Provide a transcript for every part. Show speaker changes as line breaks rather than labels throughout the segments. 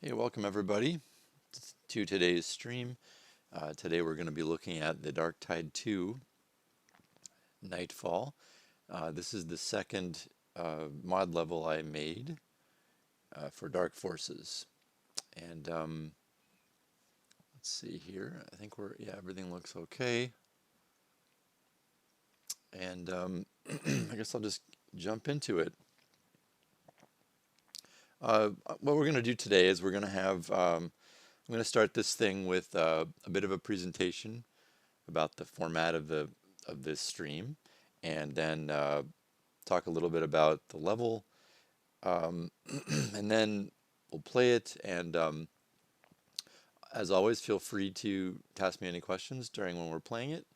Hey, welcome everybody to today's stream. Today we're going to be looking at the Dark Tide 2 Nightfall. This is the second mod level I made for Dark Forces. And let's see here. I think everything looks okay. And I guess I'll just jump into it. What we're going to do today is we're going to have I'm going to start this thing with a bit of a presentation about the format of this stream, and then talk a little bit about the level, and then we'll play it. And as always, feel free to ask me any questions during when we're playing it,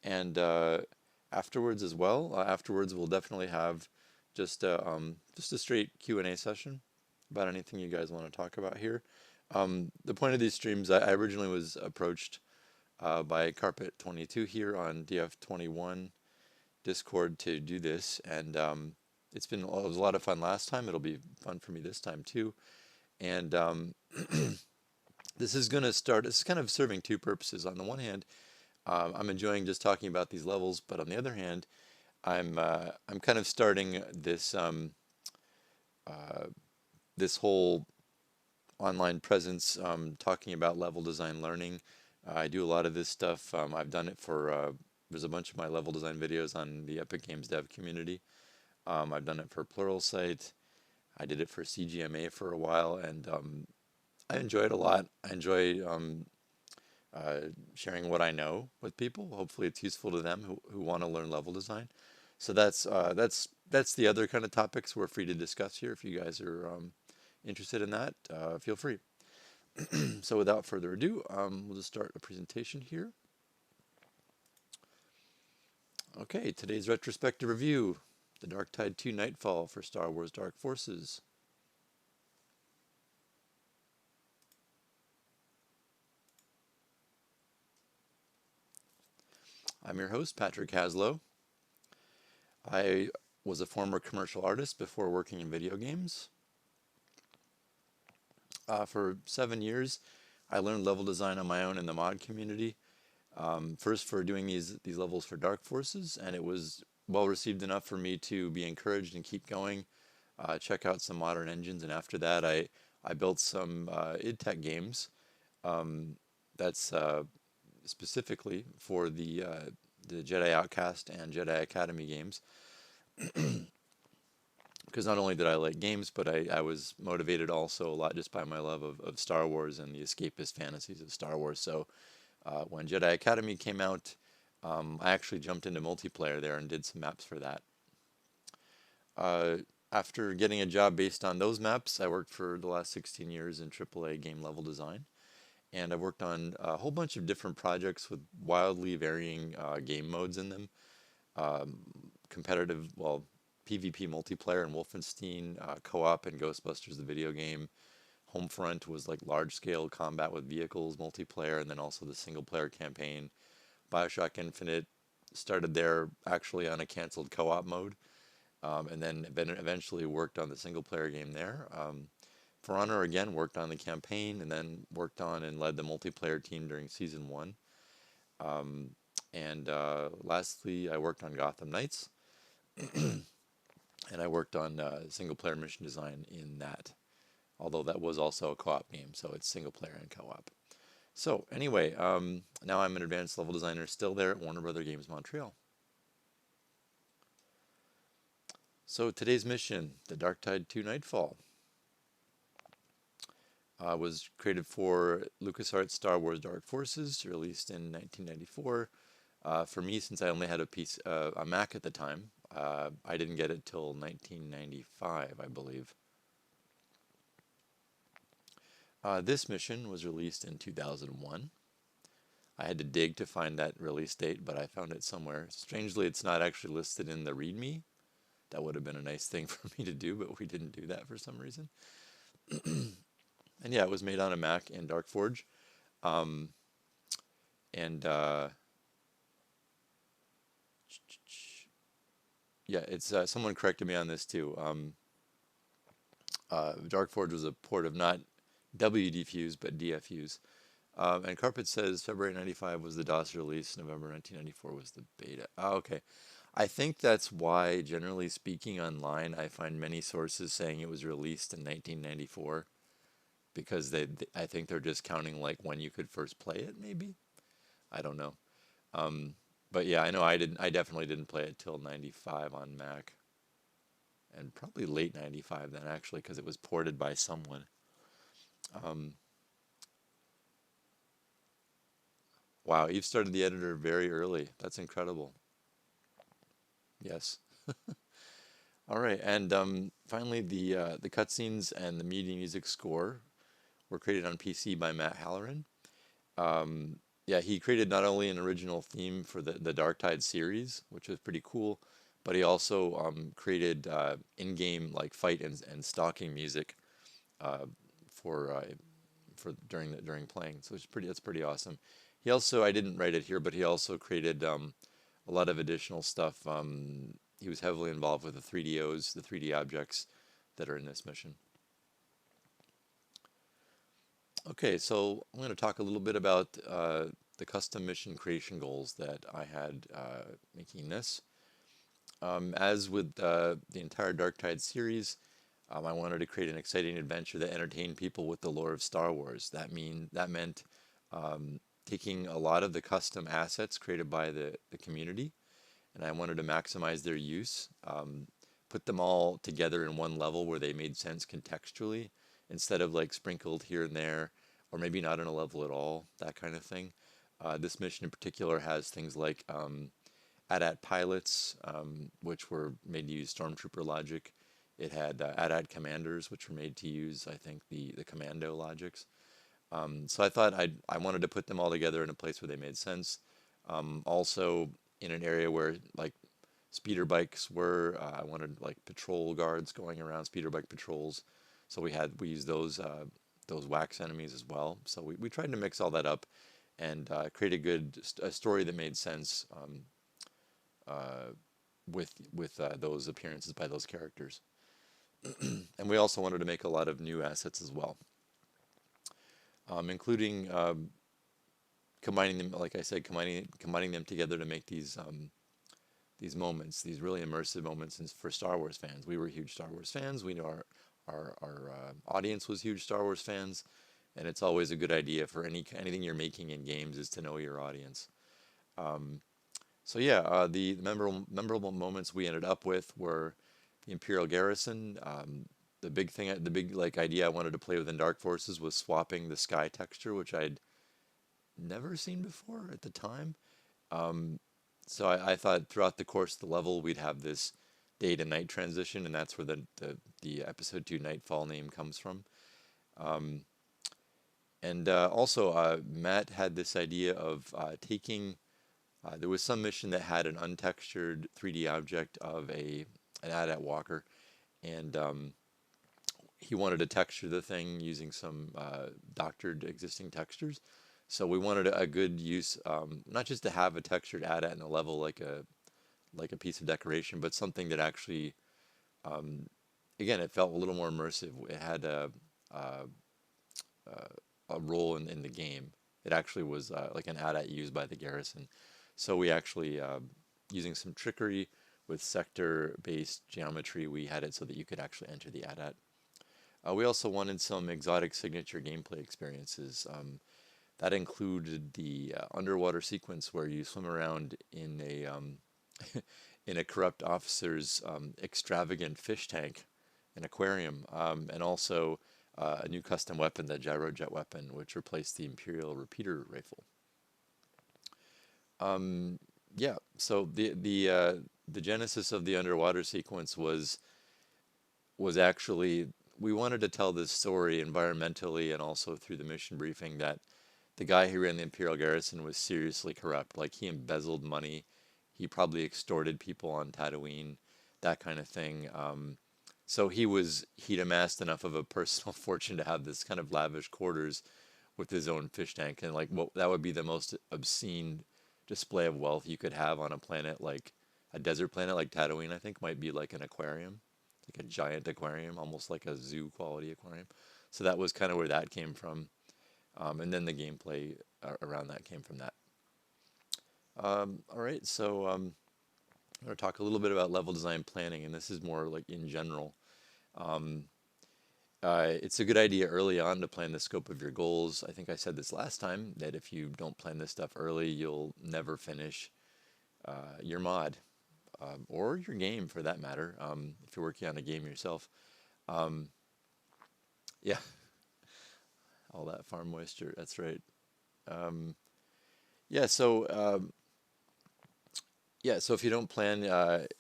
and afterwards as well. Afterwards, we'll definitely have just a straight Q&A session about anything you guys want to talk about here. The point of these streams, I originally was approached by Carpet22 here on DF21 Discord to do this, and it was a lot of fun last time. It'll be fun for me this time too. And this is kind of serving two purposes. On the one hand, I'm enjoying just talking about these levels, but on the other hand, I'm kind of starting this whole online presence, talking about level design learning. I do a lot of this stuff. I've done it for, there's a bunch of my level design videos on the Epic Games dev community. I've done it for Pluralsight. I did it for CGMA for a while, and I enjoy it a lot. I enjoy sharing what I know with people. Hopefully it's useful to them who want to learn level design. So that's the other kind of topics we're free to discuss here. If you guys are interested in that, feel free. So without further ado, we'll just start a presentation here. Okay, today's retrospective review, The Dark Tide 2 Nightfall for Star Wars Dark Forces. I'm your host, Patrick Haslow. I was a former commercial artist before working in video games. For 7 years, I learned level design on my own in the mod community. First for doing these levels for Dark Forces, and it was well received enough for me to be encouraged and keep going, check out some modern engines, and after that I built some id Tech games that's specifically for the Jedi Outcast and Jedi Academy games. Because not only did I like games, but I was motivated also a lot just by my love of Star Wars and the escapist fantasies of Star Wars. So when Jedi Academy came out, I actually jumped into multiplayer there and did some maps for that. After getting a job based on those maps, I worked for the last 16 years in AAA game level design. And I've worked on a whole bunch of different projects with wildly varying game modes in them. Competitive, PvP multiplayer in Wolfenstein, co-op in Ghostbusters, the video game. Homefront was like large-scale combat with vehicles multiplayer, and then also the single-player campaign. Bioshock Infinite started there actually on a canceled co-op mode, and then eventually worked on the single-player game there. For Honor again worked on the campaign, and then worked on and led the multiplayer team during season 1. And lastly, I worked on Gotham Knights, and I worked on single-player mission design in that. Although that was also a co-op game, so it's single player and co-op. So anyway, now I'm an advanced level designer still there at Warner Brother Games Montreal. So today's mission, The Dark Tide 2 Nightfall, was created for LucasArts Star Wars Dark Forces, released in 1994. For me, since I only had a Mac at the time, I didn't get it till 1995, I believe. This mission was released in 2001. I had to dig to find that release date, but I found it somewhere. Strangely, it's not actually listed in the README. That would have been a nice thing for me to do, but we didn't do that for some reason. And yeah, it was made on a Mac in DarkForge. Yeah, it's someone corrected me on this too. DarkForge was a port of not W defuse, but DFUs. And Carpet says February 95 was the DOS release, November 1994 was the beta. Oh, okay. I think that's why, generally speaking, online, I find many sources saying it was released in 1994 because I think they're just counting like when you could first play it, maybe. I don't know. Um, but yeah, I know I definitely didn't play it till 95 on Mac, and probably late 95 then actually, because it was ported by someone. Um, wow, you've started the editor very early. That's incredible. Yes. All right, and finally, the cutscenes and the MIDI music score were created on PC by Matt Halloran. Yeah, he created not only an original theme for the Dark Tide series, which was pretty cool, but he also created in-game like fight and stalking music uh, for during playing. So it's pretty awesome. He also, I didn't write it here, but he also created a lot of additional stuff. He was heavily involved with the 3DOs, the 3D objects that are in this mission. Okay, so I'm going to talk a little bit about the custom mission creation goals that I had making this. As with the entire Dark Tide series, I wanted to create an exciting adventure that entertained people with the lore of Star Wars. That meant taking a lot of the custom assets created by the community, and I wanted to maximize their use, put them all together in one level where they made sense contextually, instead of like sprinkled here and there, or maybe not in a level at all, that kind of thing. This mission in particular has things like AT-AT pilots, which were made to use stormtrooper logic. It had AT-AT commanders, which were made to use, I think, the commando logics. So I thought I wanted to put them all together in a place where they made sense. Also, in an area where like speeder bikes were, I wanted like patrol guards going around, speeder bike patrols. So we used those wax enemies as well. So we tried to mix all that up and create a story that made sense uh, with those appearances by those characters. And we also wanted to make a lot of new assets as well, including combining them, like I said, combining them together to make these moments, these really immersive moments for Star Wars fans. We were huge Star Wars fans. We know our audience was huge Star Wars fans, and it's always a good idea for anything you're making in games is to know your audience. Um, so yeah, the memorable moments we ended up with were the Imperial Garrison. The big like idea I wanted to play within Dark Forces was swapping the sky texture, which I'd never seen before at the time. Um, so I thought throughout the course of the level we'd have this day to night transition, and that's where the episode 2 Nightfall name comes from. Um, and also, Matt had this idea of taking. There was some mission that had an untextured 3D object of an AT-AT walker, and he wanted to texture the thing using some doctored existing textures. So we wanted a good use, not just to have a textured AT-AT in a level like a piece of decoration, but something that actually, um, again, it felt a little more immersive. It had a, a role in the game. It actually was like an AT-AT used by the garrison. So we actually, using some trickery with sector-based geometry, we had it so that you could actually enter the AT-AT. We also wanted some exotic signature gameplay experiences. That included the underwater sequence where you swim around in a in a corrupt officer's extravagant fish tank, an aquarium, and also a new custom weapon, the gyrojet weapon, which replaced the Imperial repeater rifle. Um, yeah, so the genesis of the underwater sequence was actually we wanted to tell this story environmentally and also through the mission briefing that the guy who ran the Imperial Garrison was seriously corrupt. Like he embezzled money, he probably extorted people on Tatooine, that kind of thing. So he'd amassed enough of a personal fortune to have this kind of lavish quarters with his own fish tank, and like what that would be the most obscene display of wealth you could have on a planet like a desert planet like Tatooine. I think might be like an aquarium, like a giant aquarium, almost like a zoo quality aquarium. So that was kind of where that came from. And then the gameplay around that came from that. All right, so I'm going to talk a little bit about level design planning, and this is more like in general. Um, it's a good idea early on to plan the scope of your goals. I think I said this last time that if you don't plan this stuff early, you'll never finish your mod or your game for that matter. If you're working on a game yourself, um, yeah, all that farm moisture. That's right. Um, yeah, so yeah, so if you don't plan,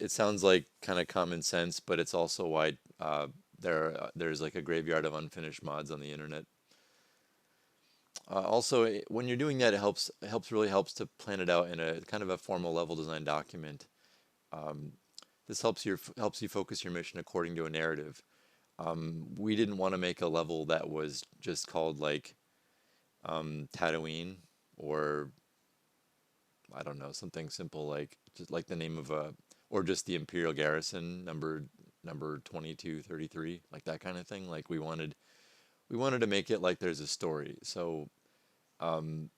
it sounds like kind of common sense, but it's also why there's like a graveyard of unfinished mods on the internet. Also, when you're doing that, it really helps to plan it out in a kind of a formal level design document. Um, this helps you focus your mission according to a narrative. We didn't want to make a level that was just called like Tatooine, or I don't know, something simple like just like the name of a, or just the Imperial Garrison number 2233, like that kind of thing. Like we wanted to make it like there's a story. So um,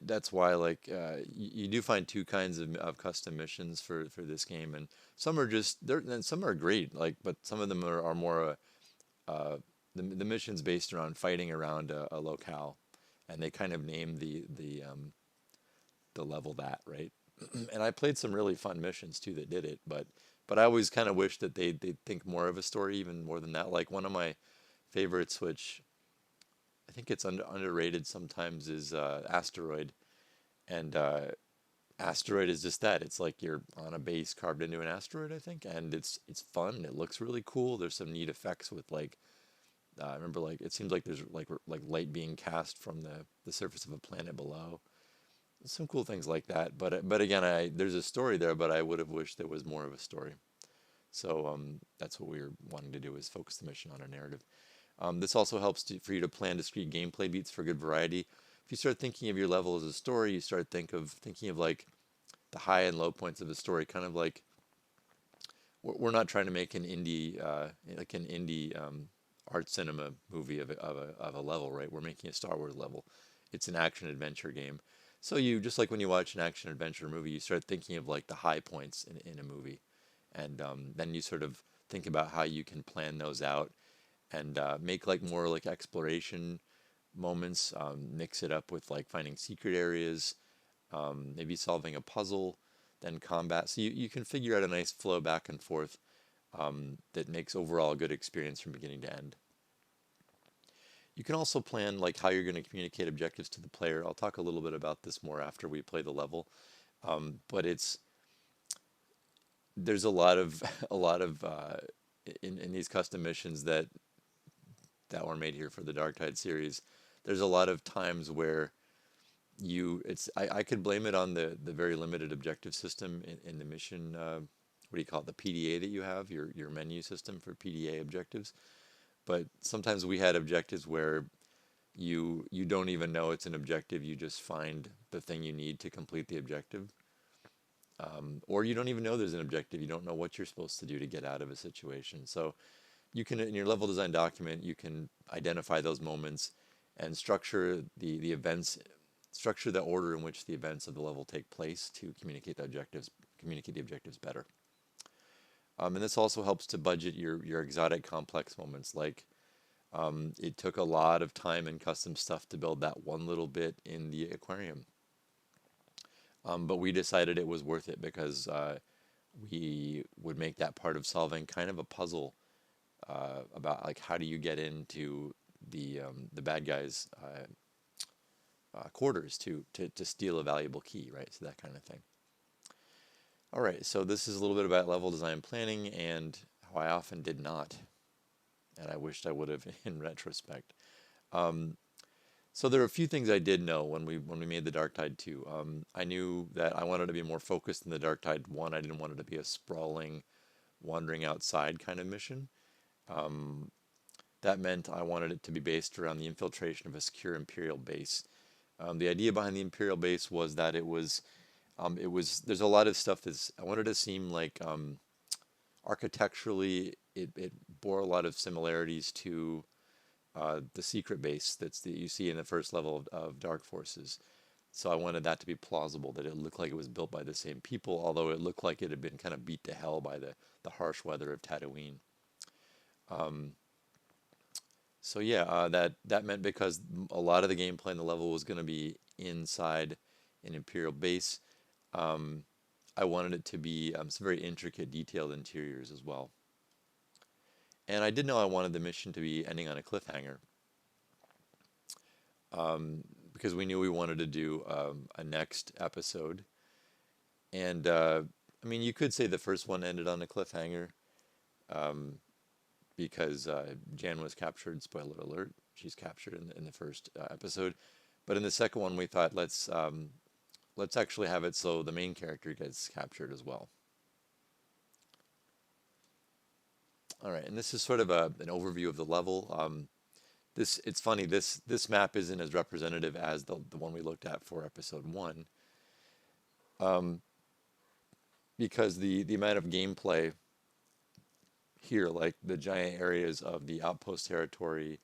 that's why like you do find two kinds of custom missions for this game, and some are just there, and some are great. Like, but some of them are more the missions based around fighting around a locale, and they kind of name the level that, right? And I played some really fun missions too that did it, but I always kind of wish that they'd think more of a story, even more than that. Like one of my favorites, which I think it's underrated sometimes, is Asteroid. And Asteroid is just that. It's like you're on a base carved into an asteroid, I think, and it's fun. It looks really cool. There's some neat effects with like I remember like it seems like there's like light being cast from the surface of a planet below. Some cool things like that. But again, I there's a story there, but I would have wished there was more of a story. So that's what we were wanting to do, is focus the mission on a narrative. This also helps for you to plan discrete gameplay beats for good variety. If you start thinking of your level as a story, you start thinking of like the high and low points of a story, kind of like we're not trying to make an indie like an indie art cinema movie of a level, right? We're making a Star Wars level. It's an action adventure game. So you just like when you watch an action adventure movie, you start thinking of like the high points in a movie, and then you sort of think about how you can plan those out and make like more like exploration moments. Mix it up with like finding secret areas, maybe solving a puzzle, then combat. So you can figure out a nice flow back and forth that makes overall a good experience from beginning to end. You can also plan like how you're going to communicate objectives to the player. I'll talk a little bit about this more after we play the level, but there's a lot of a lot of in these custom missions that were made here for the Dark Tide series. There's a lot of times where I could blame it on the very limited objective system in the mission. What do you call it? The PDA that you have, your menu system for PDA objectives. But sometimes we had objectives where you don't even know it's an objective. You just find the thing you need to complete the objective, or you don't even know there's an objective. You don't know what you're supposed to do to get out of a situation. So you can, in your level design document, you can identify those moments and structure the events, structure the order in which the events of the level take place to communicate the objectives better. And this also helps to budget your exotic complex moments. Like it took a lot of time and custom stuff to build that one little bit in the aquarium. But we decided it was worth it because we would make that part of solving kind of a puzzle about like how do you get into the bad guys' quarters to steal a valuable key, right? So that kind of thing. All right, so this is a little bit about level design planning and how I often did not, and I wished I would have in retrospect. Um, so there are a few things I did know when we made the Dark Tide 2. I knew that I wanted to be more focused in the Dark Tide 1. I didn't want it to be a sprawling, wandering outside kind of mission. Um, That meant I wanted it to be based around the infiltration of a secure Imperial base. The idea behind the Imperial base was that there's a lot of stuff that's, I wanted to seem like architecturally it bore a lot of similarities to the secret base that you see in the first level of Dark Forces. So I wanted that to be plausible, that it looked like it was built by the same people, although it looked like it had been kind of beat to hell by the harsh weather of Tatooine. Um, so yeah, that meant because a lot of the gameplay in the level was going to be inside an Imperial base, um, I wanted it to be some very intricate, detailed interiors as well. And I did know I wanted the mission to be ending on a cliffhanger, um, because we knew we wanted to do a next episode. And I mean, you could say the first one ended on a cliffhanger, um, because Jan was captured. Spoiler alert: she's captured in the first episode. But in the second one, we thought let's actually have it so the main character gets captured as well. All right, and this is sort of an overview of the level. It's funny, this map isn't as representative as the one we looked at for episode one, um, because the amount of gameplay here, like the giant areas of the outpost territory,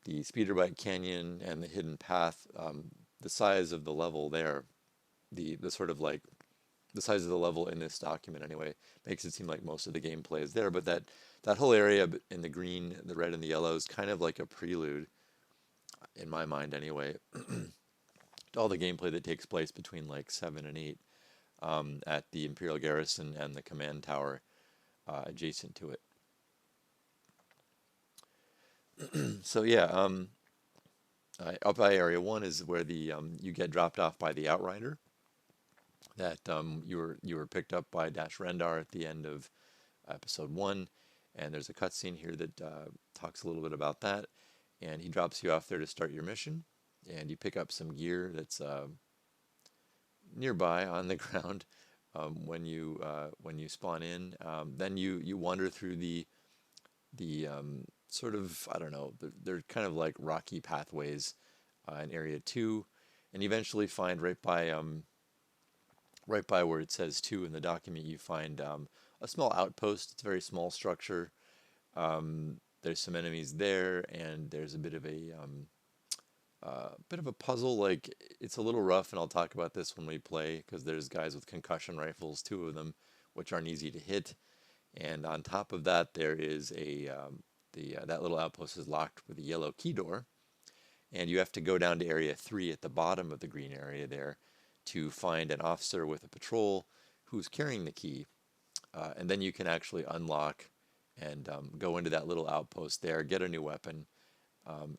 the speeder bike canyon, and the hidden path, the size of the level there, the sort of like the size of the level in this document anyway, makes it seem like most of the gameplay is there. But that whole area in the green, the red, and the yellow is kind of like a prelude, in my mind anyway, to all the gameplay that takes place between like 7 and 8, at the Imperial Garrison and the command tower adjacent to it. So yeah, up by Area 1 is where the you get dropped off by the Outrider. That you were picked up by Dash Rendar at the end of episode 1, and there's a cutscene here that talks a little bit about that. And he drops you off there to start your mission, and you pick up some gear that's nearby on the ground when you spawn in. Then you wander through the sort of, I don't know, they're kind of like rocky pathways in Area 2, and you eventually find right by where it says 2 in the document, you find a small outpost. It's a very small structure. There's some enemies there, and there's bit of a puzzle. Like, it's a little rough, and I'll talk about this when we play, because there's guys with concussion rifles, 2 of them, which aren't easy to hit. And on top of that, there is that little outpost is locked with a yellow key door, and you have to go down to Area 3 at the bottom of the green area there to find an officer with a patrol who's carrying the key, and then you can actually unlock and go into that little outpost there, get a new weapon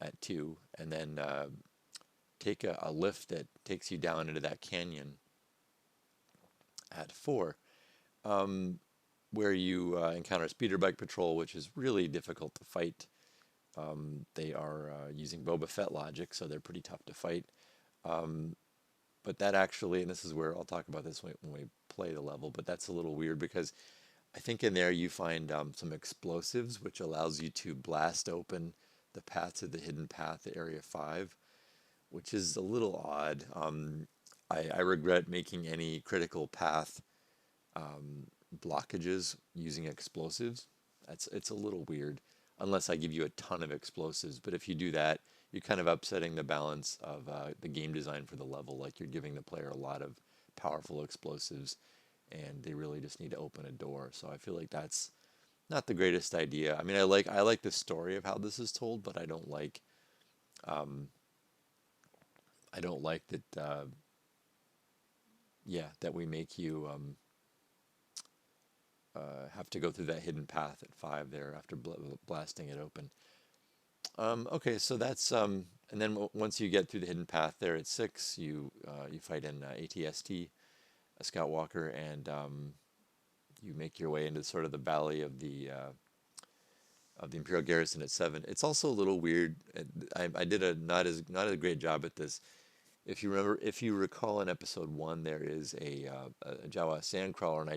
at 2, and then take a lift that takes you down into that canyon at 4, where you encounter speeder bike patrol, which is really difficult to fight. They are using Boba Fett logic, so they're pretty tough to fight. Um, but that actually, and this is where I'll talk about this when we play the level, but that's a little weird because I think in there you find some explosives, which allows you to blast open the path to the hidden path at Area 5, which is a little odd. I regret making any critical path blockages using explosives. It's a little weird, unless I give you a ton of explosives. But if you do that, you're kind of upsetting the balance of the game design for the level. Like, you're giving the player a lot of powerful explosives, and they really just need to open a door. So I feel like that's not the greatest idea. I mean, I like the story of how this is told, but um, I don't like that. Yeah, that we make you have to go through that hidden path at 5 there after blasting it open. Okay, so that's and then once you get through the hidden path there at 6, you fight an ATST, a Scout Walker, and you make your way into sort of the valley of the Imperial Garrison at 7. It's also a little weird. I did a not a great job at this. If you recall in episode 1, there is a Jawa sandcrawler, and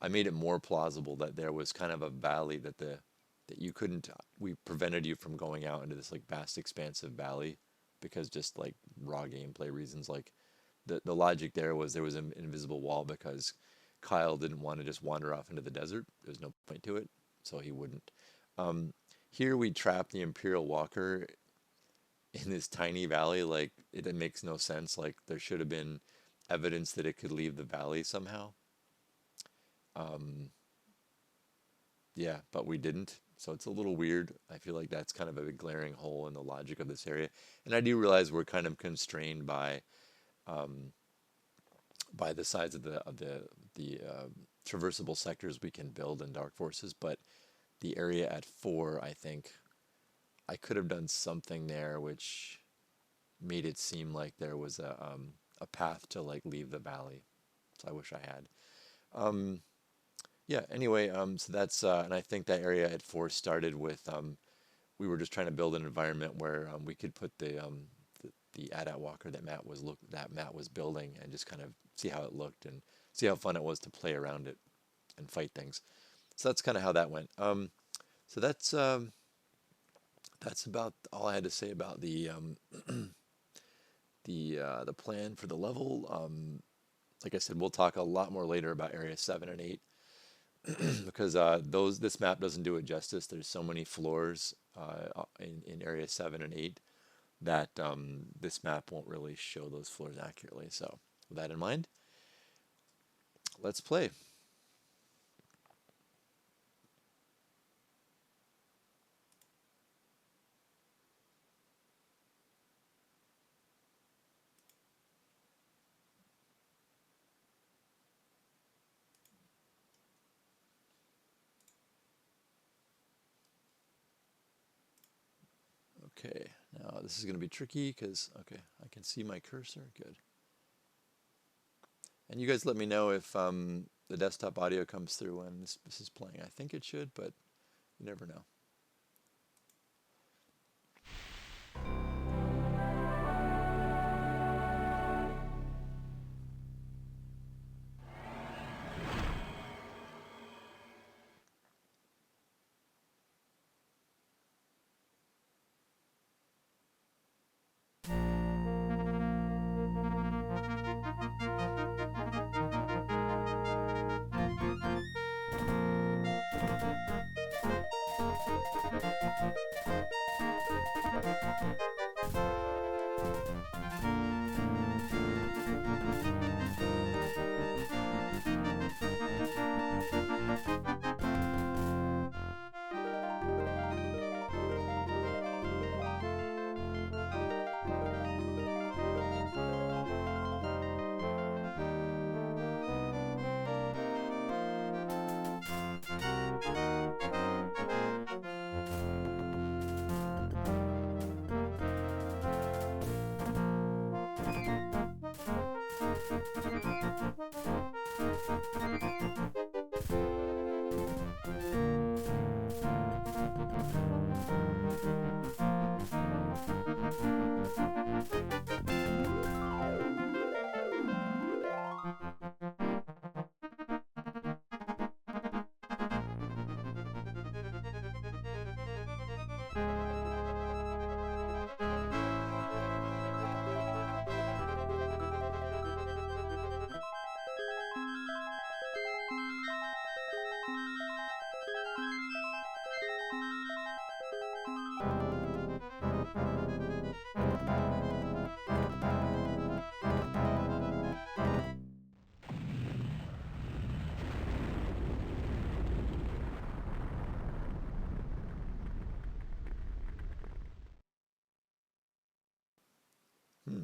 I made it more plausible that there was kind of a valley that you couldn't, we prevented you from going out into this like vast expansive valley, because just like raw gameplay reasons. Like, the logic there was an invisible wall because Kyle didn't want to just wander off into the desert. There's no point to it, so he wouldn't. Um, here we trap the Imperial Walker in this tiny valley. Like it makes no sense. Like there should have been evidence that it could leave the valley somehow. Um, yeah, but we didn't. So it's a little weird. I feel like that's kind of a glaring hole in the logic of this area. And I do realize we're kind of constrained um, by the size of the traversable sectors we can build in Dark Forces. But the area at 4, I think I could have done something there which made it seem like there was a path to like leave the valley. So I wish I had. Um, yeah. Anyway, so that's and I think that area at 4 started with we were just trying to build an environment where we could put the AT-AT walker that Matt was building and just kind of see how it looked and see how fun it was to play around it and fight things. So that's kind of how that went. So that's about all I had to say about the plan for the level. Like I said, we'll talk a lot more later about Area 7 and 8 because this map doesn't do it justice. There's so many floors in Area 7 and 8 that this map won't really show those floors accurately. So with that in mind, let's play. Okay, now this is going to be tricky because, okay, I can see my cursor. Good. And you guys let me know if the desktop audio comes through when this is playing. I think it should, but you never know.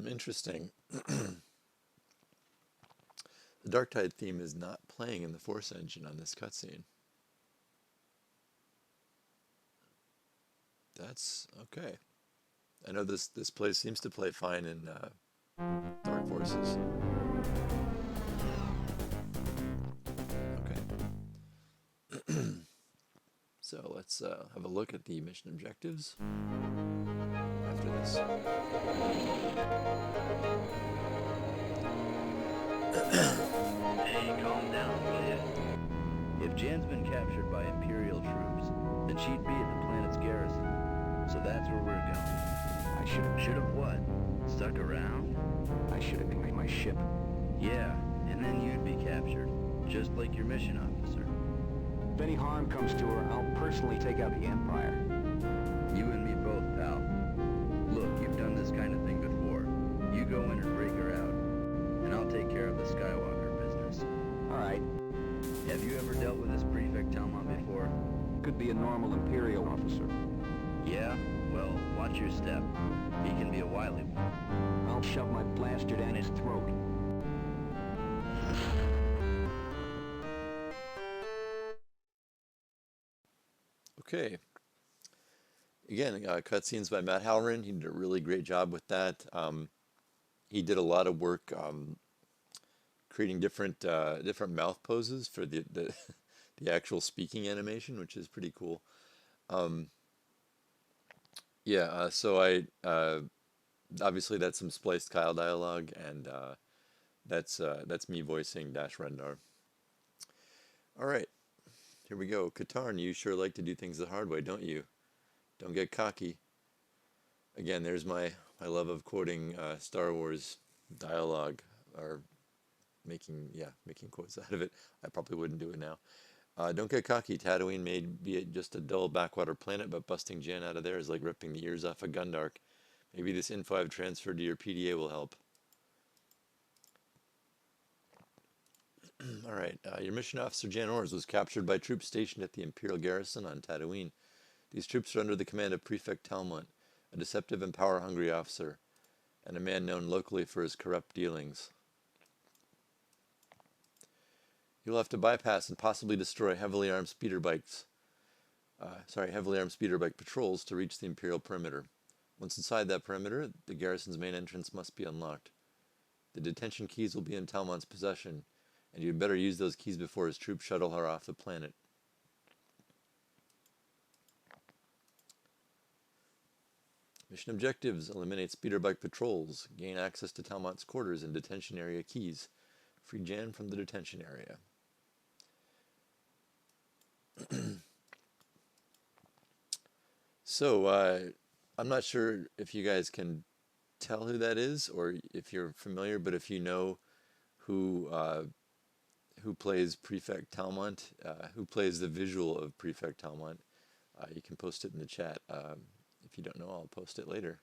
Interesting. The Darktide theme is not playing in the Force engine on this cutscene. That's okay. I know this place seems to play fine in Dark Forces. Okay. So let's have a look at the mission objectives after this.
Hey, calm down, will ya? If Jen's been captured by Imperial troops, then she'd be at the planet's garrison. So that's where we're going. I should've what? Stuck around?
I should have joined my ship.
Yeah, and then you'd be captured, just like your mission officer.
If any harm comes to her, I'll personally take out the Empire.
Have you ever dealt with this Prefect Talmont before?
Could be a normal Imperial officer.
Yeah? Well, watch your step. He can be a wily one.
I'll shove my blaster down his throat.
Okay. Again, cutscenes by Matt Halloran. He did a really great job with that. He did a lot of work creating different mouth poses for the the actual speaking animation, which is pretty cool. Yeah, so I obviously that's some spliced Kyle dialogue, and that's me voicing Dash Rendar. All right, here we go. Katarn, you sure like to do things the hard way, don't you? Don't get cocky. Again, there's my love of quoting Star Wars dialogue, or making quotes out of it. I probably wouldn't do it now. Don't get cocky. Tatooine may be just a dull backwater planet, but busting Jan out of there is like ripping the ears off a Gundark. Maybe this info I've transferred to your PDA will help. All right. Your mission officer, Jan Ors, was captured by troops stationed at the Imperial garrison on Tatooine. These troops are under the command of Prefect Talmont, a deceptive and power-hungry officer, and a man known locally for his corrupt dealings. You'll have to bypass and possibly destroy heavily armed speeder bike patrols to reach the Imperial perimeter. Once inside that perimeter, the garrison's main entrance must be unlocked. The detention keys will be in Talmont's possession, and you'd better use those keys before his troops shuttle her off the planet. Mission objectives: eliminate speeder bike patrols, gain access to Talmont's quarters and detention area keys, free Jan from the detention area. So, I'm not sure if you guys can tell who that is, or if you're familiar, but if you know who plays Prefect Talmont, who plays the visual of Prefect Talmont, you can post it in the chat. If you don't know, I'll post it later.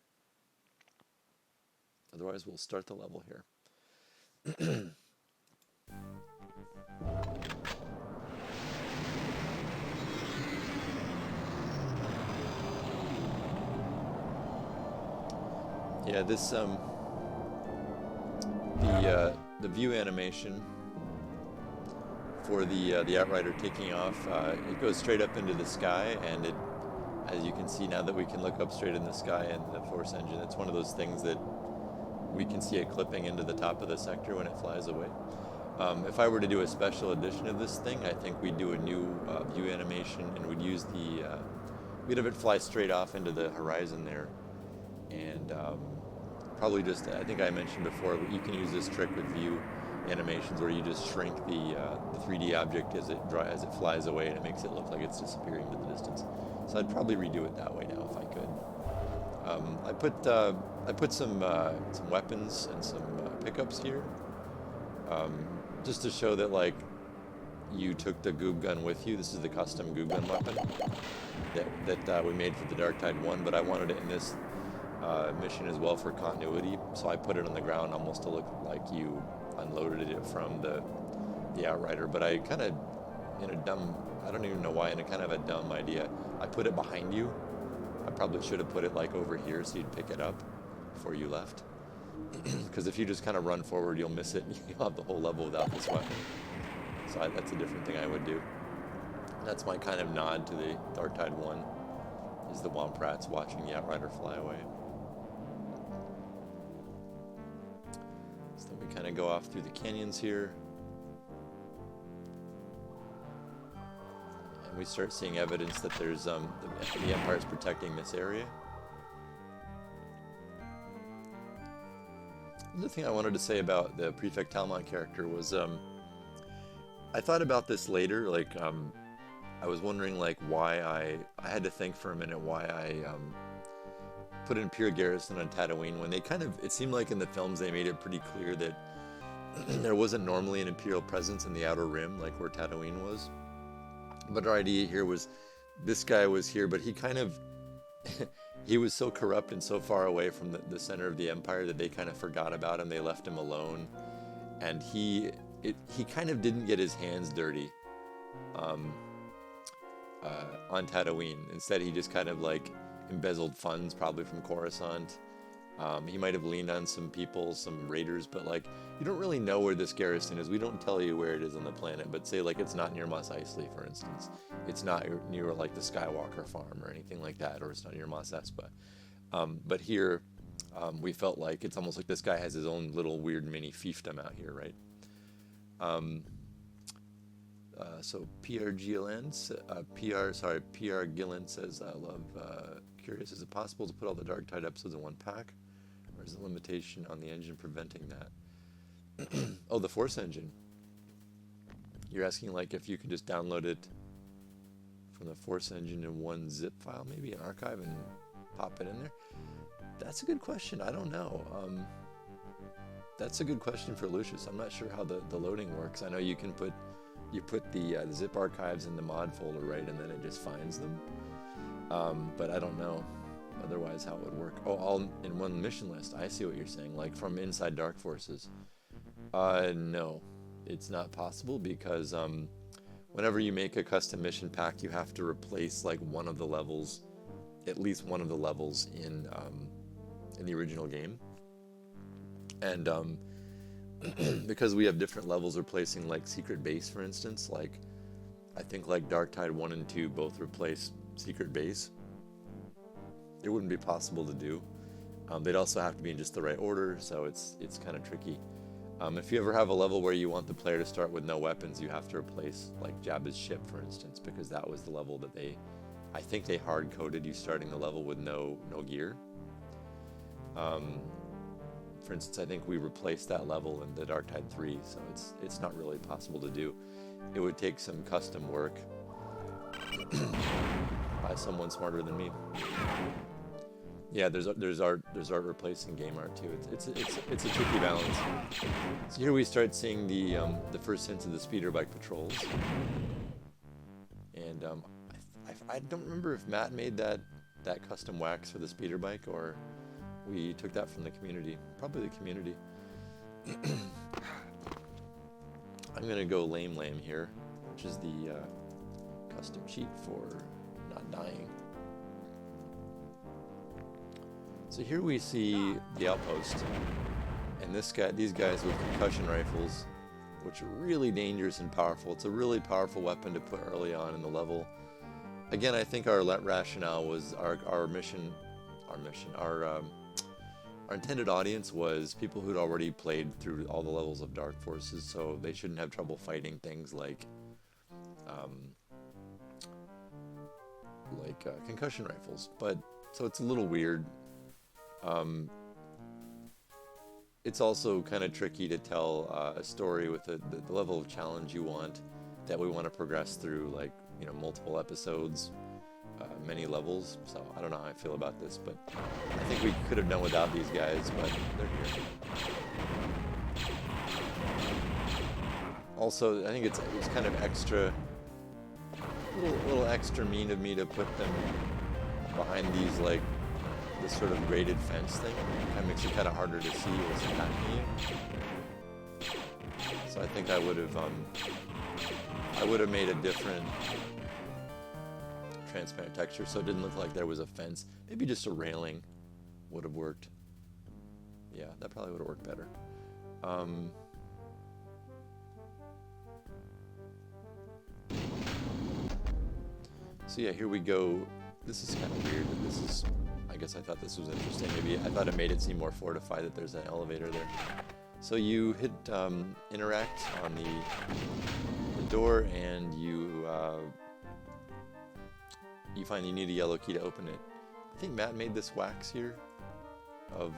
Otherwise, we'll start the level here. Yeah, this the view animation for the Outrider taking off, it goes straight up into the sky, and it, as you can see now that we can look up straight in the sky in the Force engine, it's one of those things that we can see it clipping into the top of the sector when it flies away. If I were to do a special edition of this thing, I think we'd do a new view animation, and we'd use we'd have it fly straight off into the horizon there, and probably just, I think I mentioned before, you can use this trick with view animations where you just shrink the 3D object as it flies away, and it makes it look like it's disappearing into the distance. So I'd probably redo it that way now if I could. I put some weapons and some pickups here, just to show that like you took the goob gun with you. This is the custom goob gun weapon that we made for the Dark Tide 1, but I wanted it in this mission as well for continuity, so I put it on the ground almost to look like you unloaded it from the Outrider. But I kind of, I don't even know why, in a kind of a dumb idea, I put it behind you. I probably should have put it like over here so you'd pick it up before you left, because if you just kind of run forward, you'll miss it and you'll have the whole level without this weapon. So that's a different thing I would do. That's my kind of nod to the Dark Tide 1, is the Womp Rats watching the Outrider fly away. So then we kind of go off through the canyons here, and we start seeing evidence that there's the Empire's protecting this area. Another thing I wanted to say about the Prefect Talmont character was I thought about this later, like I was wondering like why I had to think for a minute why I put an Imperial garrison on Tatooine, when they kind of, it seemed like in the films they made it pretty clear that there wasn't normally an Imperial presence in the Outer Rim like where Tatooine was. But our idea here was this guy was here, but he kind of he was so corrupt and so far away from the center of the Empire that they kind of forgot about him. They left him alone, and he kind of didn't get his hands dirty on Tatooine. Instead, he just kind of like embezzled funds, probably from Coruscant. He might have leaned on some people, some raiders, but like you don't really know where this garrison is. We don't tell you where it is on the planet, but say like it's not near Mos Eisley, for instance. It's not near like the Skywalker farm or anything like that, or it's not near Mos Espa. But here, we felt like it's almost like this guy has his own little weird mini fiefdom out here, right? So PR Gillen says, I love, curious, is it possible to put all the Dark Tide episodes in one pack? Or is it limitation on the engine preventing that? Oh, the Force engine. You're asking like if you could just download it from the Force engine in one zip file, maybe an archive, and pop it in there? That's a good question. I don't know. That's a good question for Lucius. I'm not sure how the loading works. I know you can put the zip archives in the mod folder, right, and then it just finds them. But I don't know otherwise how it would work. Oh, all in one mission list. I see what you're saying, like from inside Dark Forces. No, it's not possible because whenever you make a custom mission pack, you have to replace like one of the levels, at least one of the levels in the original game. And because we have different levels replacing like Secret Base, for instance, like I think like Dark Tide 1 and 2 both replace Secret Base. It wouldn't be possible to do. They'd also have to be in just the right order, so it's kind of tricky. If you ever have a level where you want the player to start with no weapons, you have to replace like Jabba's ship, for instance, because that was the level that I think they hard-coded you starting the level with no gear. For instance, I think we replaced that level in the Dark Tide 3, so it's not really possible to do. It would take some custom work by someone smarter than me. Yeah, there's art replacing game art too. It's a tricky balance. So here we start seeing the first hints of the speeder bike patrols, and I don't remember if Matt made that custom wax for the speeder bike or we took that from the community. Probably the community. I'm gonna go lame here, which is the custom cheat for not dying. So here we see the outpost, and these guys with concussion rifles, which are really dangerous and powerful. It's a really powerful weapon to put early on in the level. Again, I think our rationale was our intended audience was people who'd already played through all the levels of Dark Forces, so they shouldn't have trouble fighting things like concussion rifles. But so it's a little weird. It's also kind of tricky to tell a story with the level of challenge you want, that we want to progress through, like, multiple episodes, many levels. So I don't know how I feel about this, but I think we could have done without these guys, but they're here. Also, I think it was kind of extra, a little extra mean of me to put them behind these, like, this sort of graded fence thing. It kind of makes it kind of harder to see what's attacking you. So I think I would have made a different transparent texture so it didn't look like there was a fence. Maybe just a railing would have worked. Yeah, that probably would have worked better. So yeah, here we go. This is kind of weird. I guess I thought this was interesting. Maybe I thought it made it seem more fortified that there's an elevator there. So you hit interact on the door, and you find you need a yellow key to open it. I think Matt made this wax here of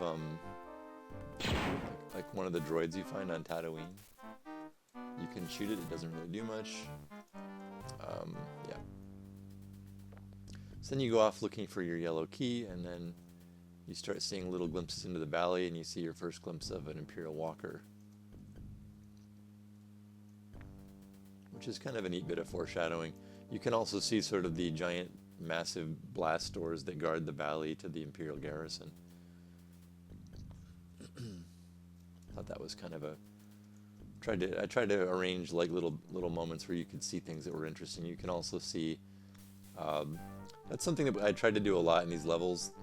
like one of the droids you find on Tatooine. You can shoot it. It doesn't really do much. Yeah. So then you go off looking for your yellow key, and then you start seeing little glimpses into the valley, and you see your first glimpse of an Imperial Walker, which is kind of a neat bit of foreshadowing. You can also see sort of the giant, massive blast doors that guard the valley to the Imperial garrison. I thought that was kind of a I tried to arrange like little moments where you could see things that were interesting. You can also see that's something that I tried to do a lot in these levels.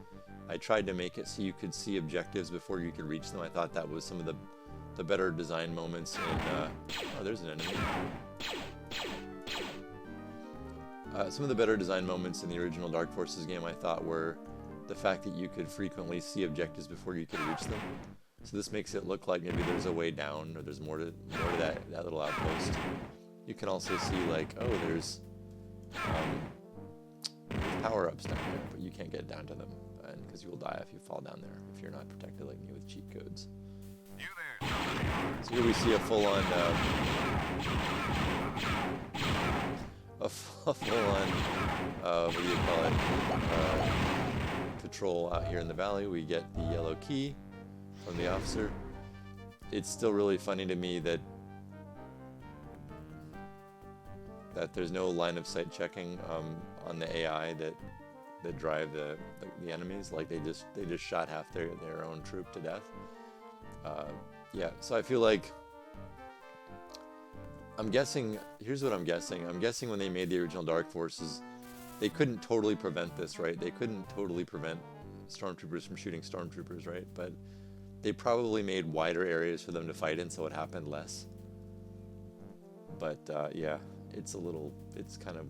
I tried to make it so you could see objectives before you could reach them. I thought that was some of the better design moments in oh, there's an enemy. Some of the better design moments in the original Dark Forces game I thought were the fact that you could frequently see objectives before you could reach them. So this makes it look like maybe there's a way down, or there's more to that little outpost. You can also see like, oh, there's power-ups down there, but you can't get down to them, and because you will die if you fall down there, if you're not protected like me with cheat codes. So here we see a full-on full-on what do you call it? Patrol out here in the valley. We get the yellow key from the officer. It's still really funny to me that there's no line of sight checking on the AI that drive the enemies. Like they just shot half their own troop to death. Yeah, so I feel like I'm guessing. Here's what I'm guessing. I'm guessing when they made the original Dark Forces, they couldn't totally prevent this, right? They couldn't totally prevent stormtroopers from shooting stormtroopers, right? But they probably made wider areas for them to fight in, so it happened less. But yeah, it's kind of,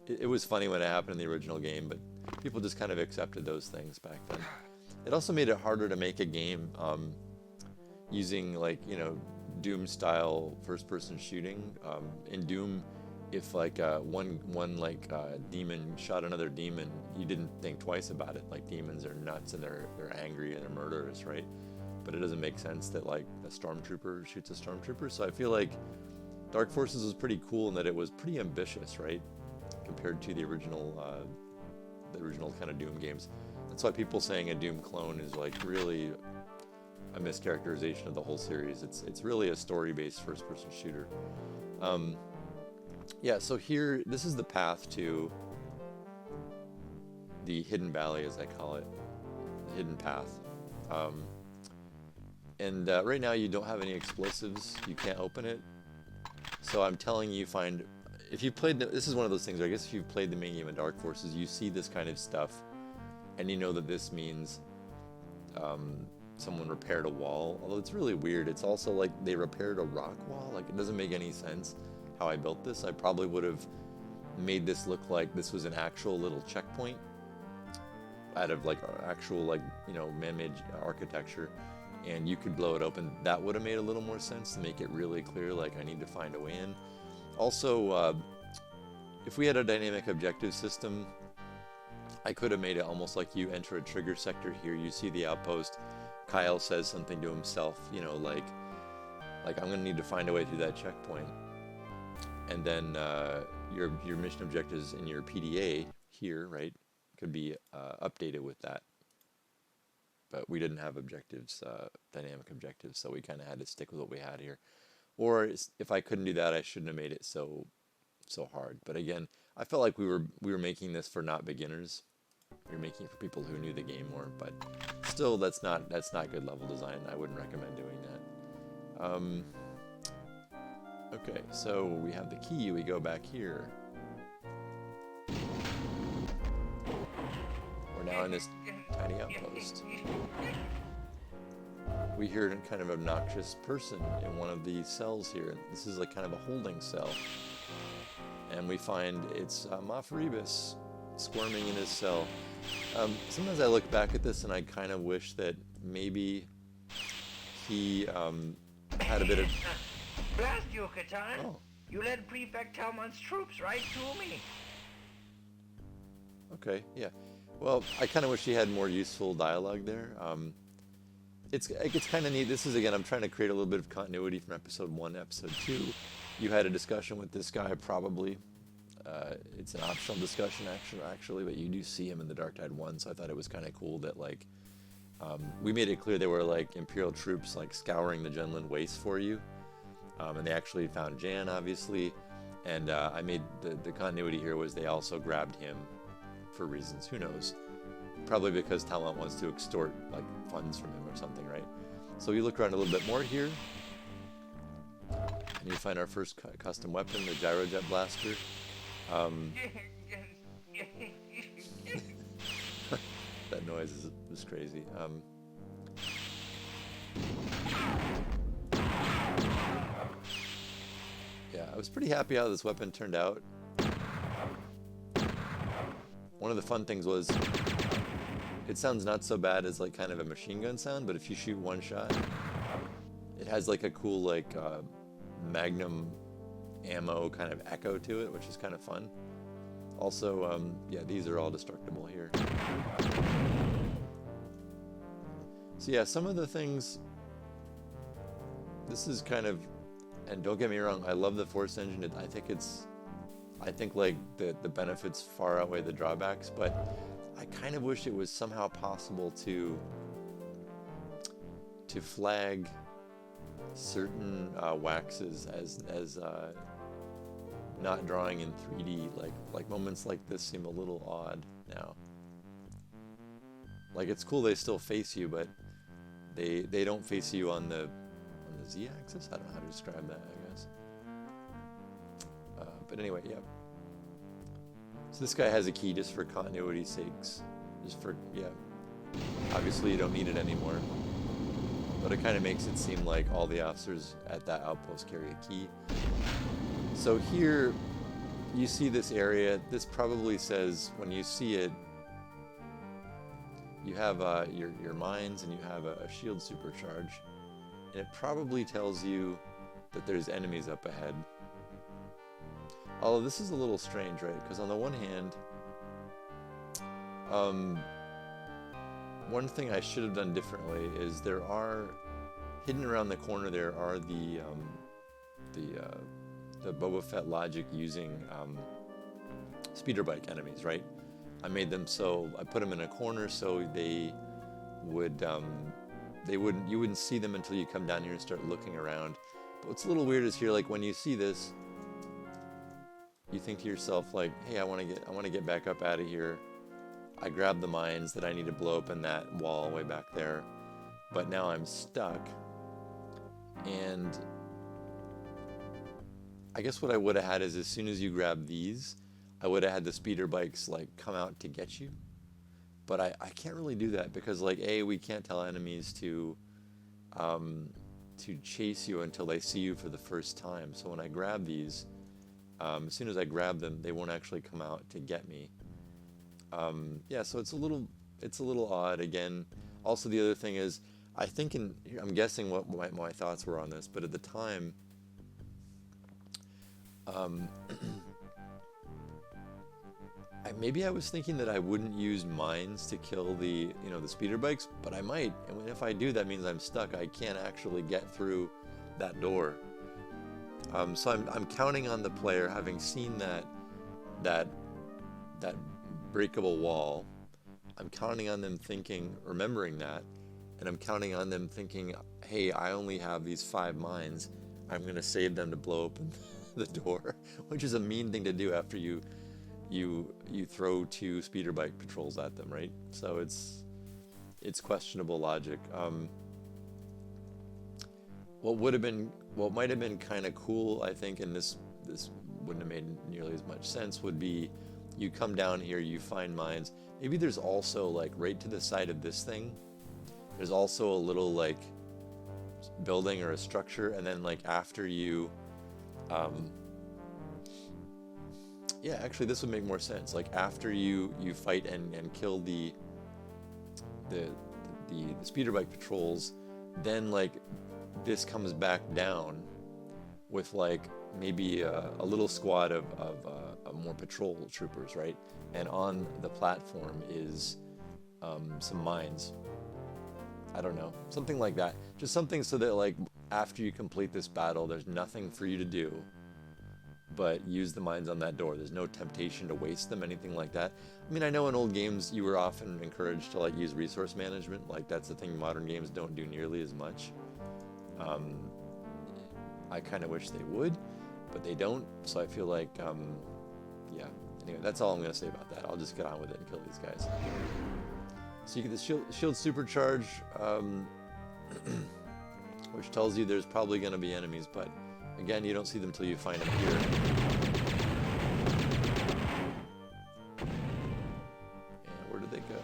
it was funny when it happened in the original game, but people just kind of accepted those things back then. It also made it harder to make a game using like, you know, Doom style first-person shooting. In Doom, if like one demon shot another demon, you didn't think twice about it. Like demons are nuts and they're angry and they're murderous, right? But it doesn't make sense that like a stormtrooper shoots a stormtrooper. So I feel like Dark Forces was pretty cool in that it was pretty ambitious, right, compared to the original kind of Doom games. That's why people saying a Doom clone is like really a mischaracterization of the whole series. It's really a story-based first-person shooter. Yeah, so here, this is the path to the Hidden Valley, as I call it, the hidden path. Right now you don't have any explosives. You can't open it. So I'm telling you, if you played, this is one of those things, I guess if you've played the main game of Dark Forces, you see this kind of stuff, and you know that this means someone repaired a wall. Although it's really weird. It's also like they repaired a rock wall. Like it doesn't make any sense how I built this. I probably would have made this look like this was an actual little checkpoint out of like actual, like, you know, man-made architecture, and you could blow it open. That would have made a little more sense to make it really clear, like I need to find a way in. Also, if we had a dynamic objective system, I could have made it almost like you enter a trigger sector here. You see the outpost. Kyle says something to himself, you know, like I'm gonna need to find a way through that checkpoint. And then your mission objectives in your PDA here, right, could be updated with that. But we didn't have objectives, dynamic objectives, so we kind of had to stick with what we had here. Or if I couldn't do that, I shouldn't have made it so hard. But again, I felt like we were making this for not beginners. We were making it for people who knew the game more. But still, that's not good level design. I wouldn't recommend doing that. Okay, so we have the key. We go back here. We're now in this tiny outpost. We hear a kind of obnoxious person in one of the cells here. This is like kind of a holding cell. And we find it's Moff Rebus squirming in his cell. Sometimes I look back at this and I kind of wish that maybe he had a bit of...
Blast you, Catan!
Oh.
You led Prefect Talmon's troops right to me.
Okay, yeah. Well, I kind of wish he had more useful dialogue there. It's kind of neat. This is, again, I'm trying to create a little bit of continuity from episode 1 to episode 2. You had a discussion with this guy, probably. It's an optional discussion, actually, but you do see him in the Dark Tide 1, so I thought it was kind of cool that, like, we made it clear they were, like, Imperial troops, like, scouring the Genland Waste for you. And they actually found Jan, obviously. And I made the continuity here was they also grabbed him for reasons, who knows. Probably because Talmont wants to extort like funds from him or something, right? So you look around a little bit more here. And you find our first custom weapon, the gyrojet blaster. That noise is crazy. Yeah, I was pretty happy how this weapon turned out. One of the fun things was, it sounds not so bad as like kind of a machine gun sound, but if you shoot one shot, it has like a cool like magnum ammo kind of echo to it, which is kind of fun. Also, yeah, these are all destructible here. So yeah, some of the things, this is kind of, and don't get me wrong, I love the Force engine. I think like the benefits far outweigh the drawbacks, but I kind of wish it was somehow possible to flag certain waxes as not drawing in 3D. Like moments like this seem a little odd now. Like it's cool they still face you, but they don't face you on the Z-axis. I don't know how to describe that, I guess. But anyway, yeah. So this guy has a key just for continuity's sakes. Just for, yeah. Obviously you don't need it anymore. But it kind of makes it seem like all the officers at that outpost carry a key. So here, you see this area. This probably says, when you see it, you have your mines and you have a shield supercharge. And it probably tells you that there's enemies up ahead. Although this is a little strange, right? Because on the one hand, one thing I should have done differently is there are, hidden around the corner there are the Boba Fett logic using speeder bike enemies, right? I made them so, I put them in a corner so they would, you wouldn't see them until you come down here and start looking around. But what's a little weird is here, like when you see this, you think to yourself like, hey, I want to get back up out of here. I grab the mines that I need to blow up in that wall way back there, but now I'm stuck. And I guess what I would have had is, as soon as you grab these, I would have had the speeder bikes like come out to get you. But I can't really do that because, like, A, we can't tell enemies to chase you until they see you for the first time. So when I grab these, as soon as I grab them, they won't actually come out to get me. Yeah, so it's a little odd. Again, also the other thing is, I think I'm guessing what my thoughts were on this, but at the time, maybe I was thinking that I wouldn't use mines to kill the speeder bikes, but I might. And if I do, that means I'm stuck. I can't actually get through that door. So I'm counting on the player, having seen that breakable wall. I'm counting on them remembering that, and I'm counting on them thinking, hey, I only have these 5 mines. I'm gonna save them to blow open the door, which is a mean thing to do after you throw 2 speeder bike patrols at them, right? So it's questionable logic. What might have been kind of cool, I think, and this wouldn't have made nearly as much sense, would be you come down here, you find mines. Maybe there's also, like, right to the side of this thing, there's also a little, like, building or a structure, and then, like, after you, yeah, actually, this would make more sense. Like, after you fight and kill the speeder bike patrols, then, like, this comes back down with, like, maybe a little squad of more patrol troopers, right? And on the platform is some mines. I don't know, something like that. Just something so that, like, after you complete this battle, there's nothing for you to do but use the mines on that door. There's no temptation to waste them, anything like that. I mean, I know in old games you were often encouraged to, like, use resource management. Like, that's the thing modern games don't do nearly as much. I kind of wish they would, but they don't. So I feel like, yeah. Anyway, that's all I'm going to say about that. I'll just get on with it and kill these guys. So you get the shield supercharge, which tells you there's probably going to be enemies, but Again, you don't see them till you find them here. And where did they go?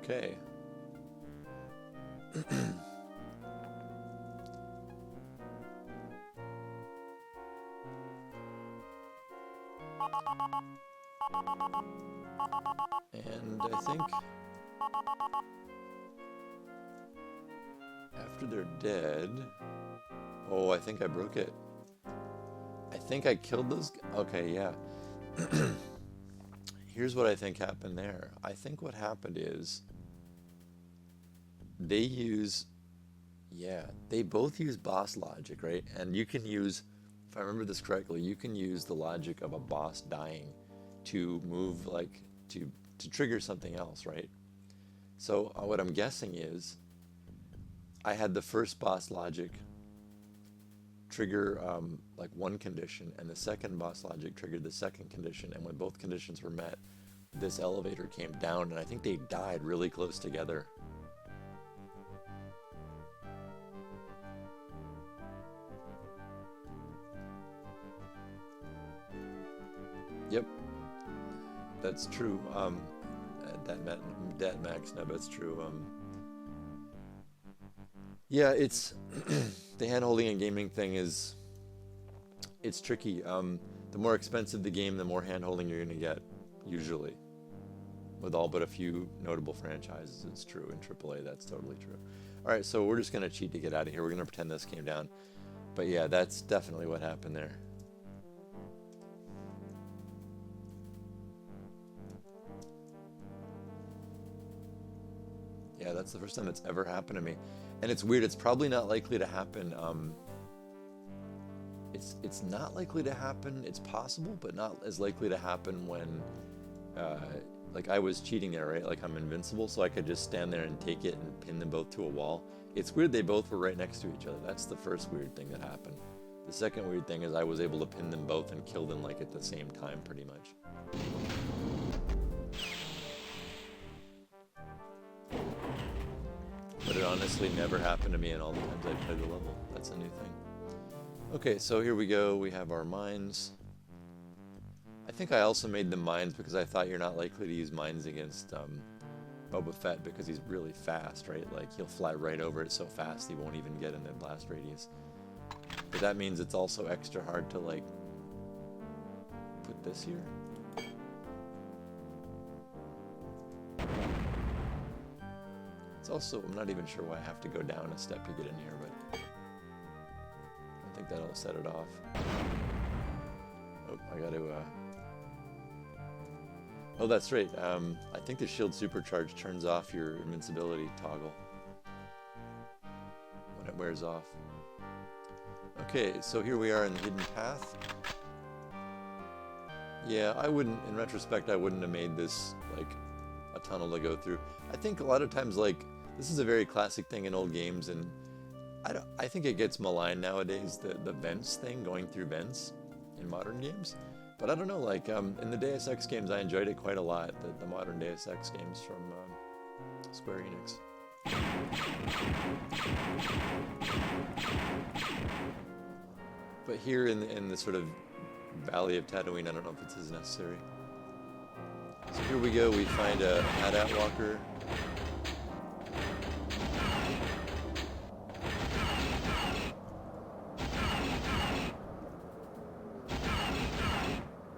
Okay. And I think after they're dead, oh, I think I broke it. I think I killed those. Okay, yeah. Here's what I think happened there. I think what happened is they both use boss logic, right? And you can use, if I remember this correctly, you can use the logic of a boss dying to move, like, to trigger something else, right? So what I'm guessing is I had the first boss logic trigger like one condition, and the second boss logic triggered the second condition, and when both conditions were met, this elevator came down, and I think they died really close together. Yep, that's true. That Max, no, that's true. Yeah, it's the hand-holding and gaming thing is, it's tricky. The more expensive the game, the more hand-holding you're gonna get, usually. With all but a few notable franchises, it's true. In AAA, that's totally true. All right, so we're just gonna cheat to get out of here. We're gonna pretend this came down. But yeah, that's definitely what happened there. Yeah, that's the first time that's ever happened to me. And it's weird, it's probably not likely to happen. It's not likely to happen, it's possible, but not as likely to happen when, like I was cheating there, right? Like I'm invincible, so I could just stand there and take it and pin them both to a wall. It's weird they both were right next to each other. That's the first weird thing that happened. The second weird thing is I was able to pin them both and kill them like at the same time, pretty much. But it honestly never happened to me in all the times I played the level. That's a new thing. Okay, so here we go. We have our mines. I think I also made them mines because I thought you're not likely to use mines against Boba Fett because he's really fast, right? Like he'll fly right over it so fast he won't even get in the blast radius. But that means it's also extra hard to like put this here. It's also, I'm not even sure why I have to go down a step to get in here, but I think that'll set it off. Oh, I gotta, oh, that's right. I think the shield supercharge turns off your invincibility toggle when it wears off. Okay, so here we are in the hidden path. Yeah, I wouldn't, in retrospect, I wouldn't have made this, like, a tunnel to go through. I think a lot of times, like, this is a very classic thing in old games, and I think it gets maligned nowadays, the vents thing, going through vents in modern games. But I don't know, like, in the Deus Ex games, I enjoyed it quite a lot, the modern Deus Ex games from Square Enix. But here in the sort of Valley of Tatooine, I don't know if it's as necessary. So here we go, we find a AT-AT walker.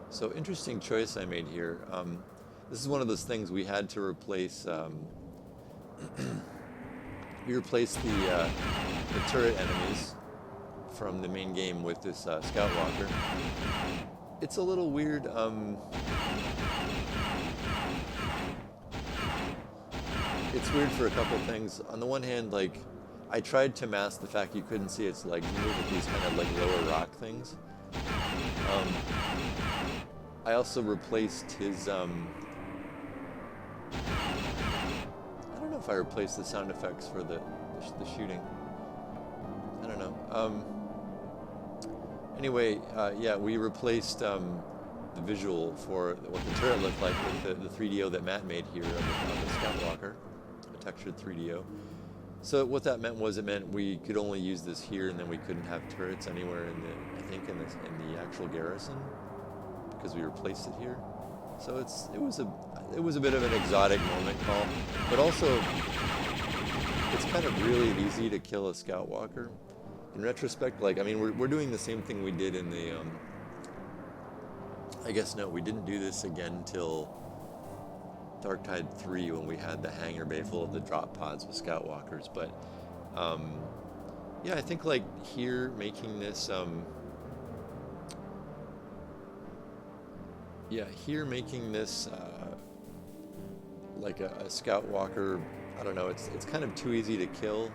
So interesting choice I made here. This is one of those things we had to replace. We replaced the turret enemies from the main game with this scout walker. It's a little weird. It's weird for a couple things. On the one hand, like, I tried to mask the fact you couldn't see its legs move with these kind of like lower rock things. I also replaced his, I don't know if I replaced the sound effects for the the shooting. I don't know. Anyway, yeah, we replaced the visual for what the turret looked like with the 3DO that Matt made here of the Skywalker, a textured 3DO. So what that meant was it meant we could only use this here, and then we couldn't have turrets anywhere in the, I think, in the actual garrison, because we replaced it here. So it was a bit of an exotic moment call, but also it's kind of really easy to kill a Scout Walker. In retrospect, like, I mean, we're doing the same thing we did in the, I guess, no, we didn't do this again until Dark Tide 3 when we had the hangar bay full of the drop pods with Scout Walkers, but, yeah, I think, like, here, making this, yeah, here making this, like a Scout Walker, I don't know, it's kind of too easy to kill.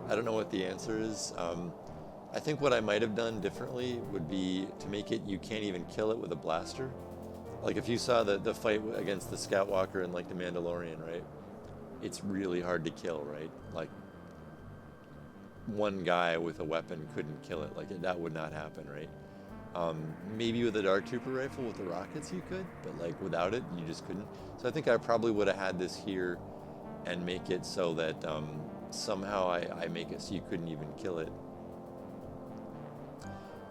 I don't know what the answer is. I think what I might have done differently would be to make it you can't even kill it with a blaster. Like if you saw the fight against the Scout Walker in like the Mandalorian, right? It's really hard to kill, right? Like one guy with a weapon couldn't kill it. Like that would not happen, right? Maybe with a Dark Trooper rifle with the rockets you could, but like without it you just couldn't. So I think I probably would have had this here and make it so that somehow I make it so you couldn't even kill it.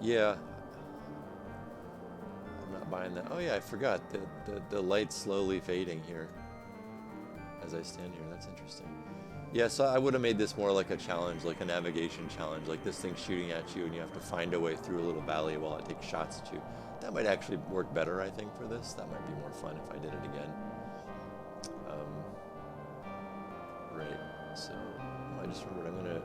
Yeah. I'm not buying that. Oh yeah, I forgot. The light's slowly fading here as I stand here. That's interesting. Yeah, so I would have made this more like a challenge, like a navigation challenge, like this thing's shooting at you and you have to find a way through a little valley while it takes shots at you. That might actually work better, I think, for this. That might be more fun if I did it again. Right, so I just remembered I'm gonna...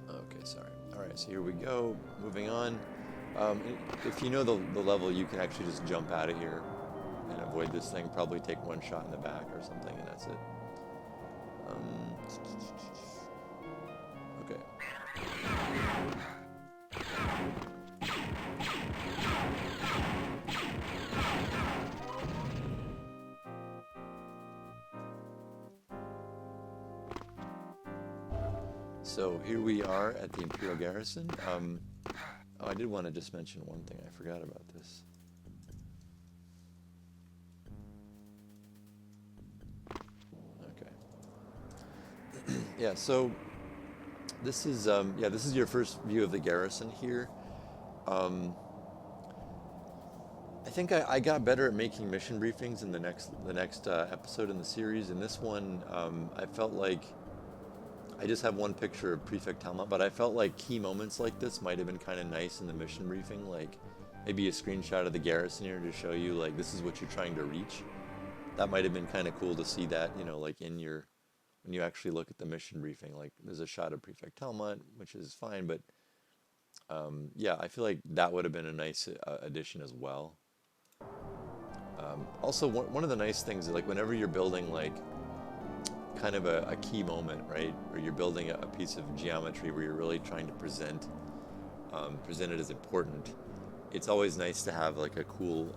Okay, sorry. Alright, so here we go, moving on. If you know the level, you can actually just jump out of here and avoid this thing, probably take one shot in the back or something, and that's it. Okay. So here we are at the Imperial Garrison. Oh, I did want to just mention one thing. I forgot about this. Okay. Yeah. So this is yeah, this is your first view of the garrison here. I think I got better at making mission briefings in the next episode in the series. In this one, I felt like I just have one picture of Prefect Talmot, but I felt like key moments like this might have been kind of nice in the mission briefing, like maybe a screenshot of the garrison here to show you like this is what you're trying to reach. That might have been kind of cool to see that, you know, like in your, when you actually look at the mission briefing, like there's a shot of Prefect Talmot, which is fine, but yeah, I feel like that would have been a nice addition as well. Also, one of the nice things is like whenever you're building like kind of a key moment, right, or you're building a piece of geometry where you're really trying to present it as important, it's always nice to have like a cool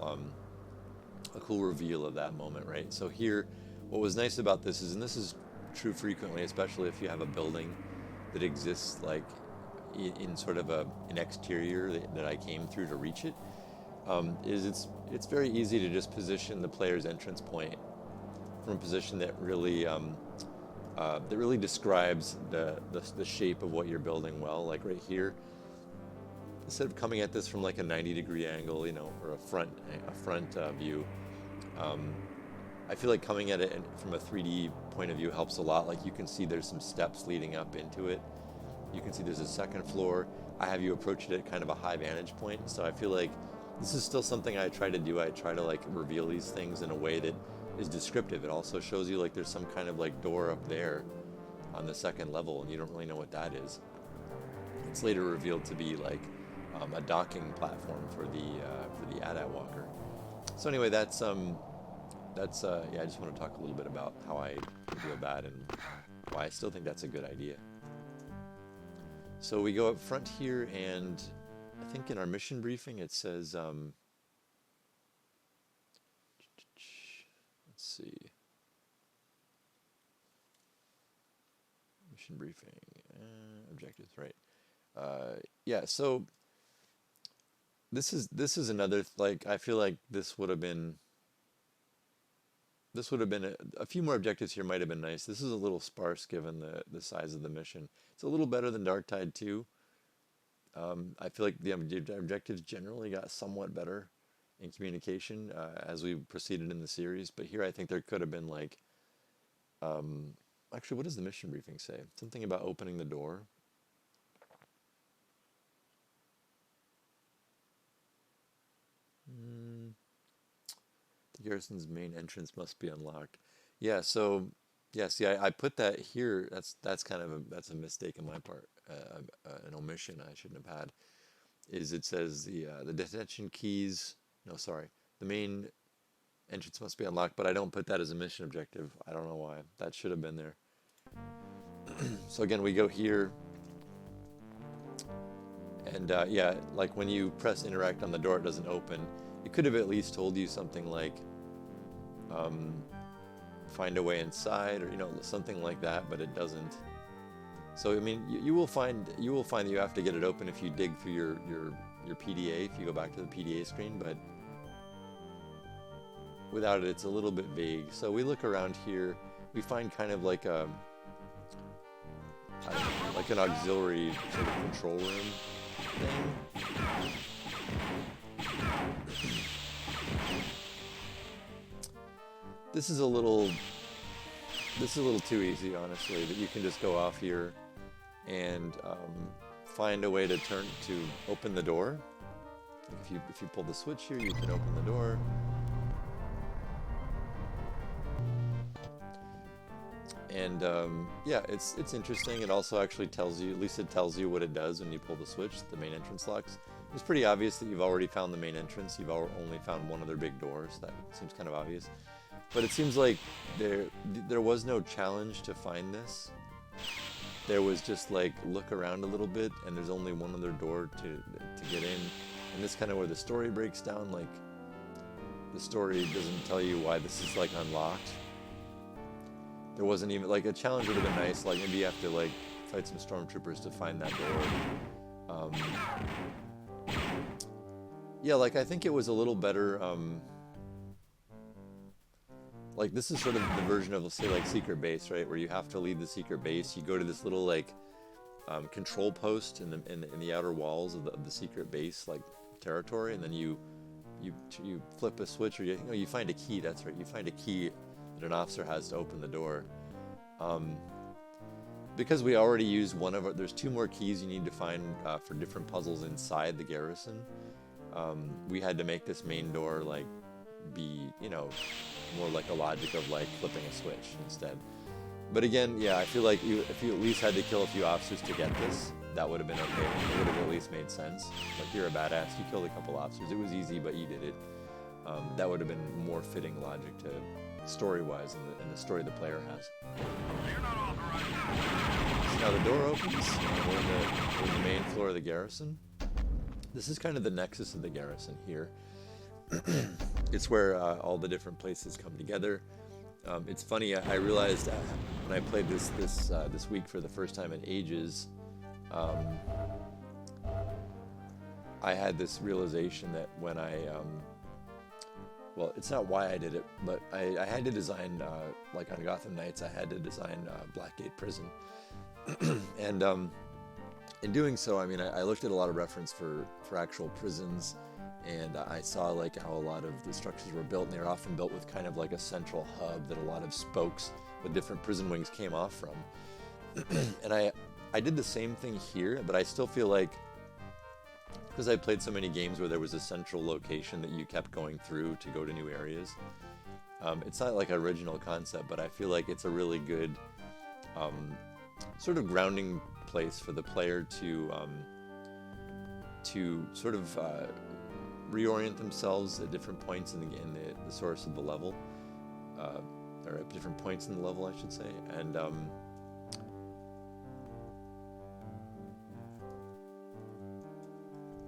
reveal of that moment, right? So here, what was nice about this is, and this is true frequently, especially if you have a building that exists like in sort of an exterior that I came through to reach it, is it's very easy to just position the player's entrance point from a position that really describes the shape of what you're building well. Like right here, instead of coming at this from like a 90-degree angle, you know, or a front view, I feel like coming at it from a 3D point of view helps a lot. Like you can see there's some steps leading up into it. You can see there's a second floor. I have you approach it at kind of a high vantage point. So I feel like this is still something I try to do. I try to like reveal these things in a way that is descriptive. It also shows you like there's some kind of like door up there on the second level and you don't really know what that is. It's later revealed to be like a docking platform for the AT-AT Walker. So anyway, that's yeah, I just want to talk a little bit about how I feel that and why I still think that's a good idea. So we go up front here, and I think in our mission briefing it says see. Mission briefing, objectives, right? Yeah, so this is another, like, I feel like this would have been a few more objectives here might have been nice. This is a little sparse given the size of the mission. It's a little better than Dark Tide 2. I feel like the objectives generally got somewhat better in communication as we proceeded in the series, but here I think there could have been like, actually, what does the mission briefing say? Something about opening the door. The garrison's main entrance must be unlocked. Yeah, so yeah, see, I put that here. That's kind of that's a mistake on my part, an omission I shouldn't have had. Is it says the detention keys? No, sorry, the main entrance must be unlocked, but I don't put that as a mission objective. I don't know why. That should have been there. So again, we go here, and yeah, like when you press interact on the door, it doesn't open. It could have at least told you something like, find a way inside, or something like that, but it doesn't. So I mean, you will find that you have to get it open if you dig through your PDA, if you go back to the PDA screen, but without it, it's a little bit vague. So we look around here, we find kind of like a, I don't know, like an auxiliary sort of control room thing. This is a little too easy, honestly, that you can just go off here and find a way to open the door. If you pull the switch here, you can open the door. And yeah, it's interesting. It also actually tells you, at least it tells you what it does when you pull the switch. The main entrance locks. It's pretty obvious that you've already found the main entrance. You've only found one of their big doors. That seems kind of obvious. But it seems like there was no challenge to find this. There was just like, look around a little bit, and there's only one other door to get in. And this kind of where the story breaks down. Like, the story doesn't tell you why this is like unlocked. There wasn't even, like, a challenge would have been nice. Like, maybe you have to like fight some stormtroopers to find that door. Yeah, like, I think it was a little better. Like, this is sort of the version of, let's say, like Secret Base, right? Where you have to leave the secret base. You go to this little like control post in the outer walls of the secret base like territory, and then you flip a switch, or you find a key. That's right. You find a key that an officer has to open the door. Because we already used one of there's two more keys you need to find for different puzzles inside the garrison. We had to make this main door like be, more like a logic of like flipping a switch instead. But again, yeah, I feel like if you at least had to kill a few officers to get this, that would have been okay. It would have at least made sense. Like, you're a badass, you killed a couple officers. It was easy, but you did it. That would have been more fitting logic to story-wise in the story the player has. So now the door opens. We're in the main floor of the garrison. This is kind of the nexus of the garrison here. It's where all the different places come together. It's funny. I realized when I played this week for the first time in ages, I had this realization that when well, it's not why I did it, but I had to design, like on Gotham Knights, I had to design Blackgate Prison. And in doing so, I mean, I looked at a lot of reference for actual prisons, and I saw like how a lot of the structures were built, and they were often built with kind of like a central hub that a lot of spokes with different prison wings came off from. And I did the same thing here, but I still feel like, because I played so many games where there was a central location that you kept going through to go to new areas, it's not like an original concept, but I feel like it's a really good sort of grounding place for the player to sort of reorient themselves at different points in the source of the level, or at different points in the level, I should say, and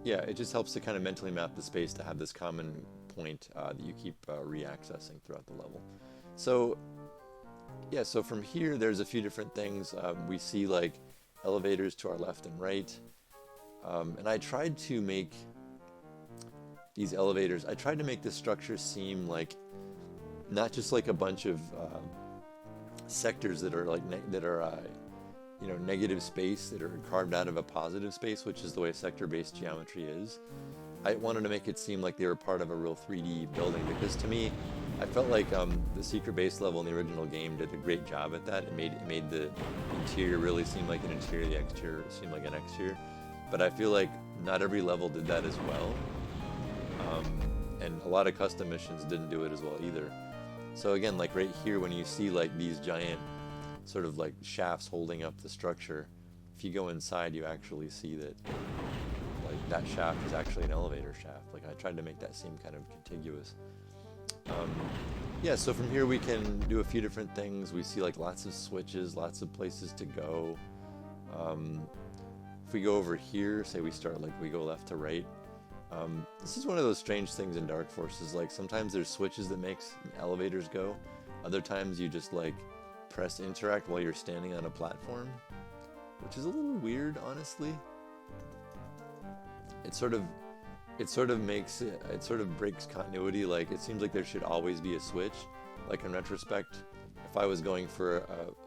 yeah, it just helps to kind of mentally map the space to have this common point that you keep re-accessing throughout the level. So yeah, so from here there's a few different things. We see like elevators to our left and right, and I tried to make these elevators. I tried to make this structure seem like not just like a bunch of sectors that are like you know, negative space that are carved out of a positive space, which is the way sector-based geometry is. I wanted to make it seem like they were part of a real 3D building, because to me, I felt like the secret base level in the original game did a great job at that. It made the interior really seem like an interior, the exterior seem like an exterior. But I feel like not every level did that as well, and a lot of custom missions didn't do it as well either. So again, like right here, when you see like these giant sort of like shafts holding up the structure, if you go inside, you actually see that like that shaft is actually an elevator shaft. Like I tried to make that seem kind of contiguous. Yeah, so from here we can do a few different things. We see like lots of switches, lots of places to go. If we go over here, say we start like we go left to right. This is one of those strange things in Dark Forces. Like sometimes there's switches that makes elevators go. Other times you just like press interact while you're standing on a platform, which is a little weird, honestly. It sort of breaks continuity. Like it seems like there should always be a switch. Like in retrospect, if I was going for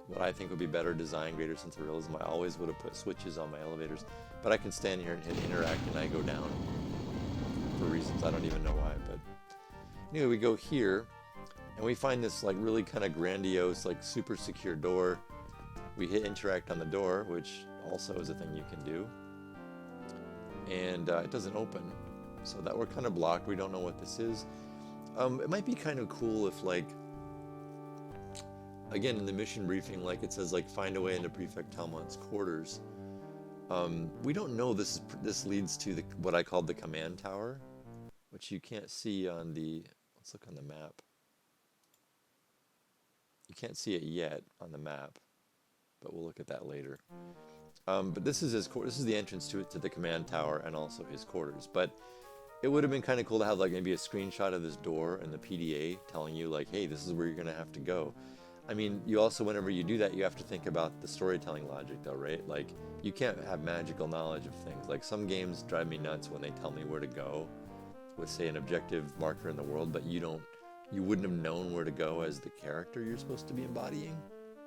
what I think would be better design, greater sense of realism, I always would have put switches on my elevators. But I can stand here and hit interact and I go down for reasons I don't even know why. But anyway, we go here and we find this like really kind of grandiose, like super secure door. We hit interact on the door, which also is a thing you can do. And it doesn't open. So that we're kind of blocked. We don't know what this is. It might be kind of cool if like, again, in the mission briefing, like it says like find a way into Prefect Talmont's quarters. We don't know this leads to what I called the command tower, which you can't see on the, let's look on the map. You can't see it yet on the map, but we'll look at that later. But this is this is the entrance to the command tower and also his quarters. But it would have been kind of cool to have like maybe a screenshot of this door and the PDA telling you like, hey, this is where you're gonna have to go. I mean, you also, whenever you do that, you have to think about the storytelling logic though, right? Like, you can't have magical knowledge of things. Like, some games drive me nuts when they tell me where to go with, say, an objective marker in the world, but you wouldn't have known where to go as the character you're supposed to be embodying.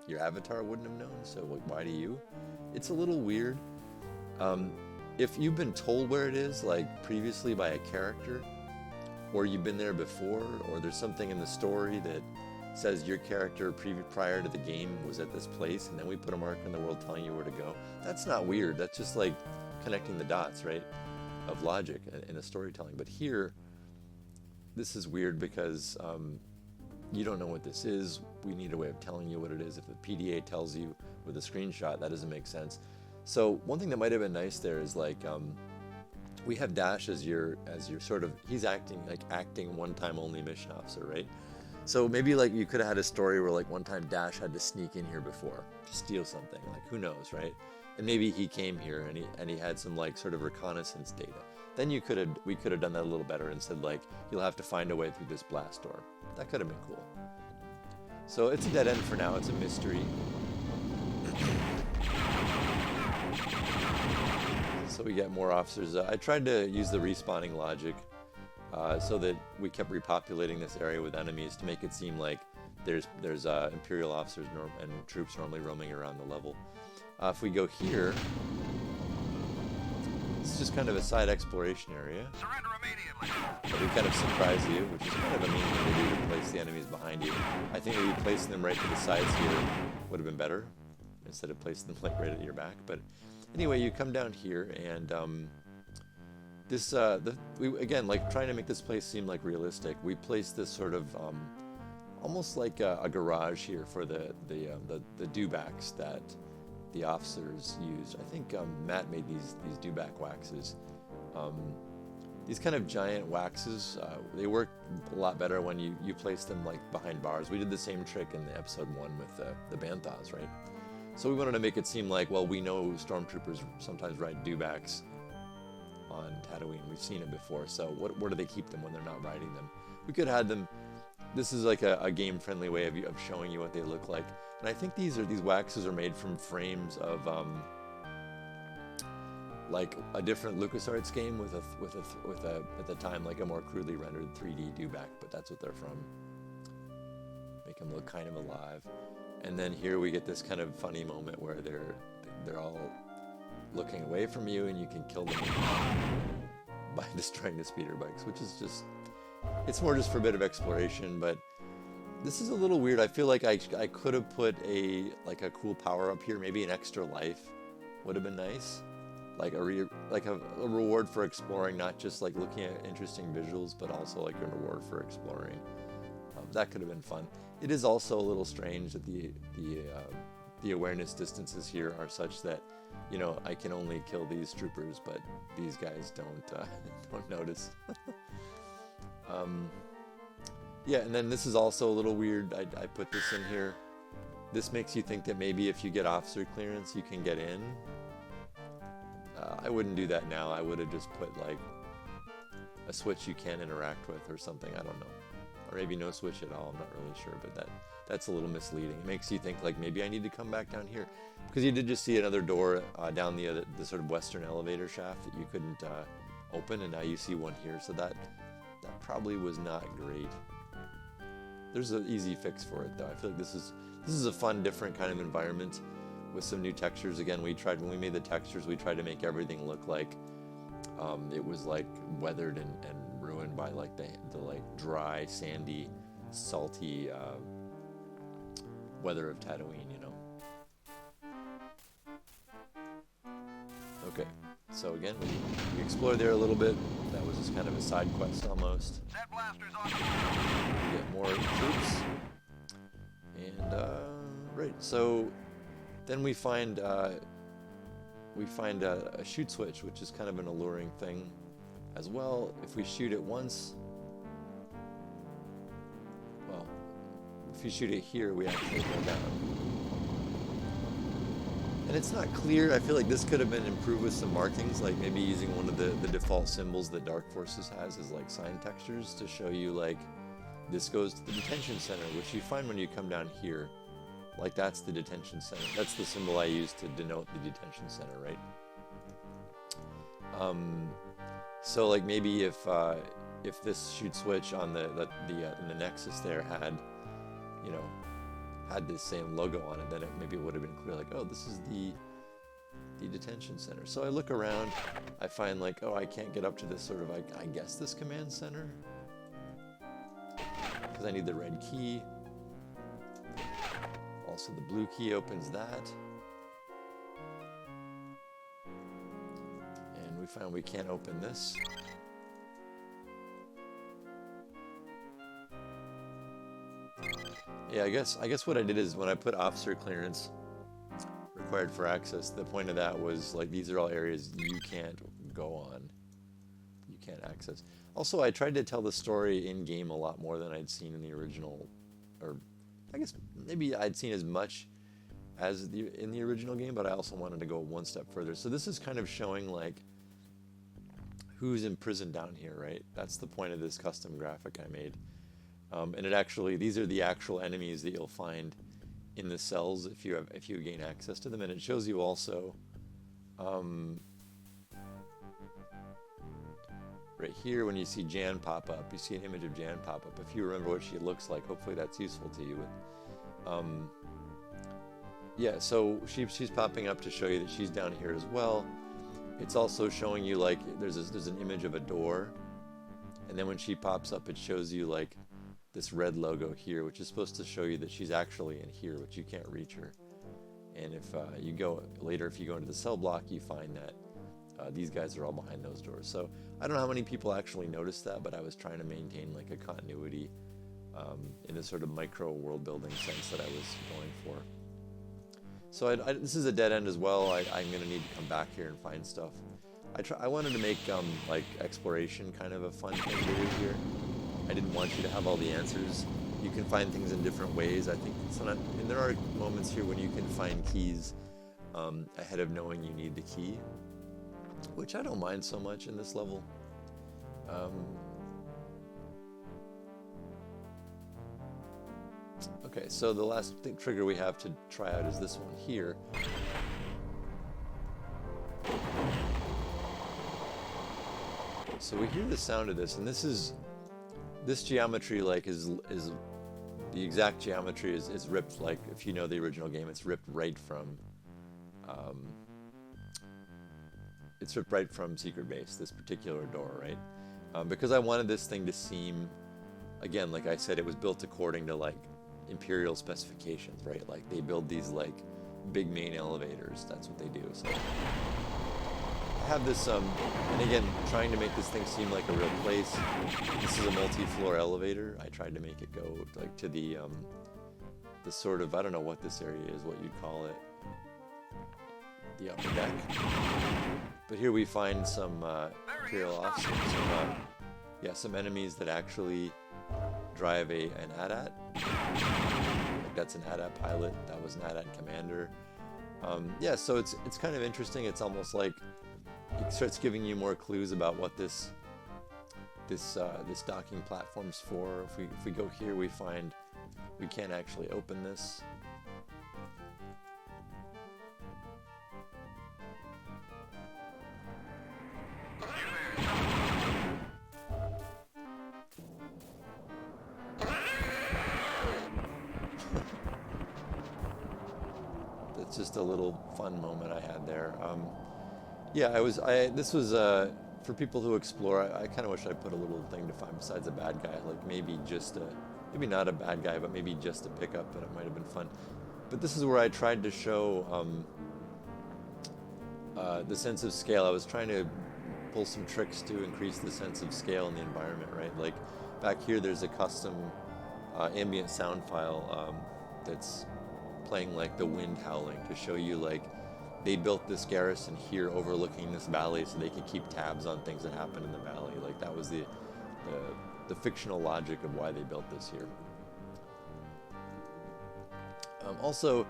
Your avatar wouldn't have known, so like, why do you? It's a little weird. If you've been told where it is, like, previously by a character, or you've been there before, or there's something in the story that says your character prior to the game was at this place, and then we put a marker in the world telling you where to go. That's not weird. That's just like connecting the dots, right, of logic in a storytelling. But here, this is weird because you don't know what this is. We need a way of telling you what it is. If the PDA tells you with a screenshot, that doesn't make sense. So one thing that might have been nice there is like we have Dash as your sort of, he's acting one-time only mission officer, right? So maybe like you could have had a story where like one time Dash had to sneak in here before to steal something, like who knows, right? And maybe he came here and he had some like sort of reconnaissance data. Then we could have done that a little better and said like, you'll have to find a way through this blast door. That could have been cool. So it's a dead end for now. It's a mystery. So we get more officers. I tried to use the respawning logic so that we kept repopulating this area with enemies to make it seem like there's Imperial officers and troops normally roaming around the level. If we go here, it's just kind of a side exploration area.
Surrender immediately.
But we kind of surprise you, which is kind of a mean thing to do, to place the enemies behind you. I think maybe placing them right to the sides here would have been better instead of placing them like right at your back. But anyway, you come down here and we again, like trying to make this place seem like realistic. We placed this sort of almost like a garage here for the dewbacks that the officers used. I think Matt made these dewback waxes. These kind of giant waxes, they work a lot better when you place them like behind bars. We did the same trick in the episode 1 with the Banthas, right? So we wanted to make it seem like, well, we know stormtroopers sometimes ride dewbacks on Tatooine. We've seen it before. So where do they keep them when they're not riding them? We could have had them this is like a game-friendly way of showing you what they look like. And I think these waxes are made from frames of like a different LucasArts game with a at the time like a more crudely rendered 3D dewback, but that's what they're from. Make them look kind of alive. And then here we get this kind of funny moment where they're all looking away from you, and you can kill them by destroying the speeder bikes, which is just, it's more just for a bit of exploration. But this is a little weird. I feel like I could have put a cool power up here, maybe an extra life would have been nice. Like a reward for exploring, not just like looking at interesting visuals, but also like a reward for exploring. That could have been fun. It is also a little strange that the awareness distances here are such that, you know, I can only kill these troopers, but these guys don't notice. Yeah, and then this is also a little weird. I put this in here. This makes you think that maybe if you get officer clearance, you can get in. I wouldn't do that now. I would have just put like a switch you can interact with or something. I don't know. Or maybe no switch at all. I'm not really sure, but that's a little misleading. It makes you think like maybe I need to come back down here, because you did just see another door down the sort of western elevator shaft that you couldn't open, and now you see one here. So that probably was not great. There's an easy fix for it though. I feel like this is a fun, different kind of environment with some new textures. Again, when we made the textures, we tried to make everything look like it was like weathered and ruined by like the like dry, sandy, salty weather of Tatooine, you know. Okay, so again, we explored there a little bit. That was just kind of a side quest almost.
Set blasters on.
Get more troops, and right. So then we find a shoot switch, which is kind of an alluring thing as well. If we shoot it once, well, if you shoot it here, we actually go down. And it's not clear. I feel like this could have been improved with some markings, like maybe using one of the default symbols that Dark Forces has as like sign textures to show you like this goes to the detention center, which you find when you come down here. Like that's the detention center. That's the symbol I use to denote the detention center, right? So like maybe if this shoot switch on in the Nexus there had, you know, had this same logo on it, then maybe it would have been clear, like, oh, this is the detention center. So I look around, I find like, oh, I can't get up to this sort of, I guess this command center, because I need the red key. Also, the blue key opens that. And we found we can't open this. Yeah, I guess what I did is when I put officer clearance required for access, the point of that was like these are all areas you can't go on. You can't access. Also, I tried to tell the story in game a lot more than I'd seen in the original, or I guess maybe I'd seen as much as in the original game, but I also wanted to go one step further. So this is kind of showing like who's imprisoned down here, right? That's the point of this custom graphic I made. And it actually, these are the actual enemies that you'll find in the cells if you gain access to them. And it shows you also right here when you see Jan pop up, you see an image of Jan pop up. If you remember what she looks like, hopefully that's useful to you. Yeah, so she's popping up to show you that she's down here as well. It's also showing you like there's an image of a door, and then when she pops up, it shows you like this red logo here, which is supposed to show you that she's actually in here, but you can't reach her. And if you go into the cell block, you find that these guys are all behind those doors. So I don't know how many people actually noticed that, but I was trying to maintain like a continuity in a sort of micro world building sense that I was going for. So this is a dead end as well. I'm going to need to come back here and find stuff. I wanted to make like exploration kind of a fun thing to do here. I didn't want you to have all the answers. You can find things in different ways. I think and there are moments here when you can find keys ahead of knowing you need the key, which I don't mind so much in this level. Okay, so the last trigger we have to try out is this one here. So we hear the sound of this, and this geometry like is the exact geometry is ripped, like if you know the original game, it's ripped right from Secret Base, this particular door, right? Because I wanted this thing to seem, again, like I said, it was built according to like Imperial specifications, right? Like they build these like big main elevators. That's what they do. So I have this, and again, trying to make this thing seem like a real place. This is a multi-floor elevator. I tried to make it go like to the sort of, I don't know what this area is, what you'd call it, the upper deck. But here we find some Imperial officers, some enemies that actually drive an AT-AT. Like that's an AT-AT pilot. That was an AT-AT commander. So it's kind of interesting. It's almost like it starts giving you more clues about what this docking platform's for. If we go here, we find we can't actually open this. That's just a little fun moment I had there. This was for people who explore. I kind of wish I put a little thing to find besides a bad guy, like maybe maybe not a bad guy, but maybe just a pickup, and it might have been fun. But this is where I tried to show the sense of scale. I was trying to pull some tricks to increase the sense of scale in the environment, right? Like back here, there's a custom ambient sound file that's playing like the wind howling to show you like they built this garrison here overlooking this valley so they could keep tabs on things that happen in the valley. Like that was the fictional logic of why they built this here. Also,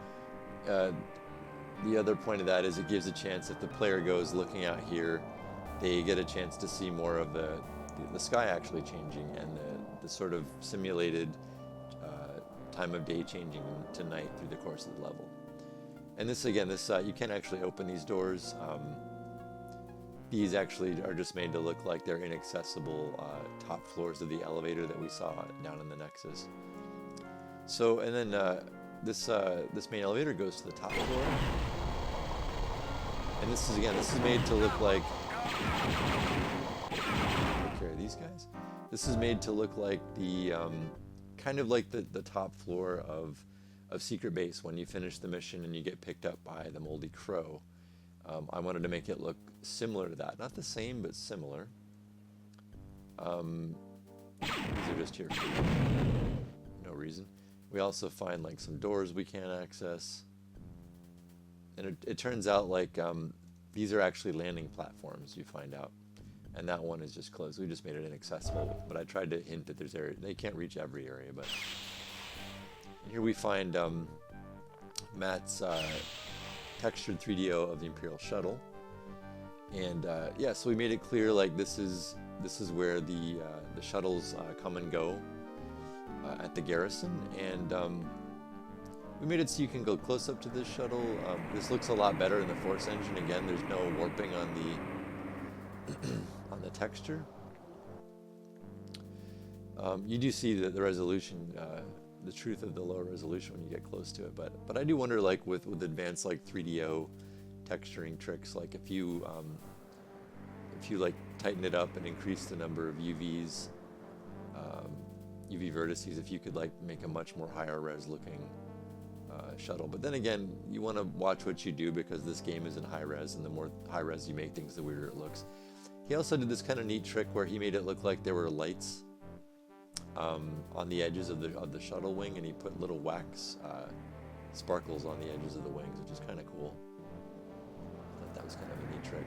the other point of that is it gives a chance, if the player goes looking out here, they get a chance to see more of the sky actually changing and the sort of simulated time of day changing to night through the course of the level. And this again, you can't actually open these doors. These actually are just made to look like they're inaccessible top floors of the elevator that we saw down in the Nexus. So, and then this main elevator goes to the top floor. And this is made to look like, take care of these guys. This is made to look like the kind of like the top floor of Secret Base when you finish the mission and you get picked up by the Moldy Crow. I wanted to make it look similar to that. Not the same, but similar. These are just here for no reason. We also find like some doors we can't access. And it turns out like these are actually landing platforms, you find out. And that one is just closed. We just made it inaccessible. But I tried to hint that there's area. They can't reach every area, but... And here we find Matt's textured 3DO of the Imperial Shuttle. And so we made it clear like this is where the shuttles come and go at the garrison. And we made it so you can go close up to this shuttle. This looks a lot better in the Force engine. Again, there's no warping on the on the texture. You do see the resolution, the truth of the lower resolution when you get close to it. But I do wonder, like with advanced like 3DO texturing tricks, like if you like tighten it up and increase the number of UVs, UV vertices, if you could like make a much more higher res looking shuttle. But then again, you want to watch what you do because this game is in high res, and the more high res you make things, the weirder it looks. He also did this kind of neat trick where he made it look like there were lights on the edges of the shuttle wing, and he put little wax sparkles on the edges of the wings, which is kind of cool. I thought that was kind of a neat trick.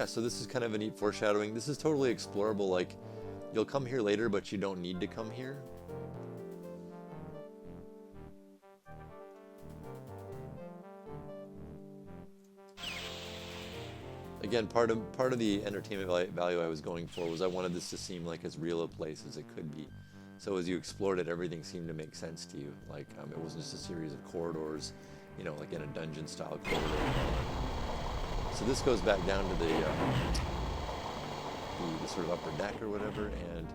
So this is kind of a neat foreshadowing. This is totally explorable. Like, you'll come here later, but you don't need to come here. Again, part of the entertainment value I was going for was I wanted this to seem like as real a place as it could be. So as you explored it, everything seemed to make sense to you. Like it wasn't just a series of corridors, you know, like in a dungeon-style corridor. So this goes back down to the sort of upper deck or whatever. And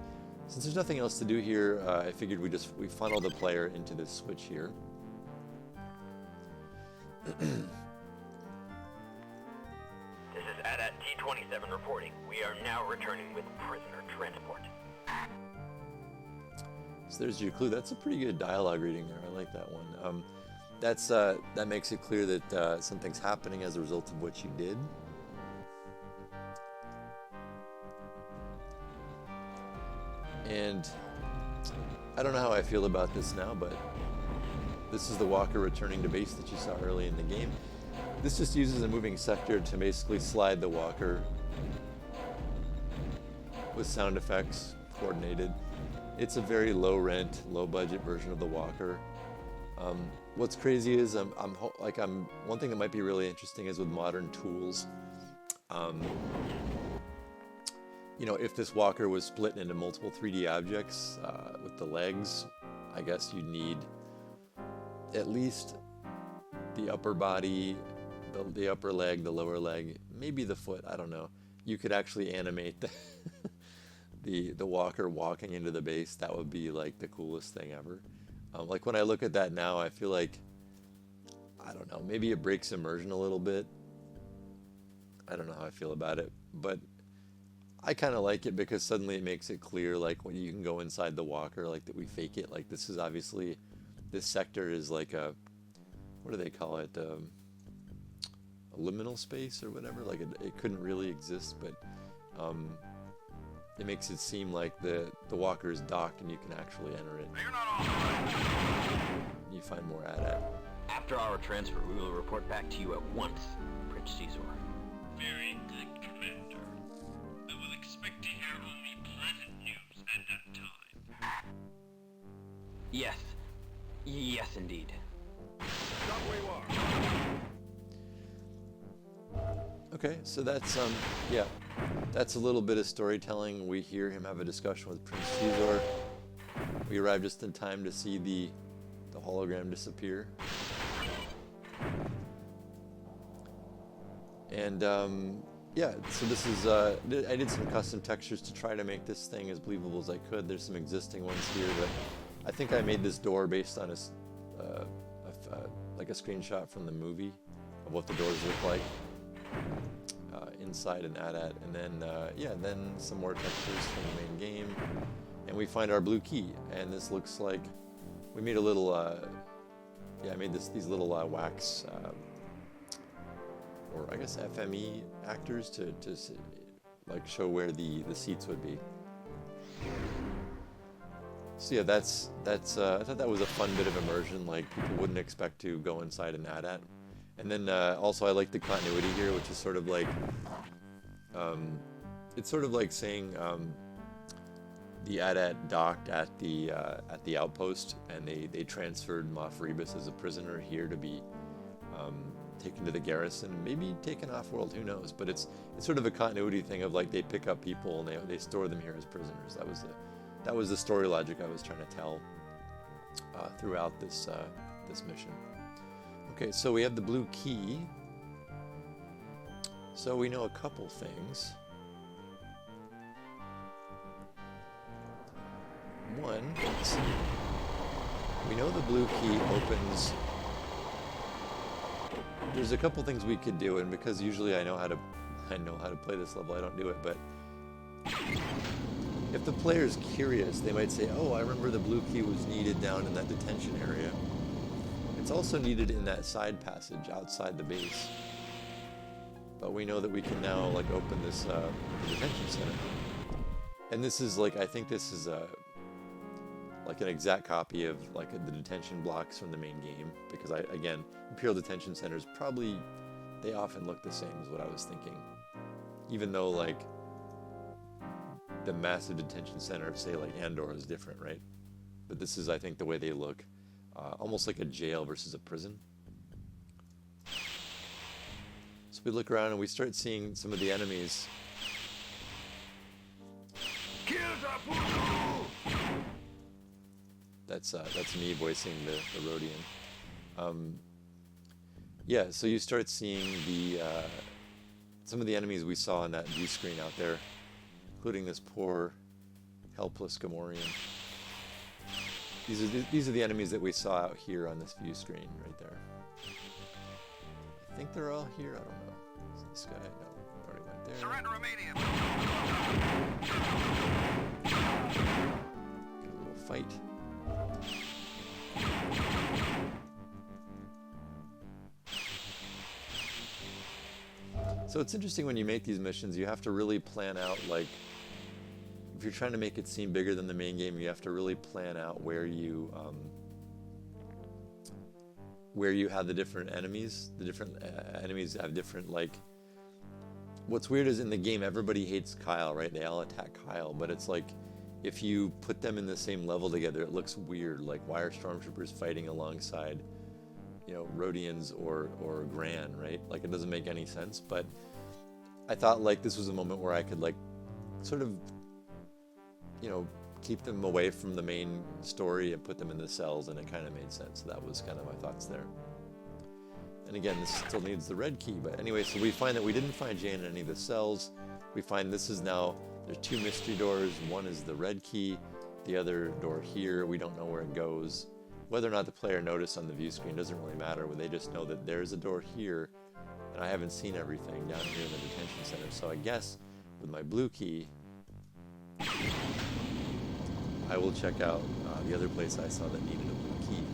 since there's nothing else to do here, I figured we funnel the player into this switch here.
This is AT-AT T-27 reporting. We are now returning with prisoner transport.
So there's your clue. That's a pretty good dialogue reading there. I like that one. That makes it clear that something's happening as a result of what you did. And I don't know how I feel about this now, but this is the walker returning to base that you saw early in the game. This just uses a moving sector to basically slide the walker with sound effects coordinated. It's a very low rent, low budget version of the walker. What's crazy is one thing that might be really interesting is with modern tools. You know, if this walker was split into multiple 3D objects with the legs, I guess you'd need at least the upper body, the upper leg, the lower leg, maybe the foot. I don't know. You could actually animate the walker walking into the base. That would be like the coolest thing ever. Like when I look at that now, I feel like, I don't know, maybe it breaks immersion a little bit. I don't know how I feel about it, but I kind of like it because suddenly it makes it clear, like when you can go inside the walker, like that we fake it. Like this is obviously, this sector is like a, what do they call it? A liminal space or whatever. Like it couldn't really exist, but it makes it seem like the walker is docked and you can actually enter it.
You're not authorized.
You find more AT-AT.
After our transfer, we will report back to you at once, Prince Caesar.
Very good, Commander. I will expect to hear only pleasant news at that time.
Yes. Yes, indeed.
Stop where you are.
Okay, so that's yeah, that's a little bit of storytelling. We hear him have a discussion with Prince Caesar. We arrive just in time to see the hologram disappear. And yeah, so this is I did some custom textures to try to make this thing as believable as I could. There's some existing ones here, but I think I made this door based on like a screenshot from the movie of what the doors look like inside an AT-AT, and then yeah, then some more textures from the main game, and we find our blue key. And this looks like we made a little yeah, I made these little wax or I guess FME actors to like show where the seats would be. So yeah, that's I thought that was a fun bit of immersion. Like people wouldn't expect to go inside an AT-AT. And then also I like the continuity here, which is sort of like it's sort of like saying the AT-AT docked at the outpost, and they transferred Moff Rebus as a prisoner here to be taken to the garrison, maybe taken off-world, who knows? But it's sort of a continuity thing of like they pick up people and they store them here as prisoners. That was the story logic I was trying to tell throughout this mission. Okay, so we have the blue key. So we know a couple things. One, let's see. We know the blue key opens. There's a couple things we could do, and because usually I know how to play this level, I don't do it, but if the player's curious, they might say, oh, I remember the blue key was needed down in that detention area. It's also needed in that side passage outside the base. But we know that we can now like open this detention center. And this is like, I think this is like an exact copy of like the detention blocks from the main game, because again, Imperial detention centers probably, they often look the same as what I was thinking. Even though like the massive detention center of say like Andor is different, right? But this is, I think, the way they look. Almost like a jail versus a prison. So we look around and we start seeing some of the enemies. That's me voicing the Rhodian. Yeah, so you start seeing the some of the enemies we saw in that view screen out there, including this poor, helpless Gamorrean. These are the enemies that we saw out here on this view screen right there. I think they're all here. I don't know. Is this guy? No, already went there.
Surrender immediately.
Get a little fight. So it's interesting when you make these missions, you have to really plan out, like, if you're trying to make it seem bigger than the main game, you have to really plan out where you have the different enemies. The different enemies have different, like, what's weird is in the game, everybody hates Kyle, right? They all attack Kyle, but it's like, if you put them in the same level together, it looks weird. Like, why are stormtroopers fighting alongside, you know, Rhodians or Gran, right? Like, it doesn't make any sense, but I thought, like, this was a moment where I could, like, sort of, you know, keep them away from the main story and put them in the cells, and it kind of made sense. So that was kind of my thoughts there. And again, this still needs the red key, but anyway, so we find that we didn't find Jane in any of the cells. We find this is now, there's 2 mystery doors. One is the red key, the other door here, we don't know where it goes. Whether or not the player noticed on the view screen doesn't really matter. They just know that there's a door here, and I haven't seen everything down here in the detention center. So I guess with my blue key, I will check out the other place I saw that needed a blue key.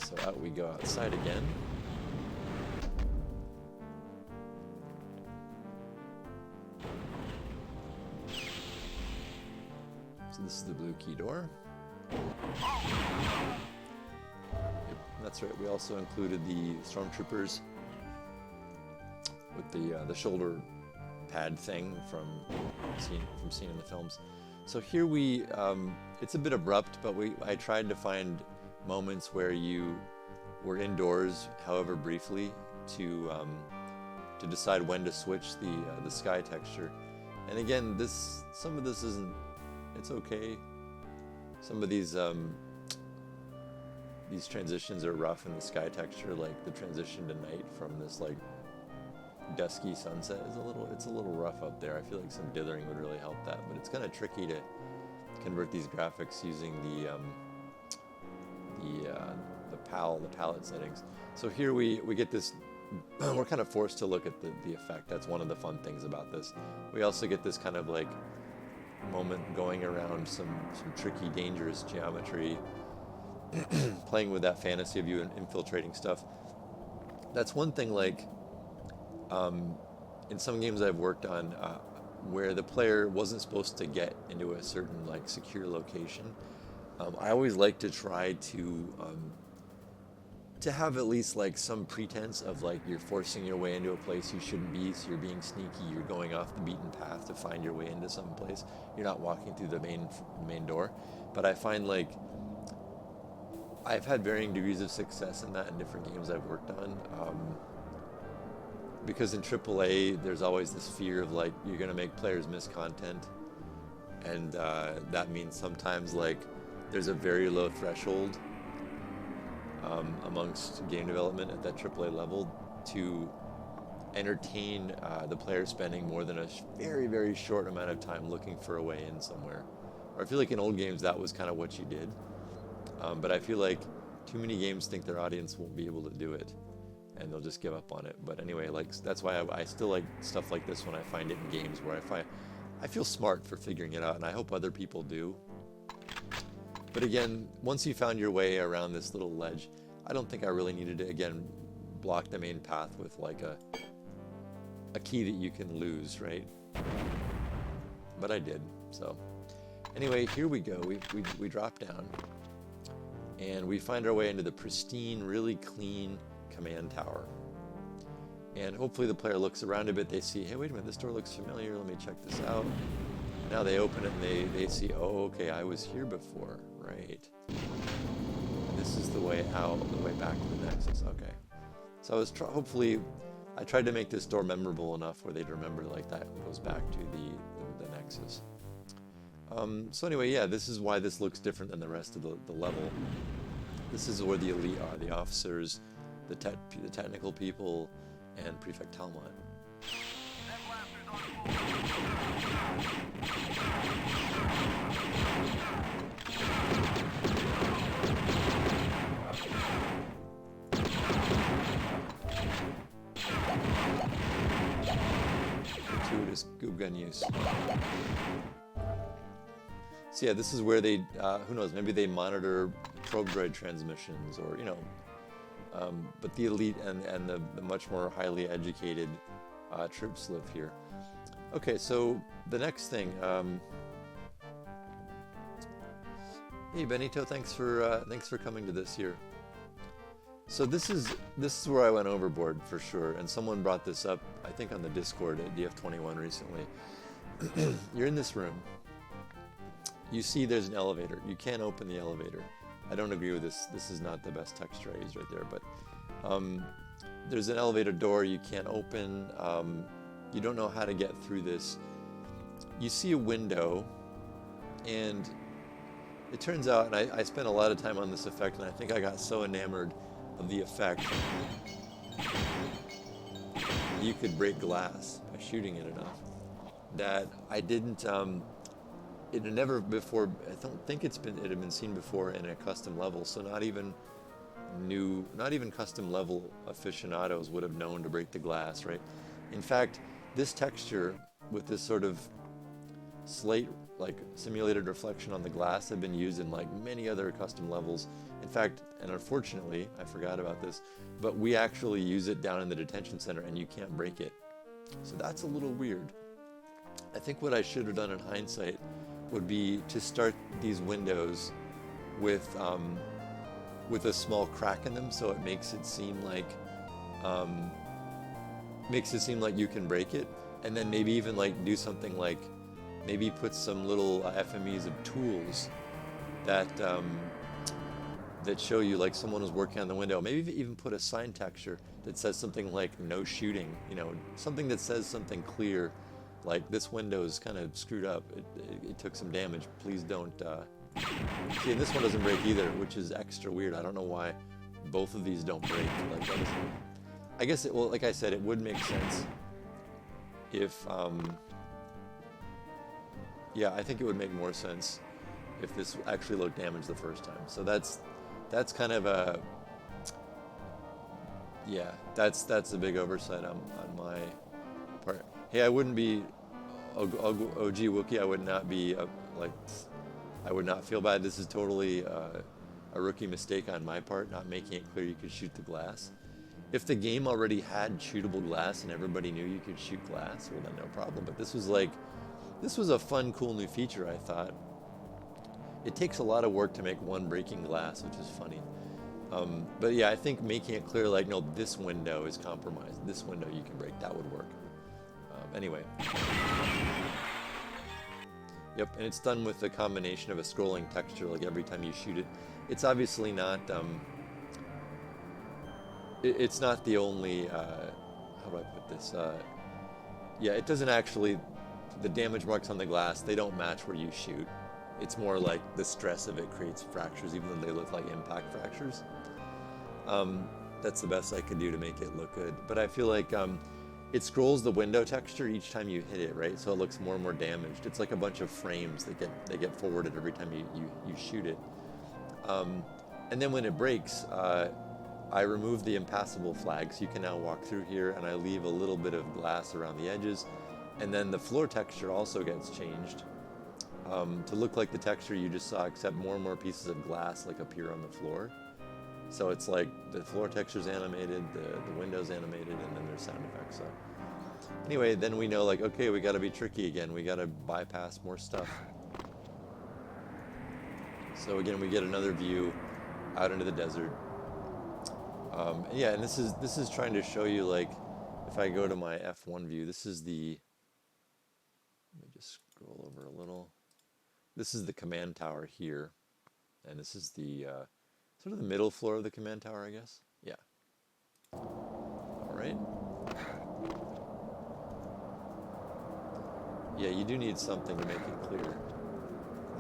So out we go outside again. So this is the blue key door. Yep, that's right. We also included the stormtroopers with the shoulder pad thing from seeing in the films. So here we, it's a bit abrupt, but I tried to find moments where you were indoors, however briefly, to decide when to switch the sky texture. And again, some of this isn't. It's okay. Some of these transitions are rough in the sky texture, like the transition to night from this like dusky sunset is it's a little rough up there. I feel like some dithering would really help that, but it's kind of tricky to convert these graphics using the palette settings. So here we get this. We're kind of forced to look at the effect. That's one of the fun things about this. We also get this kind of like moment going around some tricky, dangerous geometry, playing with that fantasy of you and infiltrating stuff. That's one thing, like, in some games I've worked on where the player wasn't supposed to get into a certain, like, secure location. I always like to try to have at least like some pretense of like you're forcing your way into a place you shouldn't be, so you're being sneaky, you're going off the beaten path to find your way into some place. You're not walking through the main door. But I find like I've had varying degrees of success in that in different games I've worked on. Because in AAA, there's always this fear of like you're gonna make players miss content, and that means sometimes like there's a very low threshold amongst game development at that AAA level to entertain the player spending more than a very, very short amount of time looking for a way in somewhere. Or I feel like in old games that was kind of what you did. But I feel like too many games think their audience won't be able to do it, and they'll just give up on it. But anyway, like that's why I still like stuff like this when I find it in games where I feel smart for figuring it out, and I hope other people do. But again, once you found your way around this little ledge, I don't think I really needed to, again, block the main path with like a key that you can lose, right? But I did. So anyway, here we go. We drop down, and we find our way into the pristine, really clean command tower. And hopefully the player looks around a bit. They see, hey, wait a minute, this door looks familiar. Let me check this out. Now they open it and they see, oh, okay, I was here before, right? This is the way out, the way back to the Nexus. Okay. So I was hopefully I tried to make this door memorable enough where they'd remember like that goes back to the axis. So anyway, yeah, this is why this looks different than the rest of the level. This is where the elite are, the officers, the technical people, and Prefect Talmont. Gratuitous goob gun use. So yeah, this is where they, who knows, maybe they monitor probe droid transmissions, or, you know, but the elite and the much more highly educated troops live here. Okay, so the next thing, hey Benito, thanks for coming to this here. So this is where I went overboard for sure, and someone brought this up, I think on the Discord at DF21 recently. You're in this room. You see there's an elevator. You can't open the elevator. I don't agree with this. This is not the best texture I used right there, but there's an elevator door you can't open. You don't know how to get through this. You see a window, and it turns out, and I spent a lot of time on this effect, and I think I got so enamored of the effect, you could break glass by shooting it enough, that I didn't, it had never before, I don't think it had been seen before in a custom level, so not even custom level aficionados would have known to break the glass, right? In fact, this texture with this sort of slate, like simulated reflection on the glass, had been used in like many other custom levels. In fact, and unfortunately, I forgot about this, but we actually use it down in the detention center and you can't break it. So that's a little weird. I think what I should have done in hindsight would be to start these windows with a small crack in them, so it makes it seem like you can break it, and then maybe even like do something like maybe put some little FMEs of tools that that show you like someone was working on the window. Maybe even put a sign texture that says something like "no shooting," you know, something that says something clear, like this window is kind of screwed up. It took some damage. Please don't. See, and this one doesn't break either, which is extra weird. I don't know why both of these don't break. Like that is, I guess well, like I said, it would make sense if. Yeah, I think it would make more sense if this actually looked damaged the first time. So that's kind of a, yeah, that's a big oversight on my part. Hey, I wouldn't be OG Wookie. I would not be like, I would not feel bad. This is totally a rookie mistake on my part, not making it clear you could shoot the glass. If the game already had shootable glass and everybody knew you could shoot glass, well then no problem. But this was like, this was a fun, cool new feature, I thought. It takes a lot of work to make one breaking glass, which is funny. But yeah, I think making it clear, like, no, this window is compromised. This window you can break, that would work. Anyway. Yep, and it's done with a combination of a scrolling texture, like every time you shoot it. It's obviously not, it's not the only, how do I put this? Yeah, it doesn't actually, the damage marks on the glass, they don't match where you shoot. It's more like the stress of it creates fractures, even though they look like impact fractures. That's the best I could do to make it look good. But I feel like it scrolls the window texture each time you hit it, right? So it looks more and more damaged. It's like a bunch of frames that get forwarded every time you shoot it. And then when it breaks, I remove the impassable flag, so you can now walk through here, and I leave a little bit of glass around the edges. And then the floor texture also gets changed to look like the texture you just saw, except more and more pieces of glass like appear on the floor. So it's like the floor texture's animated, the window's animated, and then there's sound effects. So anyway, then we know, like, okay, we gotta be tricky again. We gotta bypass more stuff. So again, we get another view out into the desert. Yeah, and this is trying to show you, like, if I go to my F1 view, this is the, let me just scroll over a little. This is the command tower here, and this is the sort of the middle floor of the command tower, I guess. Yeah. All right. Yeah, you do need something to make it clear.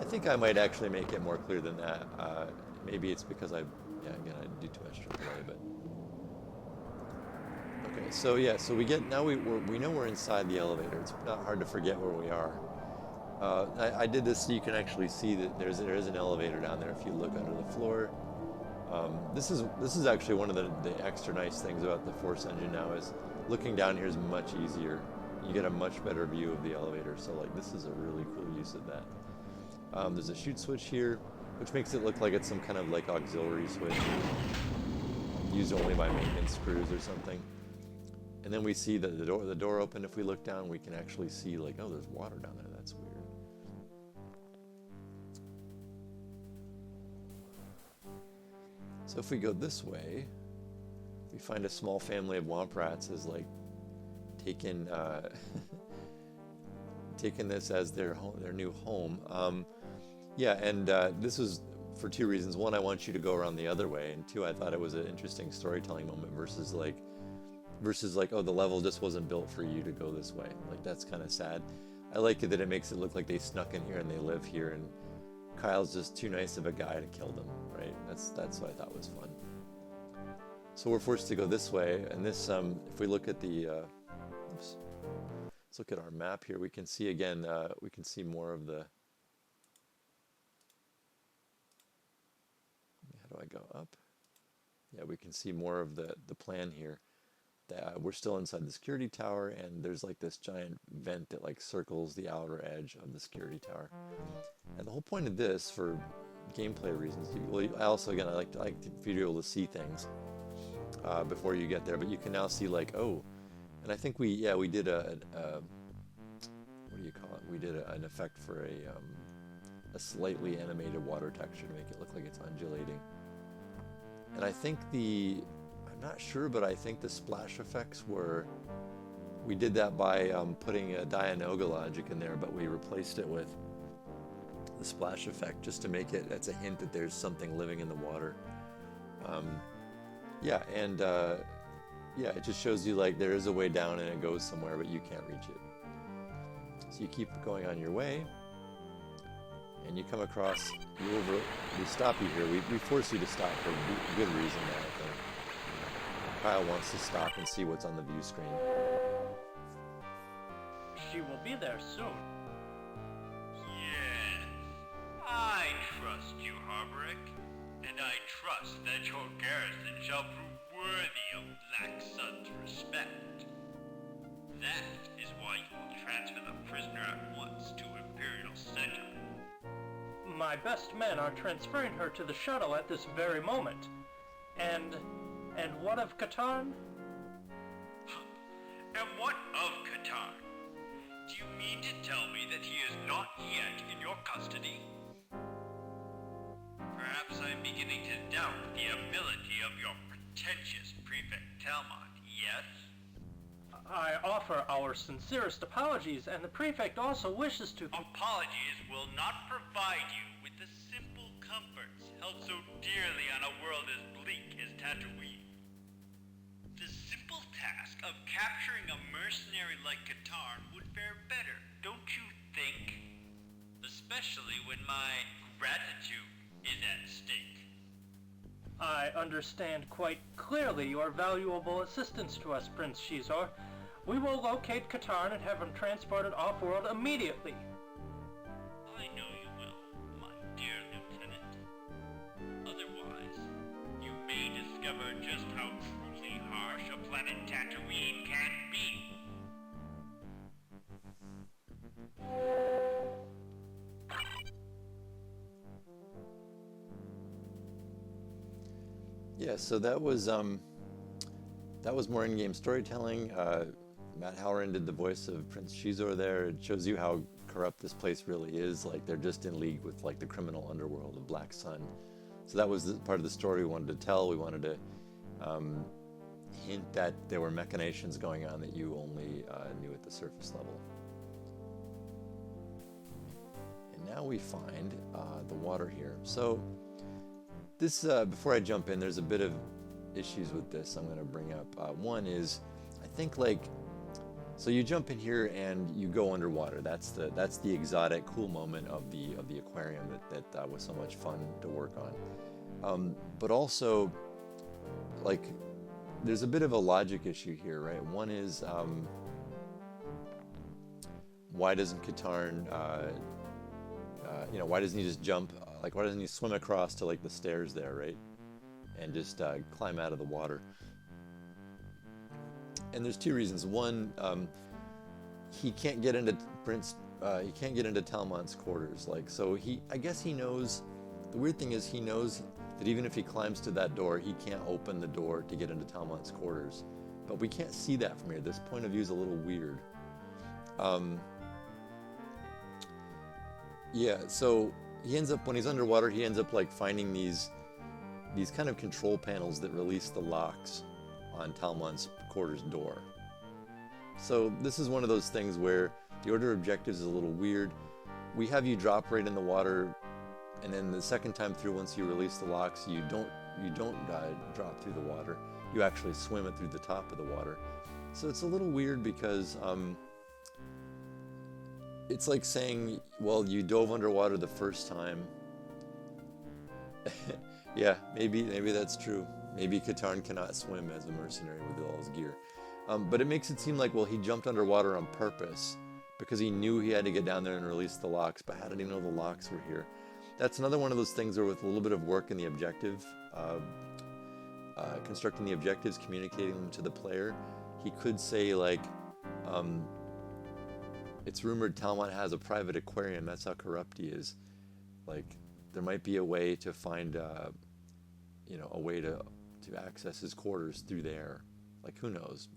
I think I might actually make it more clear than that. Maybe it's because yeah, again, I didn't do too much AAA, but okay. So yeah, so we know we're inside the elevator. It's not hard to forget where we are. I did this so you can actually see that there is an elevator down there if you look under the floor. This is actually one of the extra nice things about the Force engine now is looking down here is much easier. You get a much better view of the elevator. So like this is a really cool use of that. There's a shoot switch here, which makes it look like it's some kind of like auxiliary switch used only by maintenance crews or something. And then we see that the door open. If we look down, we can actually see like, oh, there's water down there. That's weird. So if we go this way, we find a small family of womp rats is like taking taking this as their new home. Yeah, and this was for two reasons. One, I want you to go around the other way, and two, I thought it was an interesting storytelling moment versus like, oh, the level just wasn't built for you to go this way. Like that's kind of sad. I like it that it makes it look like they snuck in here and they live here, and Kyle's just too nice of a guy to kill them, right? That's what I thought was fun. So we're forced to go this way, and this, if we look at the, oops, let's look at our map here. We can see again, we can see more of the. How do I go up? Yeah, we can see more of the plan here. That we're still inside the security tower, and there's like this giant vent that like circles the outer edge of the security tower. And the whole point of this, for gameplay reasons, I also again I like for you to be able to see things before you get there. But you can now see like, oh, and I think we did a what do you call it? We did an effect for a slightly animated water texture to make it look like it's undulating. And I think I'm not sure, but I think the splash effects we did that by putting a Dianoga logic in there, but we replaced it with the splash effect just to make it, that's a hint that there's something living in the water. Yeah, and yeah, it just shows you like there is a way down and it goes somewhere, but you can't reach it. So you keep going on your way, and you come across, we stop you here. We force you to stop for a good reason now, I think. Kyle wants to stop and see what's on the view screen.
She will be there soon.
Yes, I trust you, Harboric, and I trust that your garrison shall prove worthy of Black Sun's respect. That is why you will transfer the prisoner at once to Imperial Center.
My best men are transferring her to the shuttle at this very moment. And what of Katarn?
And what of Katarn? Do you mean to tell me that he is not yet in your custody? Perhaps I'm beginning to doubt the ability of your pretentious Prefect Talmont, yes?
I offer our sincerest apologies, and the Prefect also wishes to...
Apologies will not provide you with the simple comforts held so dearly on a world as bleak as Tatooine. The simple task of capturing a mercenary like Katarn would fare better, don't you think? Especially when my gratitude is at stake.
I understand quite clearly your valuable assistance to us, Prince Shizor. We will locate Katarn and have him transported off-world immediately.
I know you will, my dear Lieutenant. Otherwise, you may discover just how truly harsh a planet Tatooine can be.
Yeah, so that was more in-game storytelling. Matt Halloran did the voice of Prince Shizor there. It shows you how corrupt this place really is. Like they're just in league with like the criminal underworld of Black Sun. So that was part of the story we wanted to tell. We wanted to hint that there were machinations going on that you only knew at the surface level. And now we find the water here. So this, before I jump in, there's a bit of issues with this I'm going to bring up. One is, I think like So you jump in here and you go underwater. That's the exotic, cool moment of the aquarium that was so much fun to work on. But also, like, there's a bit of a logic issue here, right? One is, why doesn't Katarn, why doesn't he just jump? Like, why doesn't he swim across to like the stairs there, right? And just climb out of the water. And there's two reasons. One, he can't get into he can't get into Talmont's quarters. Like, so I guess he knows. The weird thing is he knows that even if he climbs to that door, he can't open the door to get into Talmont's quarters. But we can't see that from here. This point of view is a little weird. Yeah. So he ends up, when he's underwater, he ends up like finding these kind of control panels that release the locks on Talmont's quarters door. So this is one of those things where the order of objectives is a little weird. We have you drop right in the water, and then the second time through, once you release the locks, you don't drop through the water. You actually swim it through the top of the water. So it's a little weird because it's like saying, well, you dove underwater the first time. Yeah, maybe that's true. Maybe Katarn cannot swim as a mercenary with all his gear. But it makes it seem like, well, he jumped underwater on purpose because he knew he had to get down there and release the locks. But how did he know the locks were here? That's another one of those things where with a little bit of work in the objective, constructing the objectives, communicating them to the player, he could say like, it's rumored Talmont has a private aquarium. That's how corrupt he is. Like, there might be a way to find, a way to access his quarters through there. Like, who knows,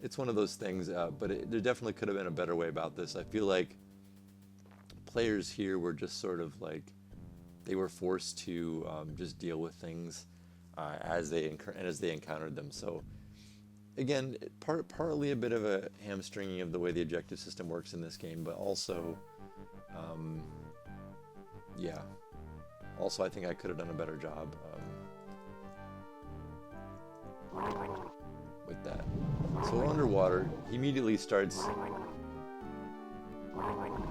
It's one of those things, but there definitely could have been a better way about this. I feel like players here were just sort of like, they were forced to just deal with things as they encountered them. So, again, partly a bit of a hamstringing of the way the objective system works in this game, but also, yeah. Also, I think I could have done a better job with that. So we're underwater. He immediately starts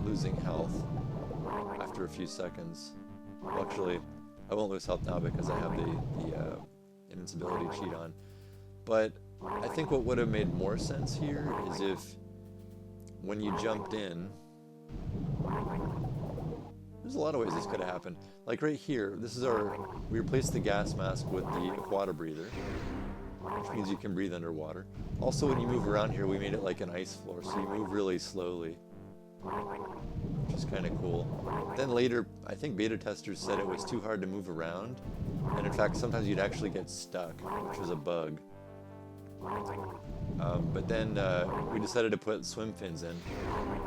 losing health after a few seconds. Well, actually, I won't lose health now because I have the invincibility cheat on. But I think what would have made more sense here is if, when you jumped in, there's a lot of ways this could have happened. Like right here, we replaced the gas mask with the aquata breather, which means you can breathe underwater. Also, when you move around here, we made it like an ice floor, so you move really slowly, which is kind of cool. Then later, I think beta testers said it was too hard to move around, and in fact, sometimes you'd actually get stuck, which was a bug. But then we decided to put swim fins in,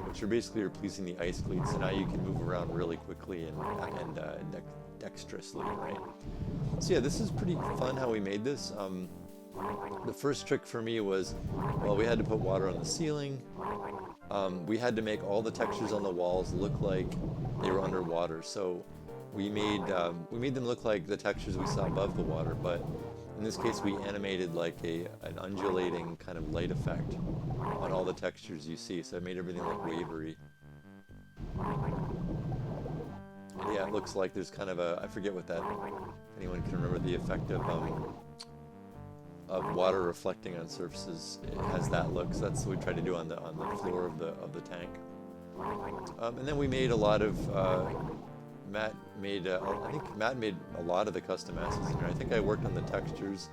which are basically replacing the ice cleats, so now you can move around really quickly and dexterously, right? So yeah, this is pretty fun how we made this. The first trick for me was, well, we had to put water on the ceiling. We had to make all the textures on the walls look like they were underwater. So we made them look like the textures we saw above the water, but in this case we animated like an undulating kind of light effect on all the textures you see. So it made everything look wavery. And yeah, it looks like there's kind of I forget what that, if anyone can remember the effect of water reflecting on surfaces. It has that look, so that's what we tried to do on the floor of the tank. And then we made a lot of I think Matt made a lot of the custom assets in here. I think I worked on the textures,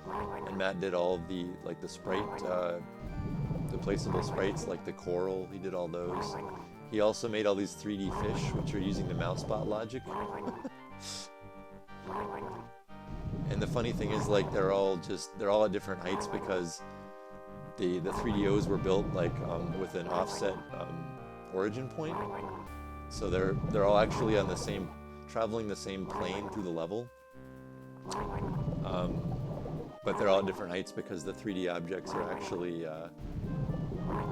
and Matt did all of the sprite, the placeable sprites, like the coral. He did all those. He also made all these 3D fish, which are using the mousebot logic. And the funny thing is, like, they're all at different heights because the 3DOs were built like with an offset origin point. So they're all actually on traveling the same plane through the level. But they're all at different heights because the 3D objects are actually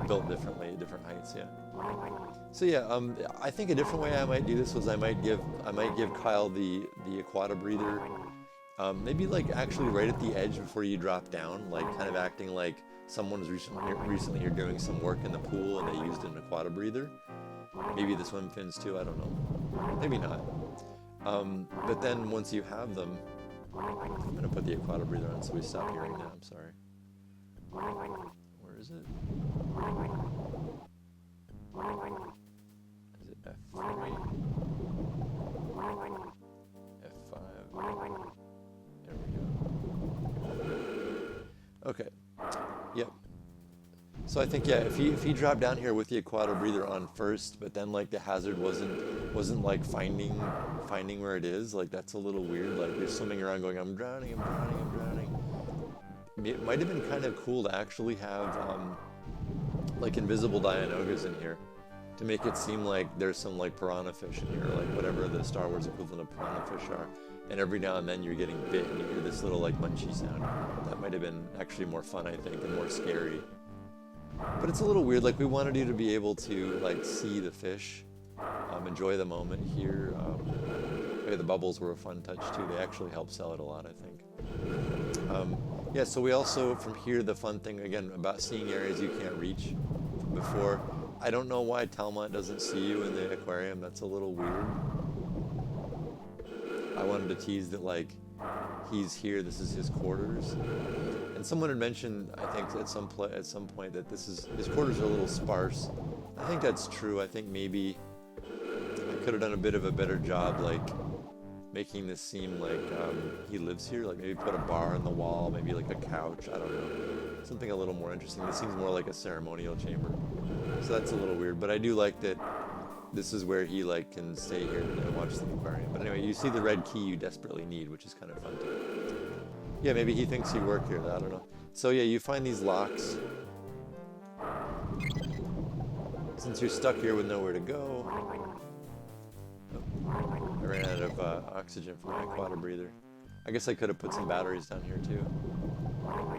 built differently at different heights, yeah. So yeah, I think a different way I might do this was I might give Kyle the aquata breather, maybe like actually right at the edge before you drop down, like kind of acting like someone was recently here doing some work in the pool and they used an aquata breather. Maybe the swim fins too, I don't know. Maybe not. But then once you have them, I'm going to put the aquata breather on so we stop hearing that. I'm sorry. Where is it? Is it F3? F5? There we go. Okay. Yep. So I think, yeah, if he dropped down here with the aquata breather on first, but then like the hazard wasn't like finding where it is, like that's a little weird. Like you're swimming around going, I'm drowning, I'm drowning, I'm drowning. It might have been kind of cool to actually have like invisible Dianogas in here to make it seem like there's some like piranha fish in here, like whatever the Star Wars equivalent of piranha fish are. And every now and then you're getting bit and you hear this little like munchy sound. That might have been actually more fun, I think, and more scary. But it's a little weird, like we wanted you to be able to like see the fish, enjoy the moment here. The bubbles were a fun touch too. They actually help sell it a lot, I think. Yeah, so we also, from here, the fun thing, again, about seeing areas you can't reach from before. I don't know why Talmont doesn't see you in the aquarium. That's a little weird. I wanted to tease that, like, he's here, this is his quarters. And someone had mentioned, I think, at some point that his quarters are a little sparse. I think that's true. I think maybe I could have done a bit of a better job, like, making this seem like he lives here. Like, maybe put a bar on the wall, maybe like a couch, I don't know. Something a little more interesting. This seems more like a ceremonial chamber. So that's a little weird. But I do like that this is where he, like, can stay here and watch the aquarium. But anyway, you see the red key you desperately need, which is kind of fun too. Yeah, maybe he thinks you work here, I don't know. So yeah, you find these locks. Since you're stuck here with nowhere to go. Oh, I ran out of oxygen from my aquata breather. I guess I could have put some batteries down here too.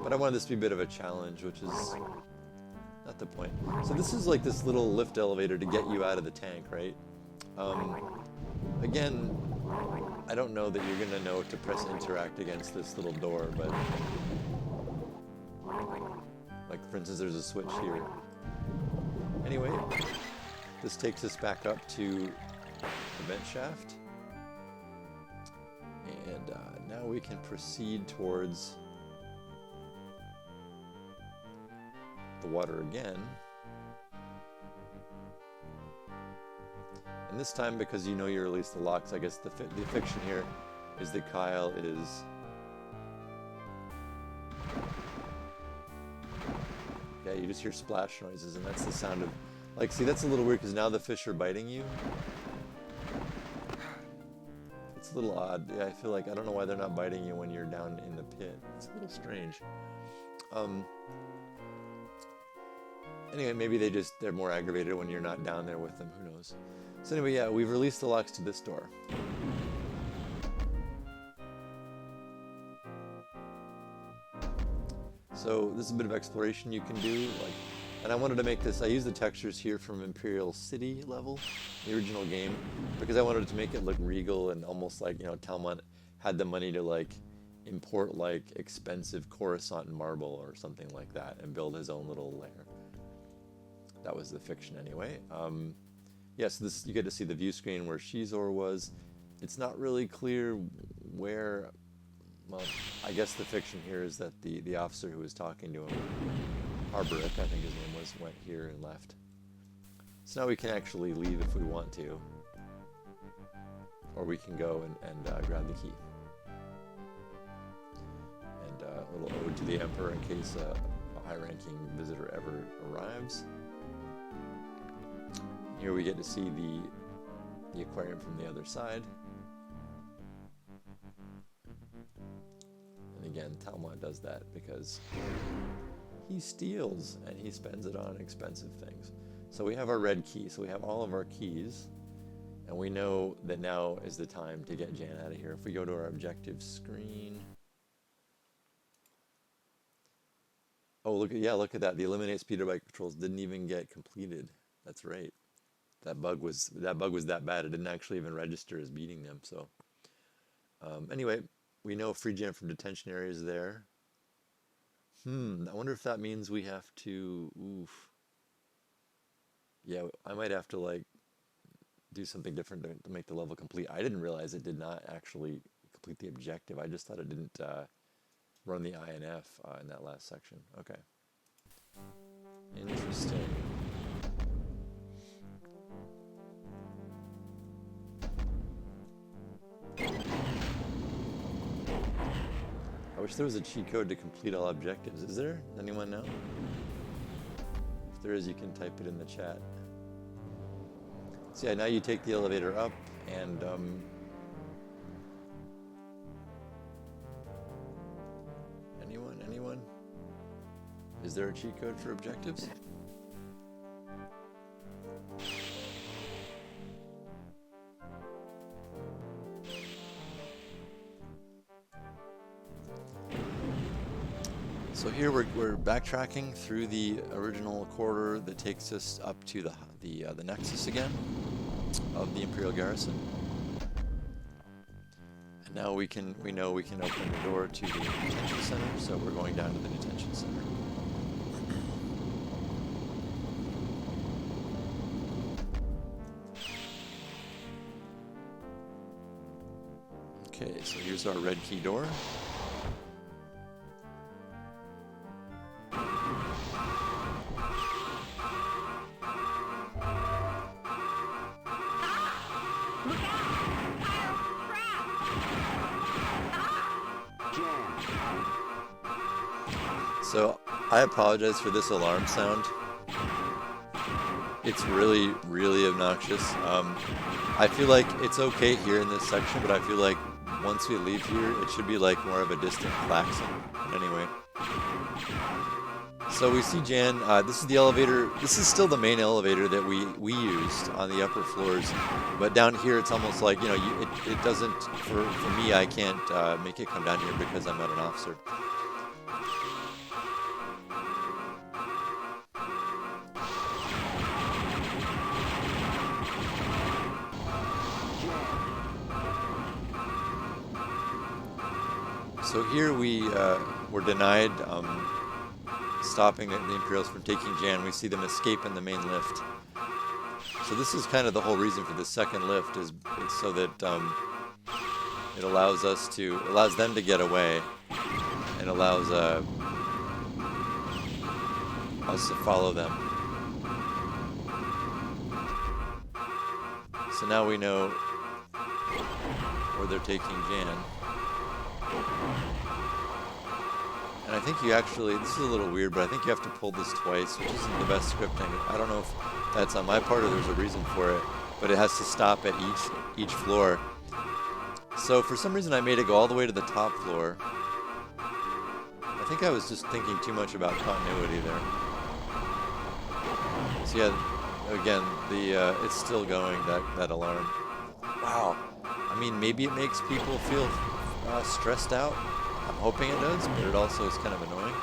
But I wanted this to be a bit of a challenge, which is not the point. So this is like this little lift elevator to get you out of the tank, right? Again, I don't know that you're gonna know to press interact against this little door, but like for instance, there's a switch here. Anyway, this takes us back up to the vent shaft, and now we can proceed towards the water again. And this time, because you know you release the locks, I guess the fiction here is that Kyle is... Yeah, you just hear splash noises, and that's the sound of... Like, see, that's a little weird, because now the fish are biting you. It's a little odd. Yeah, I feel like, I don't know why they're not biting you when you're down in the pit. It's a little strange. Anyway, maybe they're more aggravated when you're not down there with them. Who knows? So anyway, yeah, we've released the locks to this door. So this is a bit of exploration you can do, like, and I wanted to make this, I used the textures here from Imperial City level, the original game, because I wanted to make it look regal and almost like, you know, Talmont had the money to like import like expensive Coruscant marble or something like that and build his own little lair. That was the fiction anyway. Yes, you get to see the view screen where Shizor was. It's not really clear where, well, I guess the fiction here is that the officer who was talking to him, Harboric, I think his name was, went here and left. So now we can actually leave if we want to. Or we can go and grab the key. And a little ode to the Emperor in case a high-ranking visitor ever arrives. Here we get to see the aquarium from the other side. And again, Talmont does that because he steals and he spends it on expensive things. So we have our red key, so we have all of our keys, and we know that now is the time to get Jan out of here. If we go to our objective screen. Oh, look at that. The eliminate speeder bike patrols didn't even get completed. That's right. That bug was that bad. It didn't actually even register as beating them. So anyway, we know free jam from detention area is there. I wonder if that means we have to... Oof. Yeah, I might have to, like, do something different to make the level complete. I didn't realize it did not actually complete the objective. I just thought it didn't run the INF in that last section. Okay. Interesting. I wish there was a cheat code to complete all objectives. Is there? Anyone know? If there is, you can type it in the chat. So yeah, now you take the elevator up, and anyone? Is there a cheat code for objectives? So here we're backtracking through the original corridor that takes us up to the nexus again of the Imperial Garrison. And now we know we can open the door to the detention center, so we're going down to the detention center. Okay, so here's our red key door. So, I apologize for this alarm sound. It's really, really obnoxious. I feel like it's okay here in this section, but I feel like once we leave here, it should be like more of a distant klaxon. But anyway. So we see Jan, this is the elevator, this is still the main elevator that we used on the upper floors. But down here, it's almost like, you know, it doesn't, for me, I can't make it come down here because I'm not an officer. So here we were denied stopping the Imperials from taking Jan. We see them escape in the main lift. So this is kind of the whole reason for the second lift, is it's so that it allows them to get away, and allows us to follow them. So now we know where they're taking Jan. And I think you actually, this is a little weird, but I think you have to pull this twice, which isn't the best scripting. I don't know if that's on my part or there's a reason for it, but it has to stop at each floor. So for some reason I made it go all the way to the top floor. I think I was just thinking too much about continuity there. So yeah, again, it's still going, that alarm. Wow. I mean, maybe it makes people feel stressed out. I'm hoping it does, but it also is kind of annoying.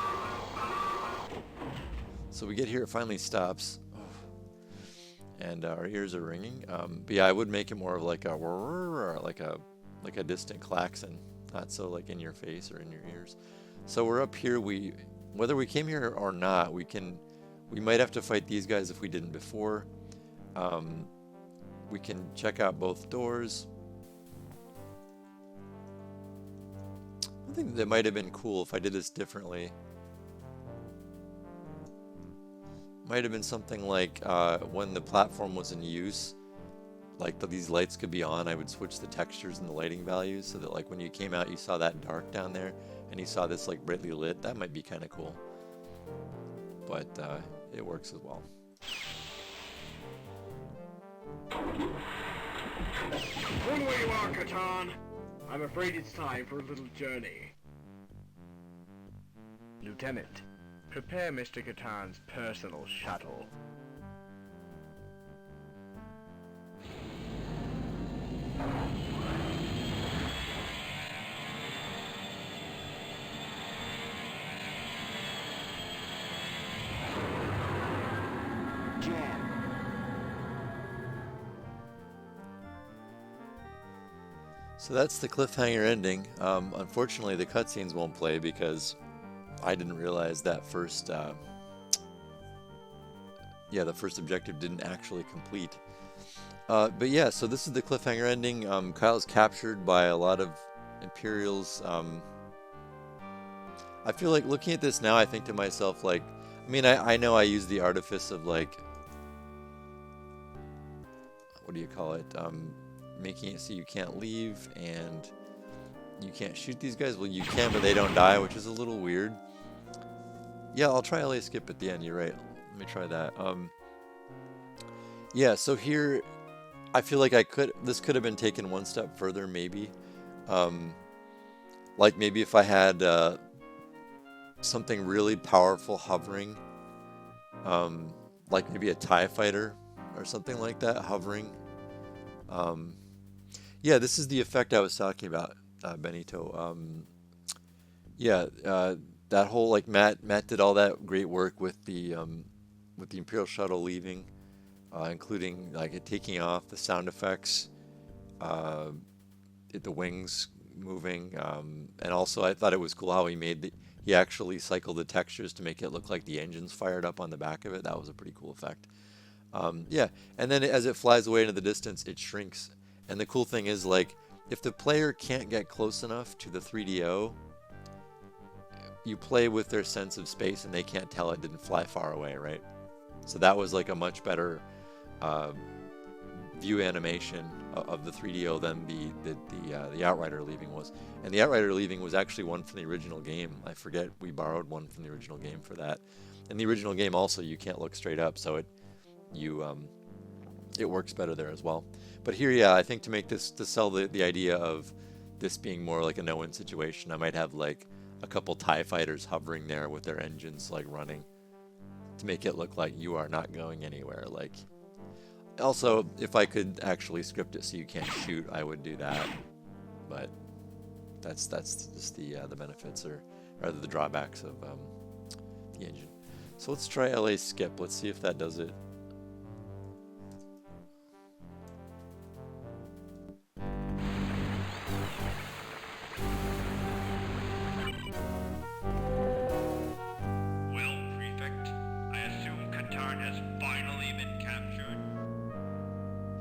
So we get here, it finally stops. And our ears are ringing. But yeah, I would make it more of like a whir, or like a distant klaxon, not so like in your face or in your ears. So we're up here. Whether we came here or not, we might have to fight these guys if we didn't before. We can check out both doors. I think that might have been cool if I did this differently. Might have been something like when the platform was in use, like these lights could be on, I would switch the textures and the lighting values so that like when you came out you saw that dark down there and you saw this like brightly lit. That might be kind of cool. But it works as well.
Run where you are, Catan. I'm afraid it's time for a little journey. Lieutenant, prepare Mr. Catan's personal shuttle.
So that's the cliffhanger ending. Unfortunately, the cutscenes won't play because I didn't realize that first, yeah, the first objective didn't actually complete. But yeah, so this is the cliffhanger ending. Kyle's captured by a lot of Imperials. I feel like looking at this now, I think to myself, like, I mean, I know I use the artifice of, like, what do you call it? Making it so you can't leave and you can't shoot these guys. Well, you can, but they don't die, which is a little weird. Yeah, I'll try LA skip at the end. You're right. Let me try that. Yeah, so here, I feel like this could have been taken one step further, maybe. Like maybe if I had something really powerful hovering, like maybe a TIE fighter or something like that hovering. Yeah, this is the effect I was talking about, Benito. Yeah, that whole, like, Matt did all that great work with the Imperial shuttle leaving, including like it taking off, the sound effects, the wings moving, and also I thought it was cool how he actually cycled the textures to make it look like the engines fired up on the back of it. That was a pretty cool effect. Yeah, and then as it flies away into the distance, it shrinks. And the cool thing is, like, if the player can't get close enough to the 3DO, you play with their sense of space and they can't tell it didn't fly far away, right? So that was like a much better view animation of the 3DO than the Outrider leaving was. And the Outrider leaving was actually one from the original game. I forget, we borrowed one from the original game for that. In the original game also, you can't look straight up, so it works better there as well. But here, yeah, I think to sell the idea of this being more like a no-win situation, I might have like a couple TIE fighters hovering there with their engines like running to make it look like you are not going anywhere. Like, also, if I could actually script it so you can't shoot, I would do that. But that's just the benefits or rather the drawbacks of the engine. So let's try LA skip. Let's see if that does it.
Well, Prefect, I assume Katarn has finally been captured?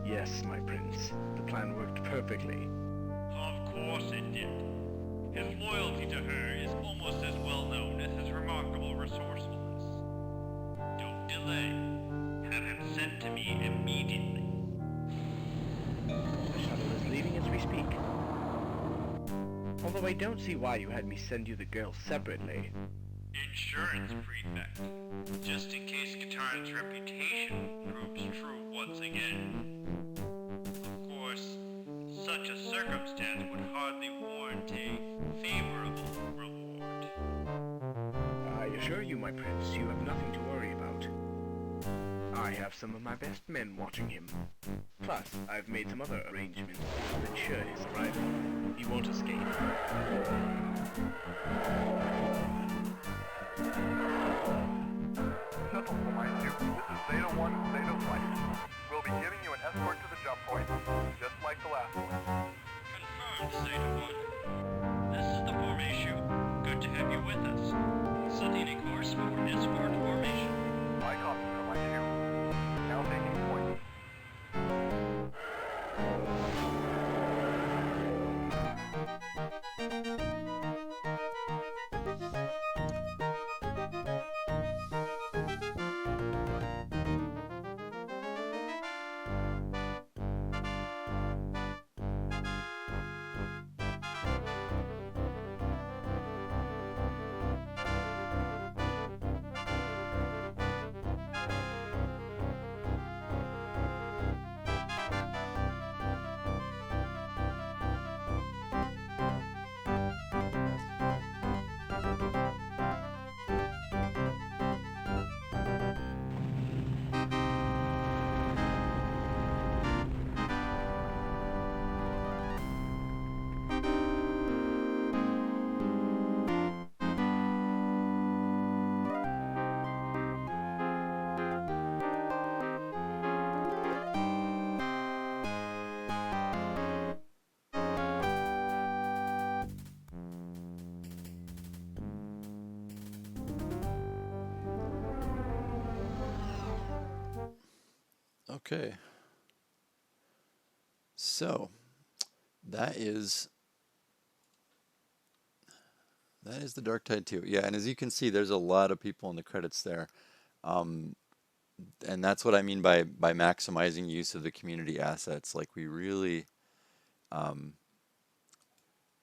Yes, my prince. The plan worked perfectly.
Of course it did. His loyalty to her is almost as well known as his remarkable resourcefulness. Don't delay. Have him sent to me immediately.
The shuttle is leaving as we speak. Although I don't see why you had me send you the girl separately.
Insurance, Prefect. Just in case Katarn's reputation proves true once again. Of course, such a circumstance would hardly warrant a favorable reward.
I assure you, my prince, you have nothing to worry about. I have some of my best men watching him. Plus, I've made some other arrangements to ensure his arrival. He won't escape.
Shuttle Flight 2, this is Zeta 1 and Zeta Flight. We'll be giving you an escort to the jump point, just like the last one.
Confirmed, Zeta 1. This is the formation. Good to have you with us. Setting a course for escort formation.
My copy for my 2. Now taking point.
Okay. So that is the Dark Tide 2. Yeah, and as you can see, there's a lot of people in the credits there. Um, and that's what I mean by maximizing use of the community assets. Like um,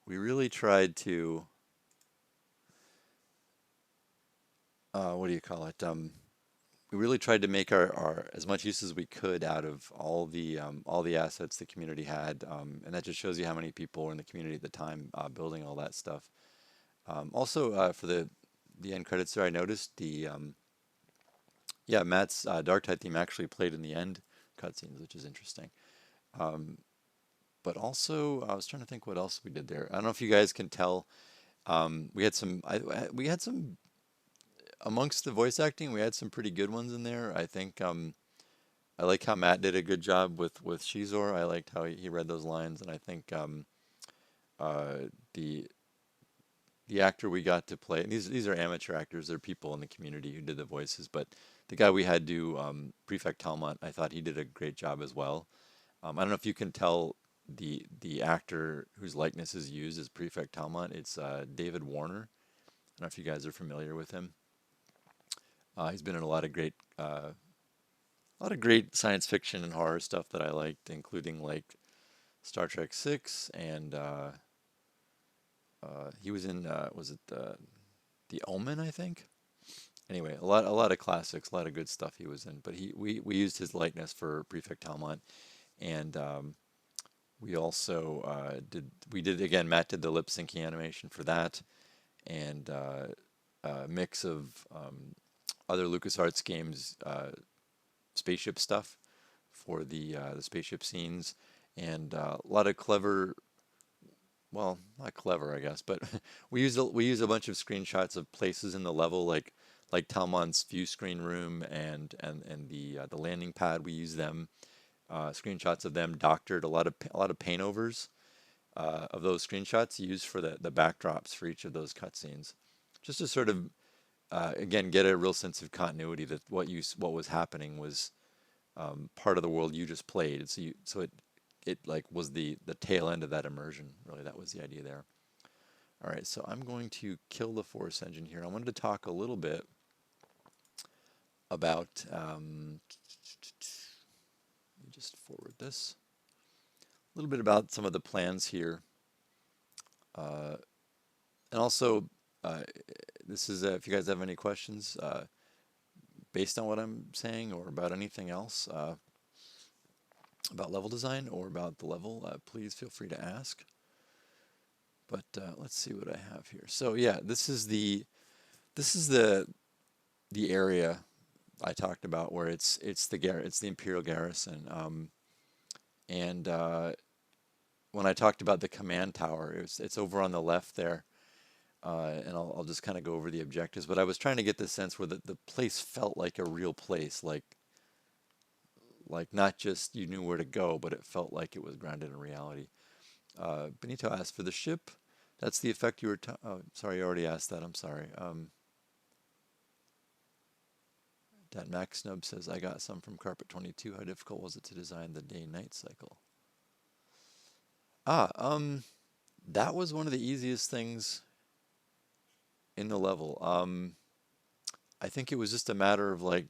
we really tried to what do you call it? We really tried to make our as much use as we could out of all the assets the community had, and that just shows you how many people were in the community at the time building all that stuff. Also, for the end credits there, I noticed yeah, Matt's Dark Tide theme actually played in the end cutscenes, which is interesting. Um, but also, I was trying to think what else we did there. I don't know if you guys can tell. We had we had some amongst the voice acting. We had some pretty good ones in there. I think I like how Matt did a good job with Shizor. I liked how he read those lines, and I think uh, the the actor we got to play, and these are amateur actors, they're people in the community who did the voices, but the guy we had do Prefect Talmont, I thought he did a great job as well. I don't know if you can tell the actor whose likeness is used as Prefect Talmont. It's David Warner. I don't know if you guys are familiar with him. He's been in a lot of great science fiction and horror stuff that I liked, including like Star Trek Six, and he was in was it The Omen, I think. Anyway, a lot of classics, a lot of good stuff he was in. But we used his likeness for Prefect Talmont, and we also we did again. Matt did the lip syncing animation for that, and a mix of other LucasArts games spaceship stuff for the spaceship scenes, and a lot of clever, well, not clever, I guess, but we use a bunch of screenshots of places in the level, like Talmon's view screen room and the landing pad. We use them screenshots of them doctored, a lot of paint overs of those screenshots used for the backdrops for each of those cutscenes, just to sort of again get a real sense of continuity that what was happening was part of the world you just played. So it like was the tail end of that immersion. Really, that was the idea there. All right, so I'm going to kill the Force engine here. I wanted to talk a little bit about. Let me just forward this. A little bit about some of the plans here, and also this is if you guys have any questions based on what I'm saying or about anything else. About level design or about the level, please feel free to ask. But let's see what I have here. So yeah, this is the area I talked about where it's the Imperial garrison. And when I talked about the command tower, it's over on the left there. And I'll just kind of go over the objectives. But I was trying to get the sense where the place felt like a real place, like not just you knew where to go, but it felt like it was grounded in reality. Benito asked for the ship. That's the effect you were. Oh, sorry, you already asked that. I'm sorry. That Max Snub says I got some from Carpet 22. How difficult was it to design the day-night cycle? Ah, that was one of the easiest things in the level. I think it was just a matter of like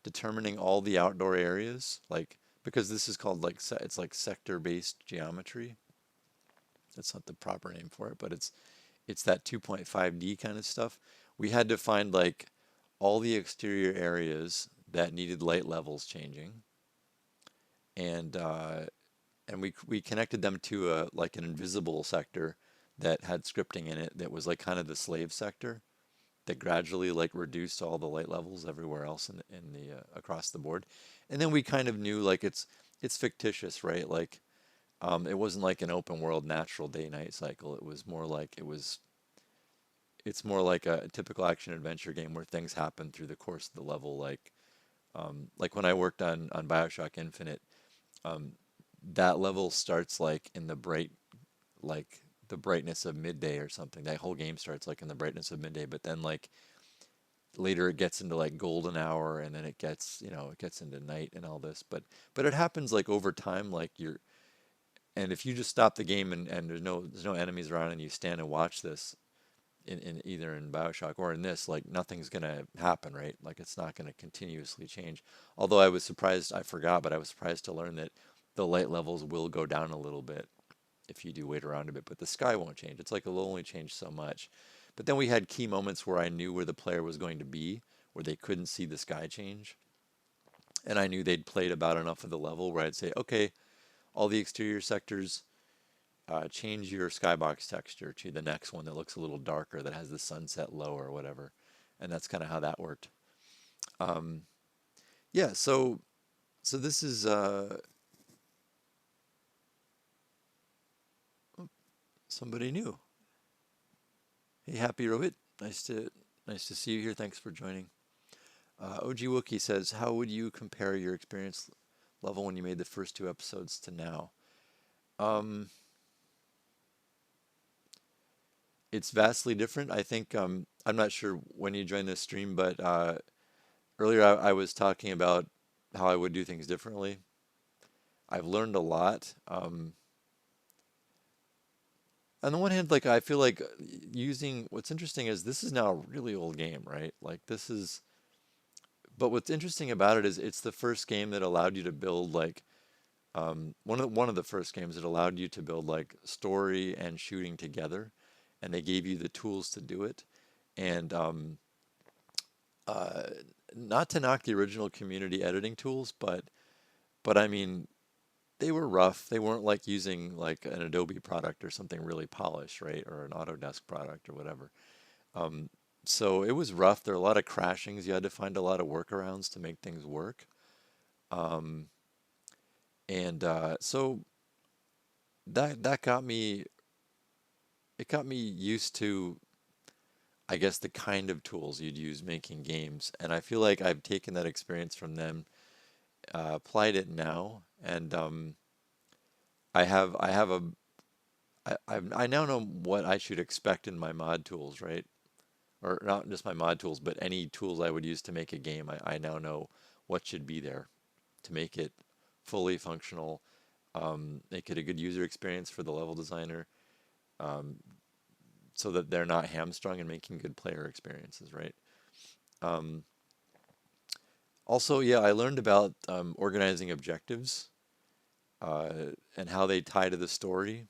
determining all the outdoor areas, like because this is called like it's like sector-based geometry. That's not the proper name for it, but it's that 2.5D kind of stuff. We had to find like all the exterior areas that needed light levels changing, and we connected them to a like an invisible sector that had scripting in it that was like kind of the slave sector that gradually like reduced all the light levels everywhere else in the across the board. And then we kind of knew like it's fictitious, right? Like it wasn't like an open world natural day night cycle. It was more like it's more like a typical action adventure game where things happen through the course of the level. Like when I worked on BioShock Infinite, um, that level starts like in the brightness of midday or something. That whole game starts like in the brightness of midday, but then like later it gets into like golden hour, and then it gets, it gets into night and all this. But it happens like over time, like and if you just stop the game and there's no enemies around and you stand and watch this in either in BioShock or in this, like nothing's gonna happen, right? Like it's not gonna continuously change. Although I was surprised, I forgot, but I was surprised to learn that the light levels will go down a little bit if you do wait around a bit, but the sky won't change. It's like it'll only change so much. But then we had key moments where I knew where the player was going to be, where they couldn't see the sky change. And I knew they'd played about enough of the level where I'd say, okay, all the exterior sectors, change your skybox texture to the next one that looks a little darker, that has the sunset low or whatever. And that's kind of how that worked. Um, yeah, so this is somebody new. Hey, Happy Rohit, nice to see you here. Thanks for joining. OG Wookie says, how would you compare your experience level when you made the first 2 episodes to now? It's vastly different. I think I'm not sure when you joined this stream, but earlier I was talking about how I would do things differently. I've learned a lot. On the one hand, like I feel like what's interesting is this is now a really old game, right? But what's interesting about it is it's the first game that allowed you to build like one of the first games that allowed you to build like story and shooting together, and they gave you the tools to do it. And uh, not to knock the original community editing tools, but I mean they were rough. They weren't like using like an Adobe product or something really polished, right? Or an Autodesk product or whatever. Um, so it was rough. There were a lot of crashings. You had to find a lot of workarounds to make things work. Um, and so that got me, it got me used to, I guess, the kind of tools you'd use making games. And I feel like I've taken that experience from them, applied it now, and I have a I now know what I should expect in my mod tools, right? Or not just my mod tools, but any tools I would use to make a game. I now know what should be there to make it fully functional, make it a good user experience for the level designer, um, so that they're not hamstrung in making good player experiences, right? Um, Also, yeah, I learned about organizing objectives and how they tie to the story.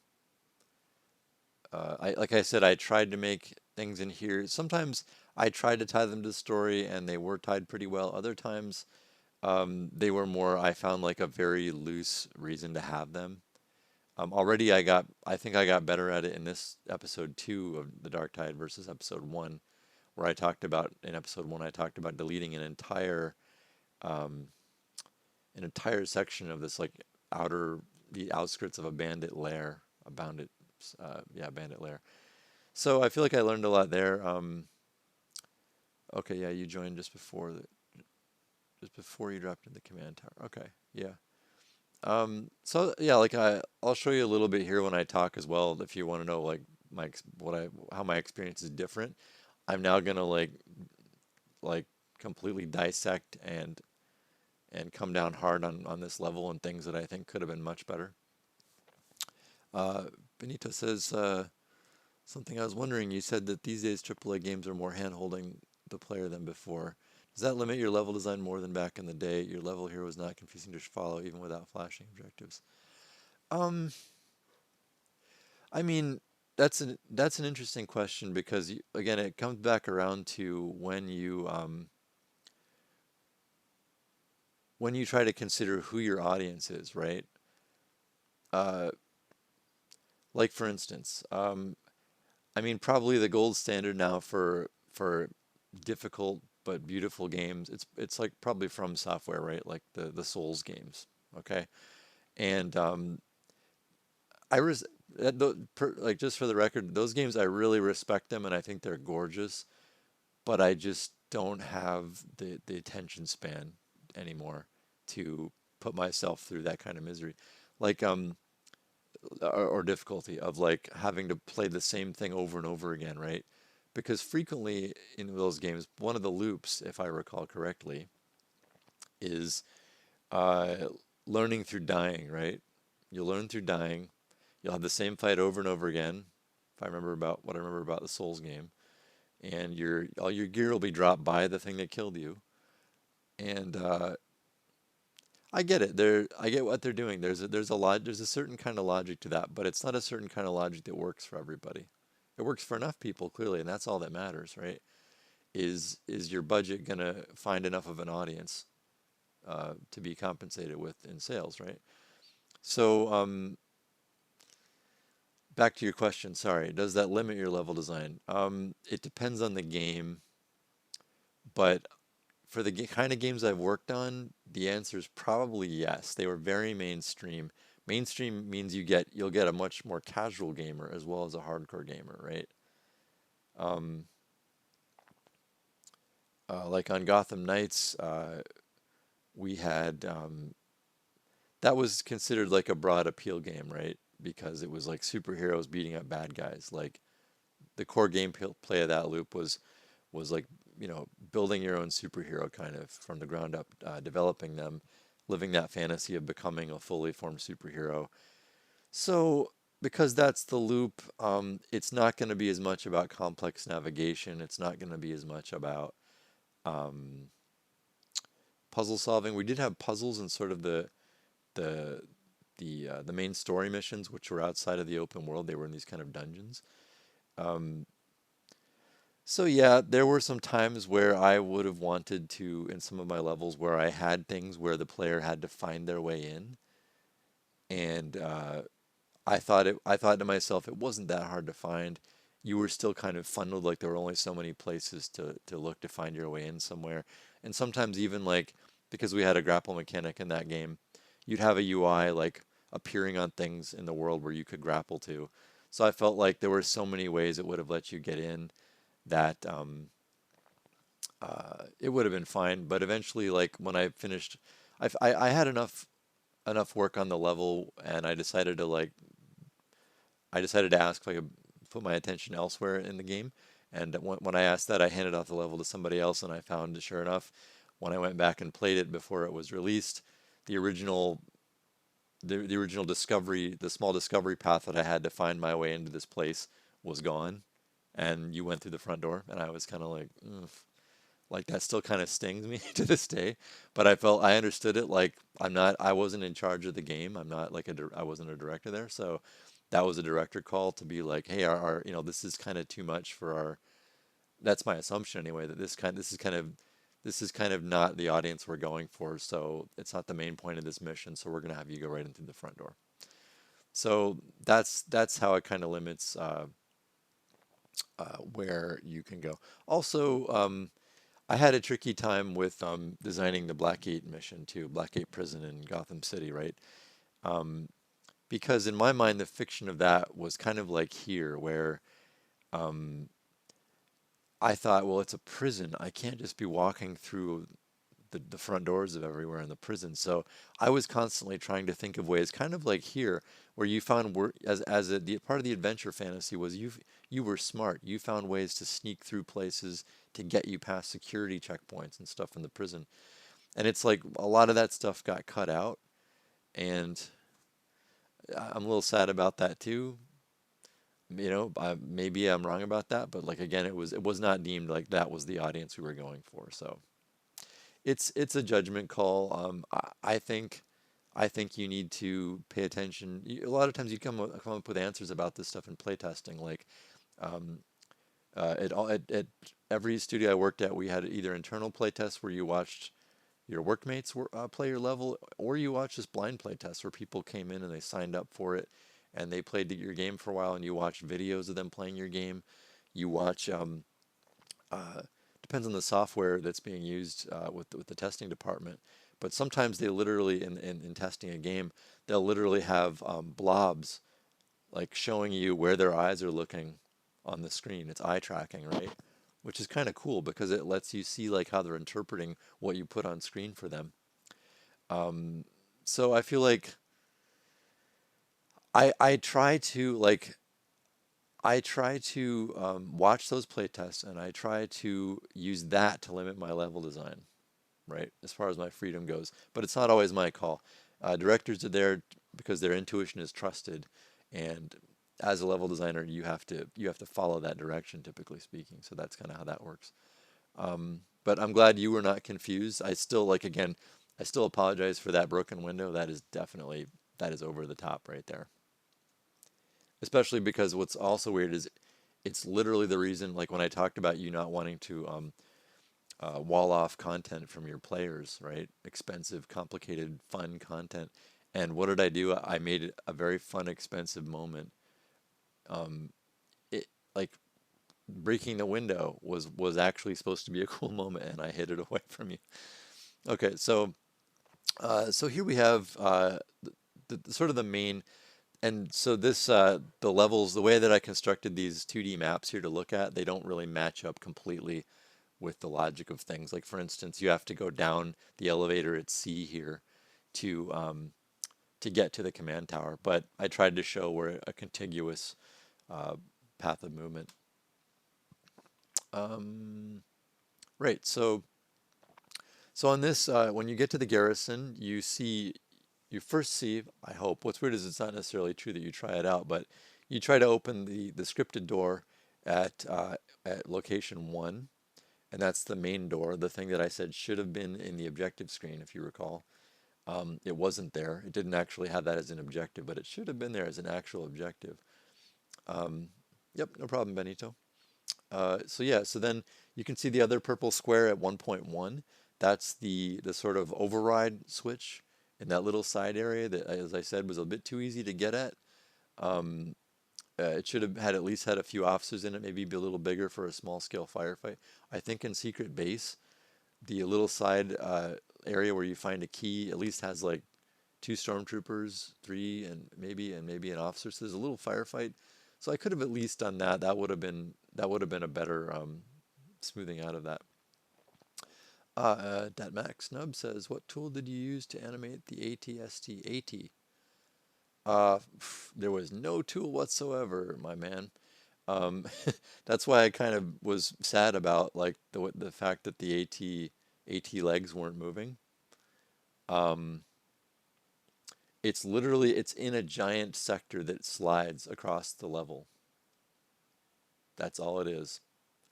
Like I said, I tried to make things in here. Sometimes I tried to tie them to the story, and they were tied pretty well. Other times, they were more. I found like a very loose reason to have them. Already, I think I got better at it in this episode 2 of The Dark Tide versus episode 1, where in episode 1 I talked about deleting um, an entire section of this like the outskirts of a bandit lair, bandit lair. So I feel like I learned a lot there. Okay, yeah, you joined just before you dropped in the command tower. Okay, yeah. So yeah, like I'll show you a little bit here when I talk as well, if you want to know like how my experience is different. I'm now gonna like completely dissect and come down hard on this level and things that I think could have been much better. Uh, Benito says something I was wondering. You said that these days AAA games are more hand-holding the player than before. Does that limit your level design more than back in the day? Your level here was not confusing to follow, even without flashing objectives. Um, I mean, that's an interesting question because again, it comes back around to when you try to consider who your audience is, right? Uh, like for instance, I mean, probably the gold standard now for difficult but beautiful games. It's like probably From Software, right? Like the Souls games. Okay, and I res like just for the record, those games I really respect them and I think they're gorgeous, but I just don't have the attention span anymore to put myself through that kind of misery, like or difficulty of like having to play the same thing over and over again, right? because frequently in those games, one of the loops, if I recall correctly, is uh, learning through dying, right? You'll learn through dying. You'll have the same fight over and over again, if I remember about what I remember about the Souls game, and your all your gear will be dropped by the thing that killed you. And I get it. I get what they're doing. There's a certain kind of logic to that, but it's not a certain kind of logic that works for everybody. It works for enough people clearly, and that's all that matters, right? Is your budget gonna find enough of an audience to be compensated with in sales, right? So back to your question. Sorry, does that limit your level design? It depends on the game, but for the kind of games I've worked on, the answer is probably yes. They were very mainstream. Mainstream means you'll get a much more casual gamer as well as a hardcore gamer, right? Um, like on Gotham Knights, we had that was considered like a broad appeal game, right? Because it was like superheroes beating up bad guys. Like the core gameplay of that loop was like building your own superhero kind of from the ground up, developing them, living that fantasy of becoming a fully formed superhero. So because that's the loop, it's not going to be as much about complex navigation. It's not going to be as much about um, puzzle solving. We did have puzzles in sort of the the main story missions, which were outside of the open world. They were in these kind of dungeons. Um, So yeah, there were some times where I would have wanted to, in some of my levels, where I had things where the player had to find their way in, and I thought to myself, it wasn't that hard to find. You were still kind of funneled, like there were only so many places to look to find your way in somewhere, and sometimes even like because we had a grapple mechanic in that game, you'd have a UI like appearing on things in the world where you could grapple to. So I felt like there were so many ways it would have let you get in that it would have been fine. But eventually, like when I finished, I had enough work on the level, and I decided to ask if I could put my attention elsewhere in the game. And when I asked that, I handed off the level to somebody else, and I found, sure enough, when I went back and played it before it was released, the original the original discovery, the small discovery path that I had to find my way into this place was gone, and you went through the front door, and I was kind of like, ugh. Like that still kind of stings me to this day, but I understood it. Like I wasn't in charge of the game. I'm not like I wasn't a director there, so that was a director call to be like, hey, this is kind of too much for our. That's my assumption anyway. That this is kind of not the audience we're going for. So it's not the main point of this mission. So we're gonna have you go right in through the front door. So that's how it kind of limits where you can go. Also, I had a tricky time with designing the Blackgate mission too, Blackgate Prison in Gotham City, right? Um, because in my mind, the fiction of that was kind of like here, where um, I thought, well, it's a prison. I can't just be walking through the front doors of everywhere in the prison. So I was constantly trying to think of ways, kind of like here, where you found work the part of the adventure fantasy was you were smart. You found ways to sneak through places to get you past security checkpoints and stuff in the prison. And it's like a lot of that stuff got cut out, and I'm a little sad about that too. Maybe I'm wrong about that, but like again, it was not deemed like that was the audience we were going for. So it's a judgment call. I think you need to pay attention. A lot of times you come up with answers about this stuff in playtesting. Like um, at every studio I worked at, we had either internal playtests where you watched your workmates play your level, or you watched just blind playtests where people came in and they signed up for it, and they played your game for a while, and you watch videos of them playing your game. You watch uh, depends on the software that's being used with the testing department. But sometimes they literally, in testing a game, they'll literally have blobs like showing you where their eyes are looking on the screen. It's eye tracking, right? Which is kind of cool because it lets you see like how they're interpreting what you put on screen for them. Um, so I feel like I try to like I try to watch those playtests and I try to use that to limit my level design, right? As far as my freedom goes. But it's not always my call. Directors are there because their intuition is trusted, and as a level designer, you have to follow that direction, typically speaking. So that's kind of how that works. But I'm glad you were not confused. I still like again, I still apologize for that broken window. That is definitely that is over the top right there. Especially because what's also weird is it's literally the reason, like when I talked about you not wanting to wall off content from your players, right? Expensive, complicated, fun content. And what did I do? I made it a very fun, expensive moment. It like breaking the window was actually supposed to be a cool moment, and I hid it away from you. Okay, so here we have the sort of the main. And so this, the levels, the way that I constructed these 2D maps here to look at, they don't really match up completely with the logic of things. Like for instance, you have to go down the elevator at C here to get to the command tower. But I tried to show where a contiguous uh, path of movement. Right. So on this, when you get to the garrison, you first see, I hope, what's weird is it's not necessarily true that you try it out, but you try to open the scripted door at location 1, and that's the main door, the thing that I said should have been in the objective screen, if you recall. It wasn't there. It didn't actually have that as an objective, but it should have been there as an actual objective. Yep, no problem, Benito. So yeah, so then you can see the other purple square at 1.1. That's the sort of override switch in that little side area that, as I said, was a bit too easy to get at. It should have had at least had a few officers in it, maybe be a little bigger for a small scale firefight. I think in Secret Base, the little side area where you find a key at least has like 2 stormtroopers, 3, and maybe an officer. So there's a little firefight. So I could have at least done that. That would have been a better smoothing out of that. Dat Max Snub says, "What tool did you use to animate the ATST AT?" There was no tool whatsoever, my man. Um, that's why I kind of was sad about like the fact that the AT legs weren't moving. Um, it's in a giant sector that slides across the level. That's all it is.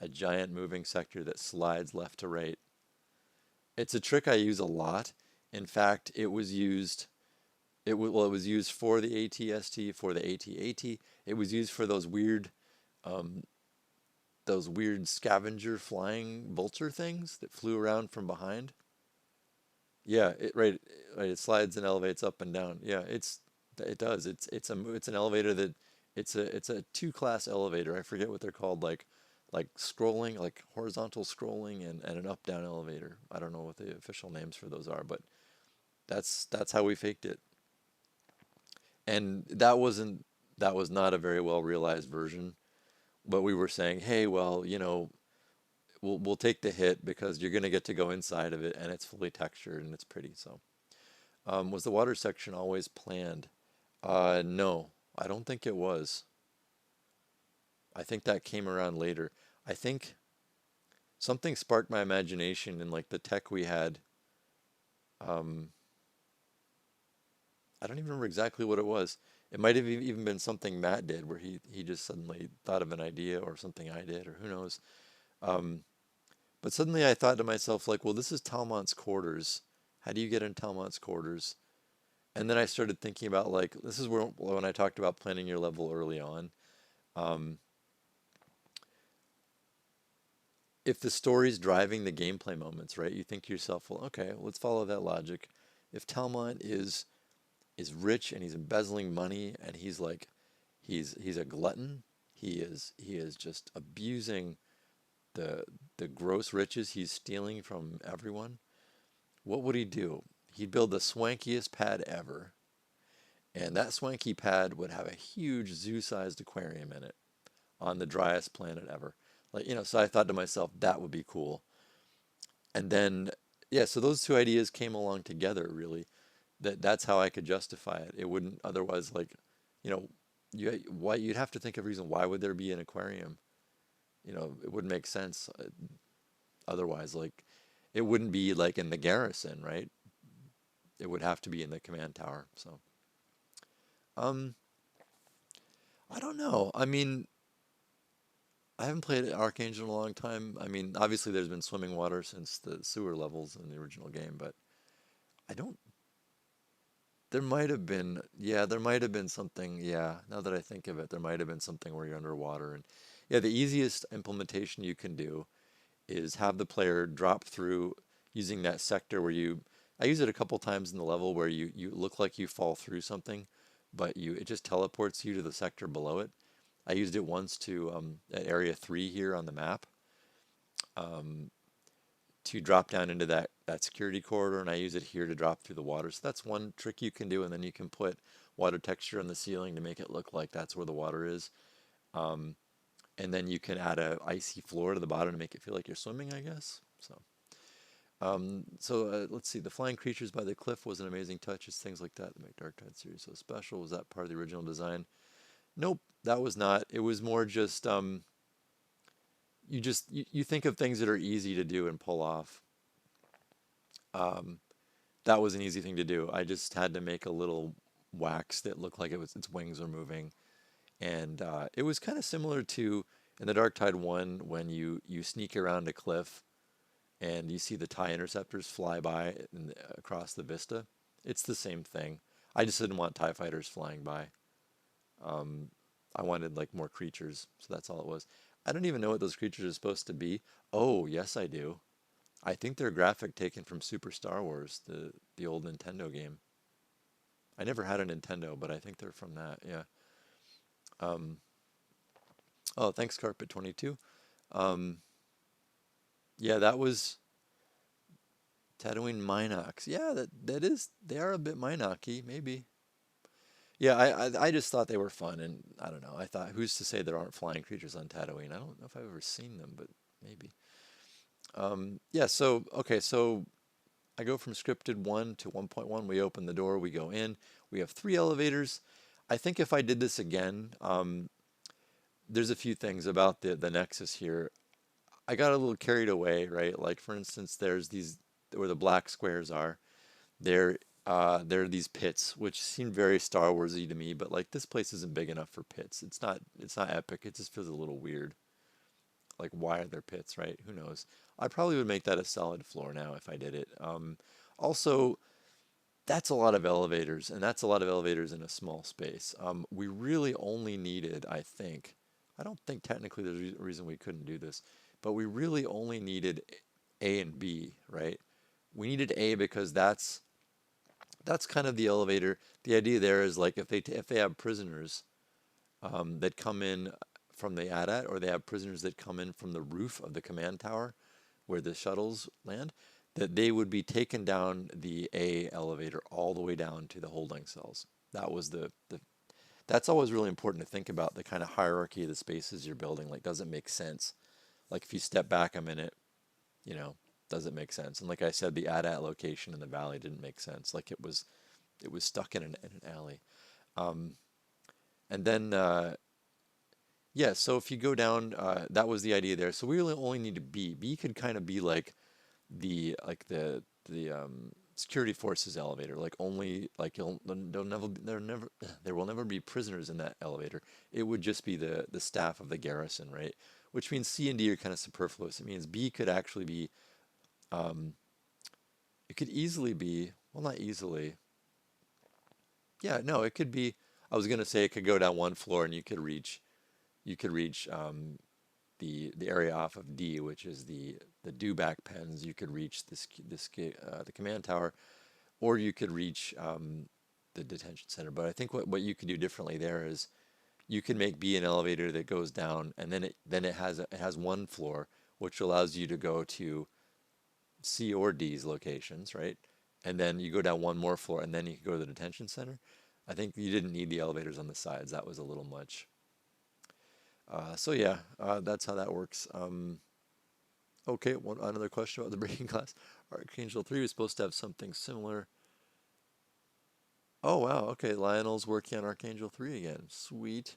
A giant moving sector that slides left to right. It's a trick I use a lot. In fact, it was used. It was used for the ATST, for the AT-AT. It was used for um, those weird scavenger flying vulture things that flew around from behind. Yeah, right. It slides and elevates up and down. Yeah, it does. It's an elevator that it's a 2 class elevator. I forget what they're called, like scrolling, like horizontal scrolling, and an up down elevator. I don't know what the official names for those are, but that's how we faked it. And that was not a very well realized version. But we were saying, hey, well, we'll take the hit because you're gonna get to go inside of it, and it's fully textured and it's pretty. So, was the water section always planned? No, I don't think it was. I think that came around later. I think something sparked my imagination in like the tech we had. Um, I don't even remember exactly what it was. It might have even been something Matt did, where he just suddenly thought of an idea, or something I did, or who knows. Um, but suddenly I thought to myself, like, well, this is Talmont's quarters. How do you get in Talmont's quarters? And then I started thinking about like this is where when I talked about planning your level early on. Um, if the story's driving the gameplay moments, right? You think to yourself, well, okay, let's follow that logic. If Talmont is rich and he's embezzling money and he's a glutton, he is just abusing the the gross riches he's stealing from everyone. What would he do? He'd build the swankiest pad ever, and that swanky pad would have a huge zoo-sized aquarium in it on the driest planet ever. Like, so I thought to myself, that would be cool. And then, yeah, so those two ideas came along together, really. That's how I could justify it. It wouldn't otherwise, like, you know, why you'd have to think of a reason why would there be an aquarium? It wouldn't make sense otherwise. Like, it wouldn't be like in the garrison, right? It would have to be in the command tower. So, um, I don't know. I mean, I haven't played Archangel in a long time. I mean, obviously there's been swimming water since the sewer levels in the original game, but I don't. There might have been, yeah, there might have been something. Yeah, now that I think of it, there might have been something where you're underwater, and yeah, the easiest implementation you can do is have the player drop through using that sector where you. I use it a couple times in the level where you look like you fall through something, but it just teleports you to the sector below it. I used it once to at area 3 here on the map um, to drop down into that security corridor, and I use it here to drop through the water. So that's one trick you can do, and then you can put water texture on the ceiling to make it look like that's where the water is. Um, and then you can add a icy floor to the bottom to make it feel like you're swimming, I guess. So let's see. The flying creatures by the cliff was an amazing touch. It's things like that that make Dark Tide series so special. Was that part of the original design? Nope, that was not. It was more just you think of things that are easy to do and pull off. Um, that was an easy thing to do. I just had to make a little wax that looked like its wings were moving, and it was kind of similar to in the Dark Tide one when you sneak around a cliff and you see the TIE interceptors fly by across the vista. It's the same thing. I just didn't want TIE fighters flying by. Um, I wanted like more creatures, so that's all it was. I don't even know what those creatures are supposed to be. Oh, yes, I do. I think they're graphic taken from Super Star Wars, the old Nintendo game. I never had a Nintendo, but I think they're from that. Yeah. Um, oh, thanks, Carpet22. Um, yeah, that was Tatooine Minox. Yeah, that is. They are a bit Minoc-y, maybe. Yeah, I just thought they were fun, and I don't know. I thought, who's to say there aren't flying creatures on Tatooine? I don't know if I've ever seen them, but maybe. Yeah. So okay. So I go from scripted 1 to 1.1. We open the door. We go in. We have 3 elevators. I think if I did this again, there's a few things about the Nexus here. I got a little carried away, right? Like for instance, there's these where the black squares are. There, there are these pits, which seem very Star Warsy to me, but like this place isn't big enough for pits. It's not epic. It just feels a little weird. Like why are there pits, right? Who knows? I probably would make that a solid floor now if I did it. Also, that's a lot of elevators, and that's a lot of elevators in a small space. We really only needed, I think, I don't think technically there's a reason we couldn't do this, but we really only needed A and B, right? We needed A because that's kind of the elevator. The idea there is like if they have prisoners that come in from the AT-AT, or they have prisoners that come in from the roof of the command tower where the shuttles land, that they would be taken down the A elevator all the way down to the holding cells. That was that's always really important to think about, the kind of hierarchy of the spaces you're building. Like, does it make sense? Like, if you step back a minute, you know, does it make sense? And like I said, the AT-AT location in the valley didn't make sense. Like it was stuck in an alley. Um, and then yeah, so if you go down, that was the idea there. So we really only need to B. B could kind of be like the security forces elevator. Like only like there will never be prisoners in that elevator. It would just be the staff of the garrison, right? Which means C and D are kind of superfluous. It means B could actually be um, it could easily be, well, not easily. Yeah, no, it could be. I was gonna say it could go down one floor and you could reach the area off of D, which is the dewback pens. You could reach the command tower, or you could reach the detention center. But I think what you could do differently there is you can make B an elevator that goes down, and then it has one floor, which allows you to go to C or D's locations, right? And then you go down one more floor, and then you can go to the detention center. I think you didn't need the elevators on the sides. That was a little much. So yeah, that's how that works. Okay, another question about the breaking glass. Archangel 3 was supposed to have something similar. Oh wow, okay, Lionel's working on Archangel 3 again. Sweet.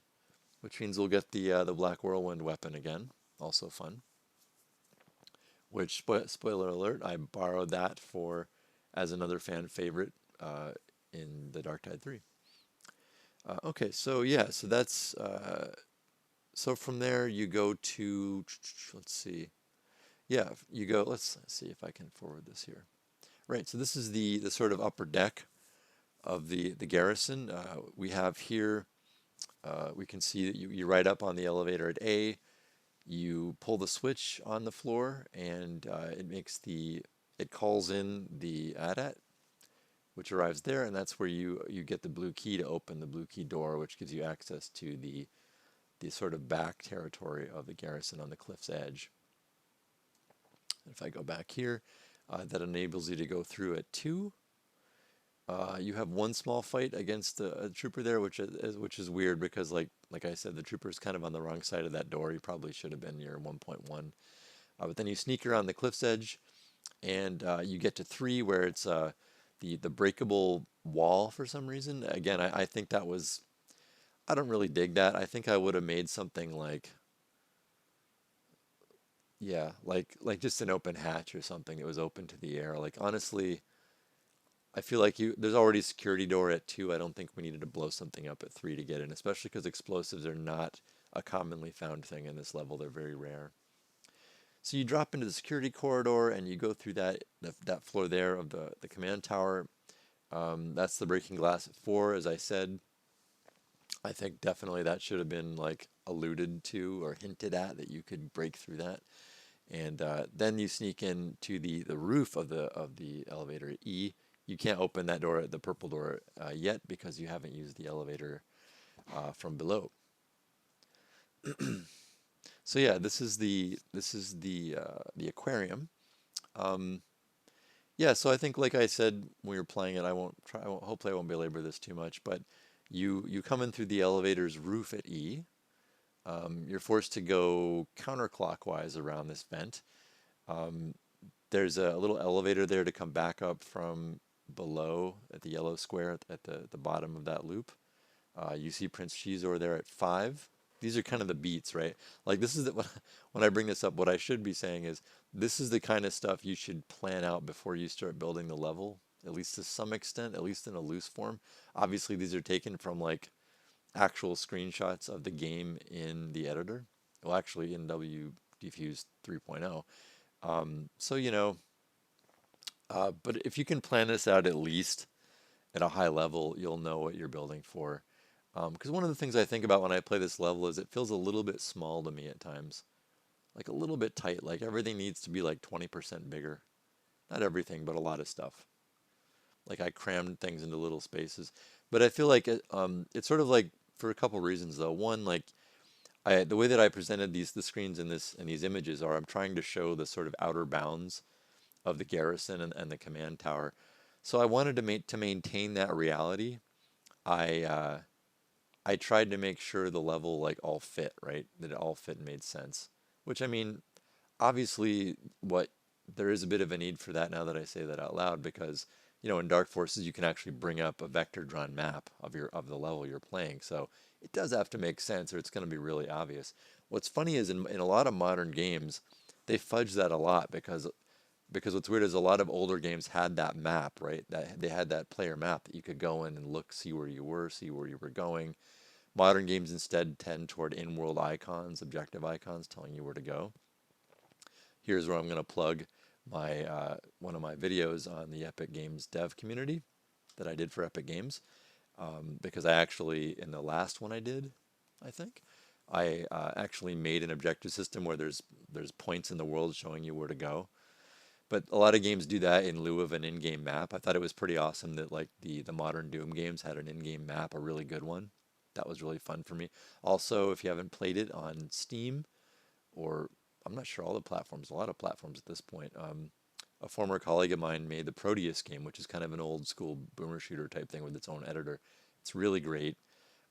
Which means we'll get the Black Whirlwind weapon again. Also fun. Which, spoiler alert, I borrowed that for as another fan favorite in the Dark Tide 3. Okay, so yeah, so that's so from there you go to, let's see. Yeah, you go, let's see if I can forward this here. Right, so this is the sort of upper deck of the garrison. We have here, we can see that you ride up on the elevator at A, you pull the switch on the floor, and it calls in the AT-AT, which arrives there, and that's where you get the blue key to open the blue key door, which gives you access to the sort of back territory of the garrison on the cliff's edge. If I go back here, that enables you to go through at 2. You have one small fight against a trooper there, which is weird because like I said, the trooper's kind of on the wrong side of that door. He probably should have been near 1.1. But then you sneak around the cliff's edge, and you get to 3 where it's the breakable wall for some reason. Again, I think that was, I don't really dig that. I think I would have made something like, yeah, like just an open hatch or something that was open to the air. Like honestly, I feel like there's already a security door at 2. I don't think we needed to blow something up at 3 to get in, especially because explosives are not a commonly found thing in this level. They're very rare. So you drop into the security corridor and you go through that floor there of the command tower. That's the breaking glass at 4, as I said. I think definitely that should have been like alluded to or hinted at that you could break through that. And then you sneak into the roof of the elevator E. You can't open that door, the purple door, yet because you haven't used the elevator from below. So yeah, this is the aquarium. Yeah, so I think like I said when we were playing it, hopefully I won't belabor this too much, but you come in through the elevator's roof at E. You're forced to go counterclockwise around this vent. There's a little elevator there to come back up from below at the yellow square at the bottom of that loop. You see Prince Shizor there at 5. These are kind of the beats, right? Like this is when I bring this up, what I should be saying is this is the kind of stuff you should plan out before you start building the level, at least to some extent, at least in a loose form. Obviously, these are taken from like actual screenshots of the game in the editor. Well, actually in WDFuse 3.0. So, but if you can plan this out at least at a high level, you'll know what you're building for. Because one of the things I think about when I play this level is it feels a little bit small to me at times. Like a little bit tight, like everything needs to be like 20% bigger. Not everything, but a lot of stuff. Like I crammed things into little spaces. But I feel like it's sort of like for a couple reasons though. One, like the way that I presented the screens in these images are I'm trying to show the sort of outer bounds of the garrison and the command tower. So I wanted to maintain that reality. I I tried to make sure the level like all fit, right? That it all fit and made sense. Which I mean, obviously, what there is a bit of a need for that now that I say that out loud because in Dark Forces you can actually bring up a vector drawn map of the level you're playing. So it does have to make sense or it's going to be really obvious. What's funny is in a lot of modern games, they fudge that a lot because what's weird is a lot of older games had that map, right? That they had that player map that you could go in and look, see where you were, see where you were going. Modern games instead tend toward in-world icons, objective icons telling you where to go. Here's where I'm going to plug my one of my videos on the Epic Games dev community that I did for Epic Games because I actually, in the last one I did, I think, I actually made an objective system where there's points in the world showing you where to go. But a lot of games do that in lieu of an in-game map. I thought it was pretty awesome that like the modern Doom games had an in-game map, a really good one. That was really fun for me. Also, if you haven't played it on Steam, or I'm not sure all the platforms, a lot of platforms at this point. A former colleague of mine made the Proteus game, which is kind of an old school boomer shooter type thing with its own editor. It's really great.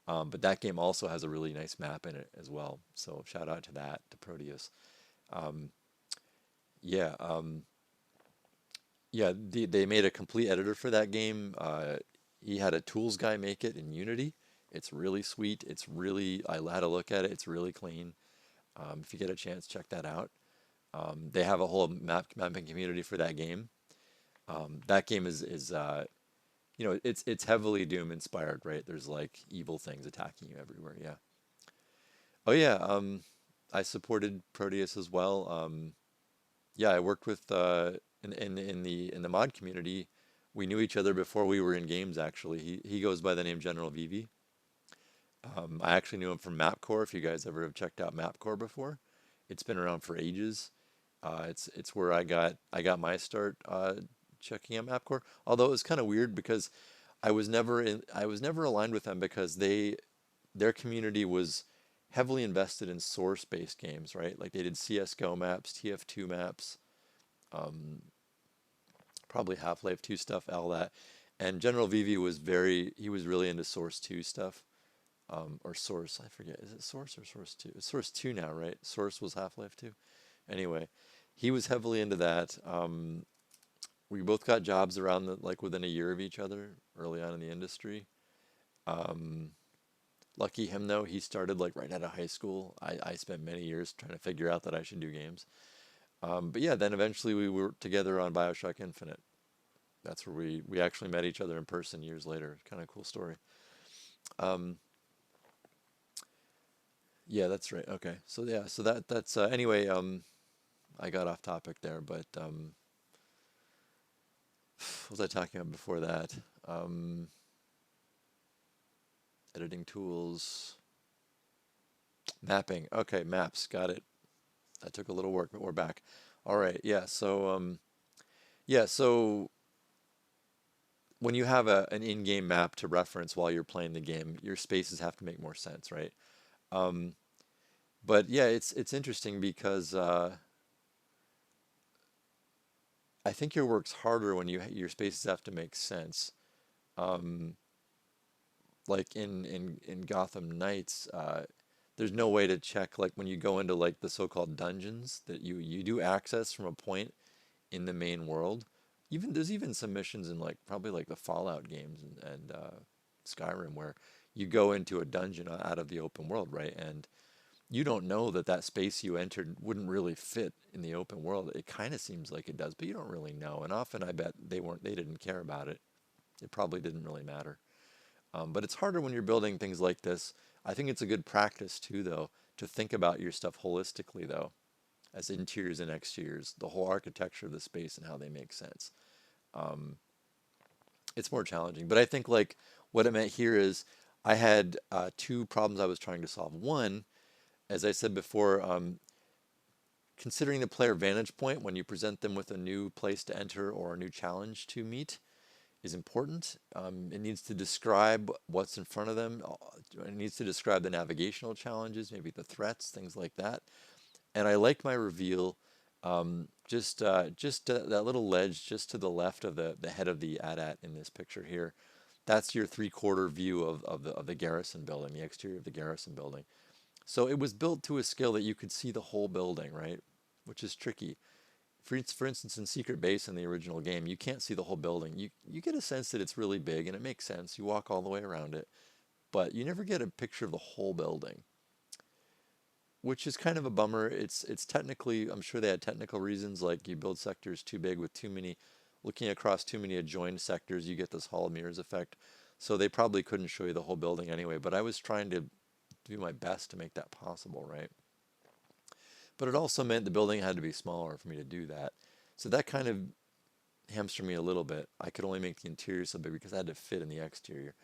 But that game also has a really nice map in it as well. So shout out to that, to Proteus. Um, yeah, yeah, they made a complete editor for that game. he had a tools guy make it in Unity. It's really sweet. It's really, I had a look at it. It's really clean. If you get a chance, check that out. They have a whole mapping community for that game. That game is you know, it's heavily Doom inspired, right? There's like evil things attacking you everywhere. Yeah. Oh yeah. I supported Proteus as well. Yeah, I worked with in the mod community. We knew each other before we were in games. Actually, he goes by the name General Vivi. I actually knew him from Mapcore. If you guys ever have checked out Mapcore before, it's been around for ages. It's where I got my start checking out Mapcore. Although it was kind of weird because I was never aligned with them because their community was heavily invested in source-based games, right? Like they did CS:GO maps, TF2 maps, probably Half-Life 2 stuff, all that. And General Vivi he was really into Source 2 stuff. Or Source, I forget. Is it Source or Source 2? It's Source 2 now, right? Source was Half-Life 2. Anyway, he was heavily into that. We both got jobs around like within a year of each other early on in the industry. Lucky him though, he started like right out of high school. I spent many years trying to figure out that I should do games. But yeah, then eventually we worked together on BioShock Infinite. That's where we actually met each other in person years later. Kind of cool story. Um, yeah, that's right. Okay, so yeah, so that's anyway. I got off topic there, but what was I talking about before that? Um, Editing tools, mapping. Okay, maps. Got it. That took a little work, but we're back. All right. Yeah. So when you have an in-game map to reference while you're playing the game, your spaces have to make more sense, right? Um, but yeah, it's interesting because I think your work's harder when your spaces have to make sense. Um, like in Gotham Knights, there's no way to check like when you go into like the so-called dungeons that you do access from a point in the main world. Even there's even some missions in like probably like the Fallout games and Skyrim where you go into a dungeon out of the open world, right? And you don't know that that space you entered wouldn't really fit in the open world. It kind of seems like it does, but you don't really know. And often I bet they didn't care about it. It probably didn't really matter. But it's harder when you're building things like this. I think it's a good practice too, though, to think about your stuff holistically, though, as interiors and exteriors, the whole architecture of the space and how they make sense. Um, it's more challenging, but I think like what it meant here is I had two problems I was trying to solve. One, as I said before, considering the player vantage point when you present them with a new place to enter or a new challenge to meet is important. It needs to describe what's in front of them. It needs to describe the navigational challenges, maybe the threats, things like that. And I like my reveal. Just that little ledge just to the left of the head of the AT-AT in this picture here. That's your three-quarter view of the garrison building, the exterior of the garrison building. So it was built to a scale that you could see the whole building, right? Which is tricky. For instance, in Secret Base in the original game, you can't see the whole building. You get a sense that it's really big, and it makes sense. You walk all the way around it, but you never get a picture of the whole building, which is kind of a bummer. It's technically, I'm sure they had technical reasons, like you build sectors too big with too many, looking across too many adjoined sectors, you get this Hall of Mirrors effect. So they probably couldn't show you the whole building anyway, but I was trying to do my best to make that possible, right? But it also meant the building had to be smaller for me to do that. So that kind of hamstred me a little bit. I could only make the interior so big because I had to fit in the exterior.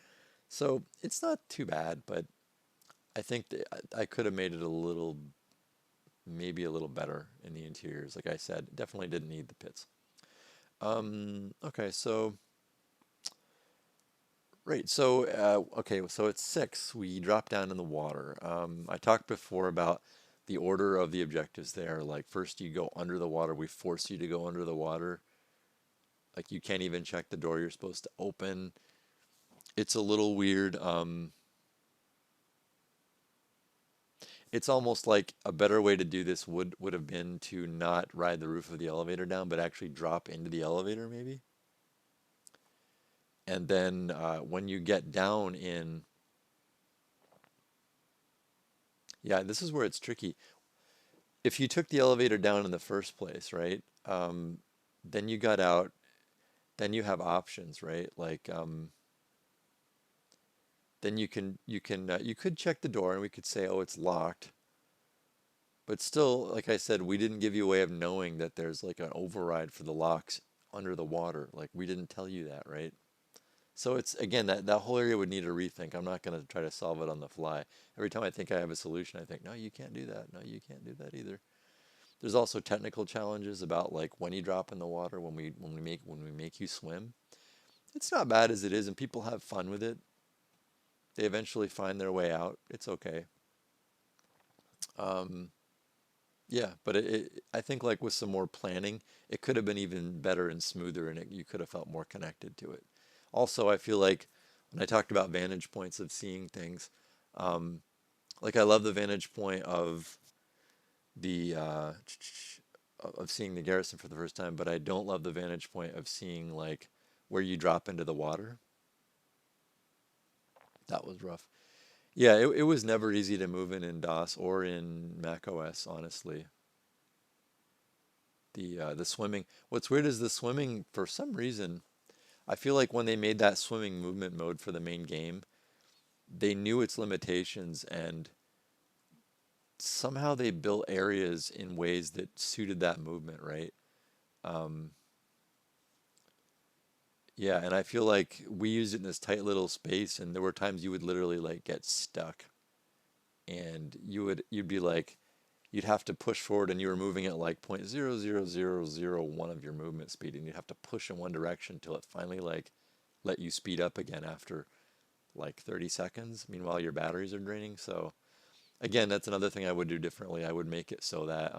So it's not too bad, but I think that I could have made it a little, maybe a little better in the interiors. Like I said, definitely didn't need the pits. Okay, so, right, so, okay, so it's 6. We drop down in the water. I talked before about the order of the objectives there. Like, first you go under the water. We force you to go under the water. Like, you can't even check the door you're supposed to open. It's a little weird. It's almost like a better way to do this would have been to not ride the roof of the elevator down, but actually drop into the elevator maybe. And then when you get down in, yeah, this is where it's tricky. If you took the elevator down in the first place, right? Then you got out, then you have options, right? Like, then you could check the door and we could say, oh, it's locked. But still, like I said, we didn't give you a way of knowing that there's like an override for the locks under the water. Like we didn't tell you that, right? So it's again that whole area would need a rethink. I'm not going to try to solve it on the fly. Every time I think I have a solution, I think, no, you can't do that. No, you can't do that either. There's also technical challenges about like when you drop in the water, when we make you swim. It's not bad as it is, and people have fun with it. They eventually find their way out. It's okay. Um, yeah, but I think like with some more planning, it could have been even better and smoother, and you could have felt more connected to it. Also, I feel like when I talked about vantage points of seeing things, um, like I love the vantage point of the of seeing the garrison for the first time, but I don't love the vantage point of seeing like where you drop into the water. That was rough. Yeah, it was never easy to move in DOS or in Mac OS, honestly. The swimming. What's weird is the swimming, for some reason, I feel like when they made that swimming movement mode for the main game, they knew its limitations and somehow they built areas in ways that suited that movement, right? Um, yeah, and I feel like we used it in this tight little space, and there were times you would literally like get stuck, and you'd be like, you'd have to push forward, and you were moving at like 0.00001 of your movement speed, and you'd have to push in one direction till it finally like let you speed up again after like 30 seconds. Meanwhile, your batteries are draining. So again, that's another thing I would do differently. I would make it so that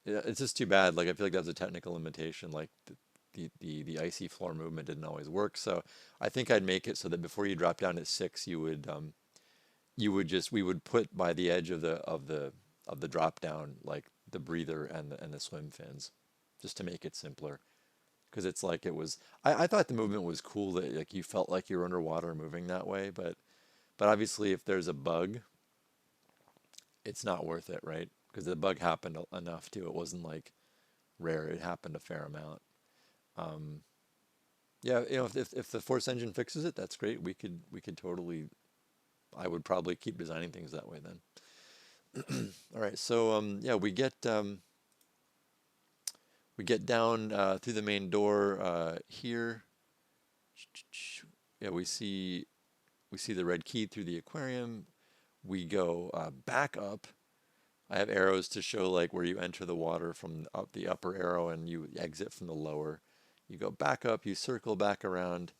it's just too bad. Like I feel like that's a technical limitation. Like the icy floor movement didn't always work. So I think I'd make it so that before you drop down at 6, you would just we would put by the edge of the drop down like the breather and the swim fins, just to make it simpler. Because it's like it was. I thought the movement was cool that like you felt like you were underwater moving that way, but obviously if there's a bug, it's not worth it, right? Because the bug happened enough too. It wasn't like rare. It happened a fair amount. Um, yeah, if the Force engine fixes it, that's great. We could totally. I would probably keep designing things that way then. All right, so yeah, we get down through the main door here. Yeah, we see the red key through the aquarium. We go back up. I have arrows to show like where you enter the water from up the upper arrow and you exit from the lower. You go back up, you circle back around.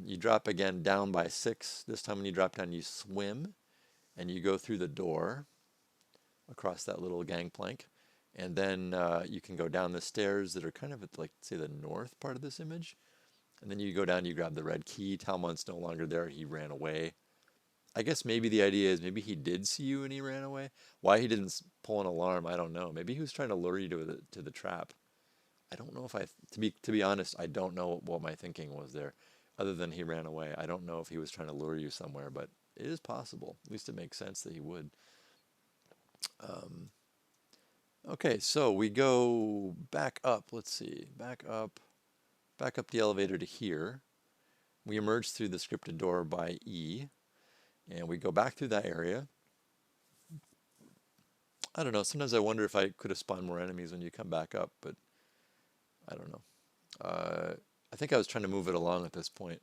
You drop again down by 6. This time when you drop down, you swim and you go through the door across that little gangplank. And then you can go down the stairs that are kind of at like, say, the north part of this image. And then you go down, you grab the red key. Talmon's no longer there. He ran away. I guess maybe the idea is maybe he did see you and he ran away. Why he didn't pull an alarm, I don't know. Maybe he was trying to lure you to the trap. I don't know if to be honest, I don't know what my thinking was there, other than he ran away. I don't know if he was trying to lure you somewhere, but it is possible. At least it makes sense that he would. Um, okay, so we go back up. Let's see, back up the elevator to here. We emerge through the scripted door by E, and we go back through that area. I don't know. Sometimes I wonder if I could have spawned more enemies when you come back up, but I don't know. I think I was trying to move it along at this point,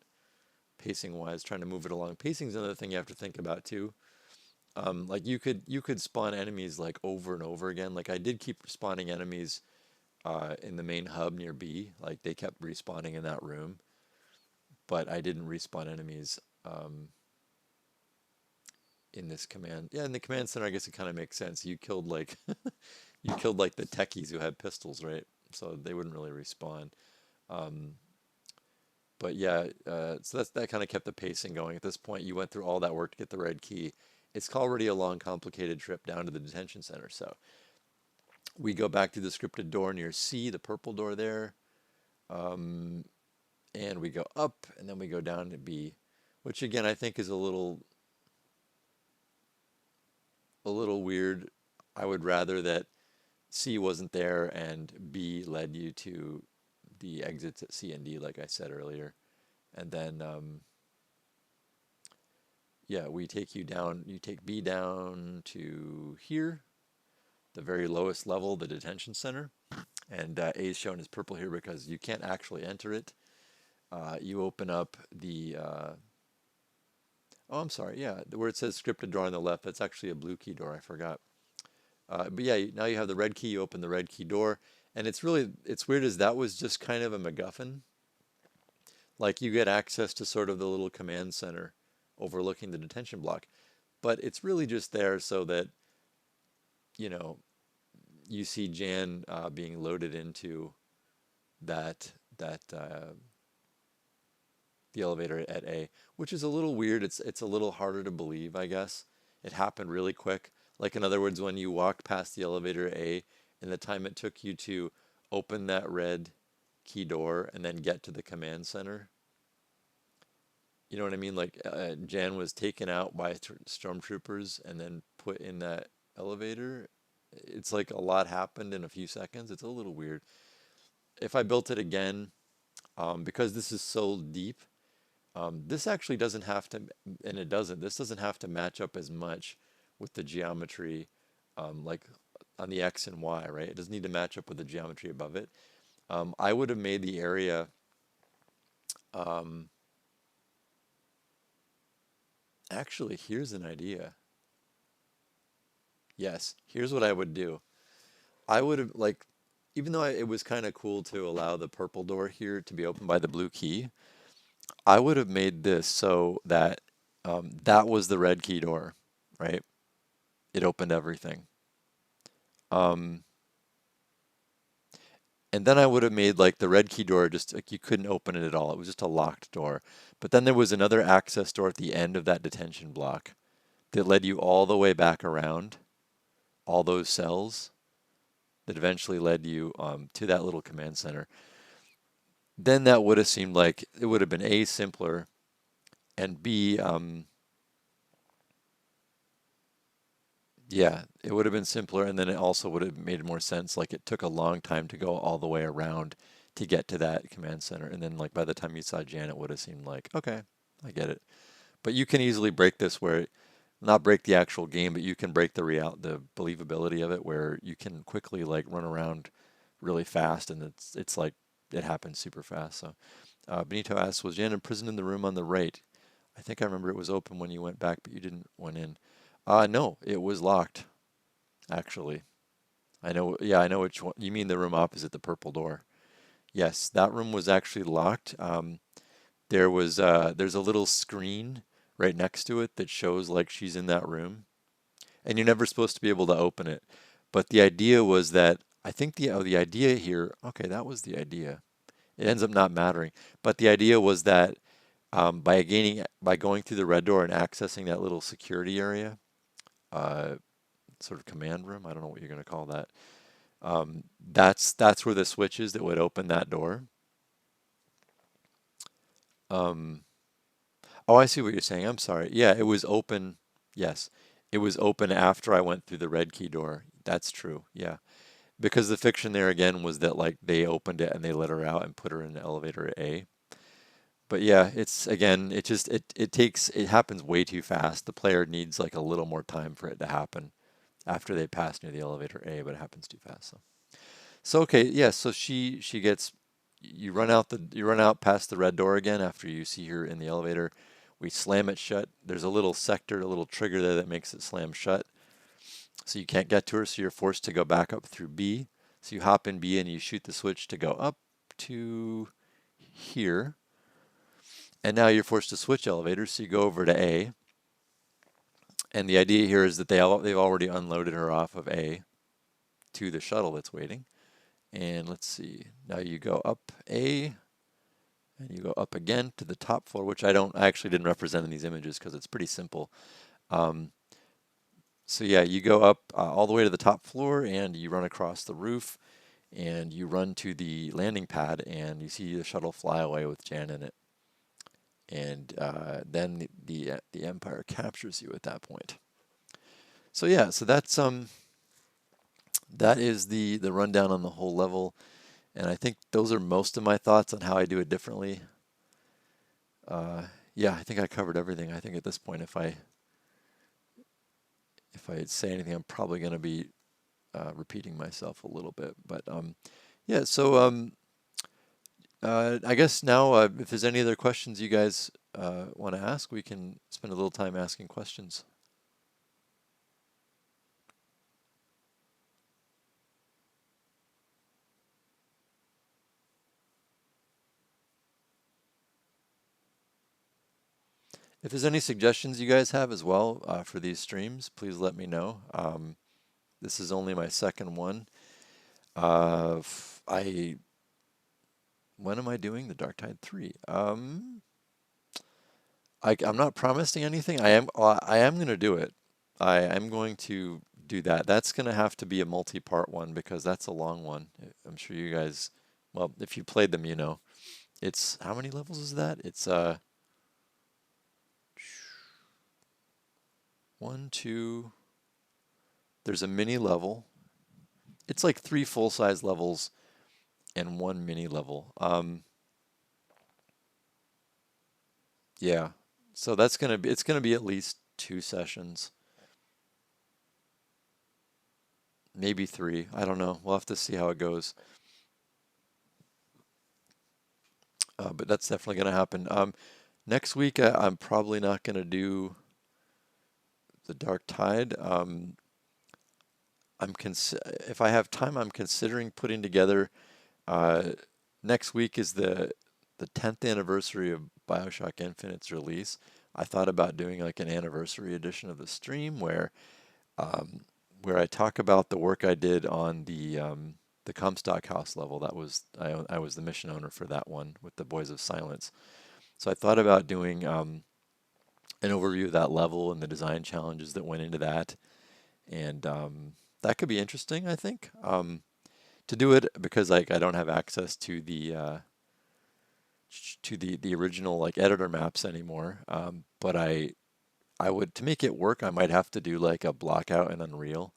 pacing wise, trying to move it along. Pacing is another thing you have to think about too. Like you could spawn enemies like over and over again. Like I did keep spawning enemies in the main hub near B. Like they kept respawning in that room, but I didn't respawn enemies in this command. Yeah, in the command center, I guess it kind of makes sense. You killed like you killed like the techies who had pistols, right? So they wouldn't really respawn. Um, but yeah, so that kind of kept the pacing going. At this point, you went through all that work to get the red key. It's already a long, complicated trip down to the detention center. So we go back to the scripted door near C, the purple door there. And we go up, and then we go down to B, which again I think is a little weird. I would rather that C wasn't there and B led you to the exits at C and D, like I said earlier. And then, yeah, we take you down, you take B down to here, the very lowest level, the detention center. And A is shown as purple here because you can't actually enter it. You open up the, oh, I'm sorry, yeah, where it says scripted door on the left, that's actually a blue key door, I forgot. But yeah, now you have the red key, you open the red key door, and it's weird as that was just kind of a MacGuffin. Like you get access to sort of the little command center overlooking the detention block, but it's really just there so that, you know, you see Jan being loaded into that the elevator at A, which is a little weird. It's a little harder to believe, I guess. It happened really quick. Like in other words, when you walked past the elevator A and the time it took you to open that red key door and then get to the command center. You know what I mean? Like Jan was taken out by stormtroopers and then put in that elevator. It's like a lot happened in a few seconds. It's a little weird. If I built it again, because this is so deep, this actually doesn't have to, and it doesn't, this doesn't have to match up as much with the geometry, like on the X and Y, right? It doesn't need to match up with the geometry above it. I would have made the area, actually, here's an idea. Yes, here's what I would do. I would have, like, even though it was kind of cool to allow the purple door here to be opened by the blue key, I would have made this so that that was the red key door, right? It opened everything. And then I would have made like the red key door just like you couldn't open it at all. It was just a locked door. But then there was another access door at the end of that detention block that led you all the way back around all those cells that eventually led you to that little command center. Then that would have seemed like it would have been A, simpler, and B, yeah, it would have been simpler, and then it also would have made more sense. Like it took a long time to go all the way around to get to that command center, and then like by the time you saw Jan, it would have seemed like, okay, I get it. But you can easily break this where, not break the actual game, but you can break the believability of it, where you can quickly like run around really fast, and it's like it happens super fast. So Benito asks, was Jan imprisoned in the room on the right? I think I remember it was open when you went back, but you didn't went in. No, it was locked, actually. I know, yeah, I know which one. You mean the room opposite the purple door. Yes, that room was actually locked. There's a little screen right next to it that shows like she's in that room, and you're never supposed to be able to open it. But the idea was that I think the idea here, okay, that was the idea. It ends up not mattering, but the idea was that by going through the red door and accessing that little security area, uh, sort of command room, I don't know what you're going to call that. That's where the switch is that would open that door. Um, oh, I see what you're saying. I'm sorry. Yeah, it was open. Yes, it was open after I went through the red key door. That's true. Yeah, because the fiction there again was that like they opened it and they let her out and put her in the elevator A. But yeah, it's again, it happens way too fast. The player needs like a little more time for it to happen after they pass near the elevator A, but it happens too fast. So okay, yeah, so she gets you run out past the red door again after you see her in the elevator. We slam it shut. There's a little sector, a little trigger there that makes it slam shut. So you can't get to her, so you're forced to go back up through B. So you hop in B and you shoot the switch to go up to here. And now you're forced to switch elevators, so you go over to A. And the idea here is that they've already unloaded her off of A to the shuttle that's waiting. And let's see, now you go up A, and you go up again to the top floor, which I actually didn't represent in these images because it's pretty simple. So yeah, you go up all the way to the top floor, and you run across the roof, and you run to the landing pad, and you see the shuttle fly away with Jan in it. And then the Empire captures you at that point. So yeah, so that is the rundown on the whole level, and I think those are most of my thoughts on how I do it differently. Yeah, I think I covered everything. I think at this point, if I say anything, I'm probably going to be repeating myself a little bit. But yeah, so I guess now, if there's any other questions you guys want to ask, we can spend a little time asking questions. If there's any suggestions you guys have as well for these streams, please let me know. This is only my second one. When am I doing the Dark Tide 3? I'm not promising anything. I am going to do it. I am going to do that. That's going to have to be a multi-part one because that's a long one. I'm sure you guys, well, if you played them, you know. It's, how many levels is that? It's one, two, there's a mini level. It's like 3 full-size levels and 1 mini level. Yeah. So that's going to be, it's going to be at least 2 sessions. Maybe 3. I don't know. We'll have to see how it goes. But that's definitely going to happen. Next week, I'm probably not going to do the Dark Tide. If I have time, I'm considering putting together. Next week is the 10th anniversary of BioShock Infinite's release. I thought about doing like an anniversary edition of the stream where I talk about the work I did on the Comstock House level. That was I was the mission owner for that one with the Boys of Silence. So I thought about doing an overview of that level and the design challenges that went into that, and that could be interesting, I think, to do it because like I don't have access to the original like editor maps anymore. But I would, to make it work, I might have to do like a blockout in Unreal,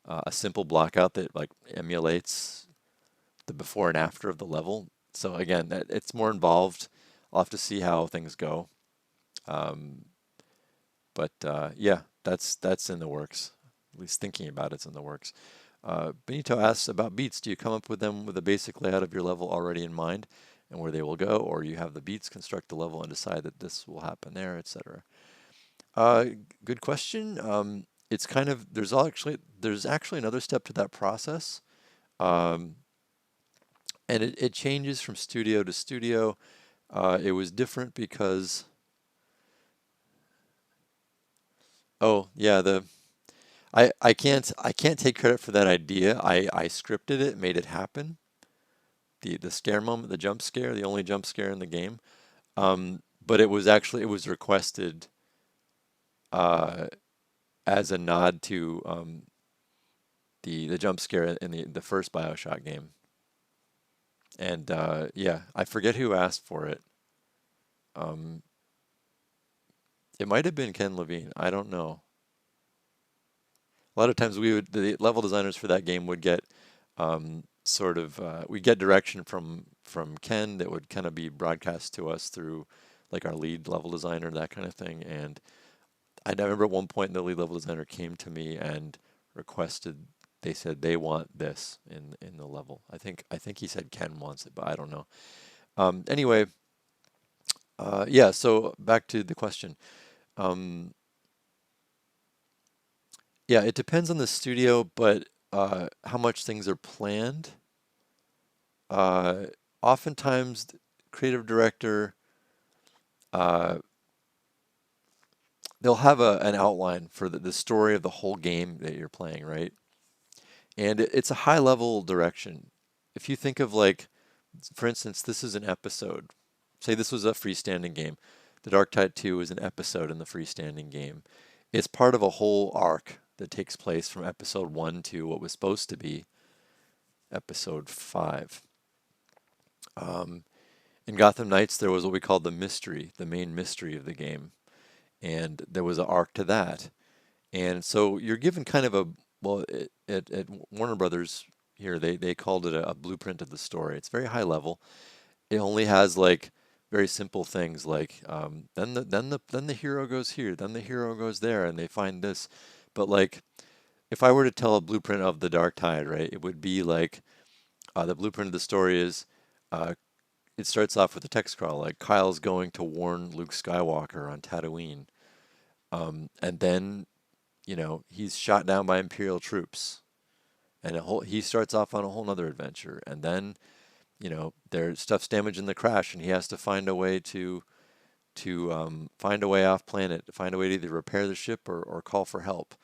a simple blockout that like emulates the before and after of the level. So again, it's more involved. I'll have to see how things go. But yeah, that's in the works. At least thinking about it's in the works. Benito asks about beats. Do you come up with them with a basic layout of your level already in mind and where they will go, or you have the beats construct the level and decide that this will happen there, etc.? Good question. It's kind of there's actually another step to that process, and it changes from studio to studio. It was different because oh yeah I can't take credit for that idea. I scripted it, made it happen. The scare moment, the jump scare, the only jump scare in the game. But it was requested as a nod to the jump scare in the first BioShock game. And yeah, I forget who asked for it. It might have been Ken Levine. I don't know. A lot of times the level designers for that game would get we get direction from Ken that would kind of be broadcast to us through like our lead level designer, that kind of thing. And I remember at one point the lead level designer came to me and requested. They said they want this in the level. I think he said Ken wants it, but I don't know. Anyway, yeah. So back to the question. Yeah, it depends on the studio, but how much things are planned. Oftentimes, the creative director, uh, they'll have an outline for the story of the whole game that you're playing, right? And it's a high level direction. If you think of like, for instance, this is an episode. Say this was a freestanding game. The Dark Tide 2 is an episode in the freestanding game. It's part of a whole arc that takes place from episode 1 to what was supposed to be episode 5. In Gotham Knights, there was what we called the mystery, the main mystery of the game, and there was an arc to that. And so you're given kind of a, well, at Warner Brothers here, they called it a blueprint of the story. It's very high level. It only has like very simple things like then the hero goes here, then the hero goes there, and they find this. But like if I were to tell a blueprint of the Dark Tide, right, it would be like the blueprint of the story is uh, it starts off with a text crawl like Kyle's going to warn Luke Skywalker on Tatooine, and then he's shot down by Imperial troops, and he starts off on a whole nother adventure, and then their stuff's damaged in the crash, and he has to find a way to find a way off planet, to find a way to either repair the ship or call for help.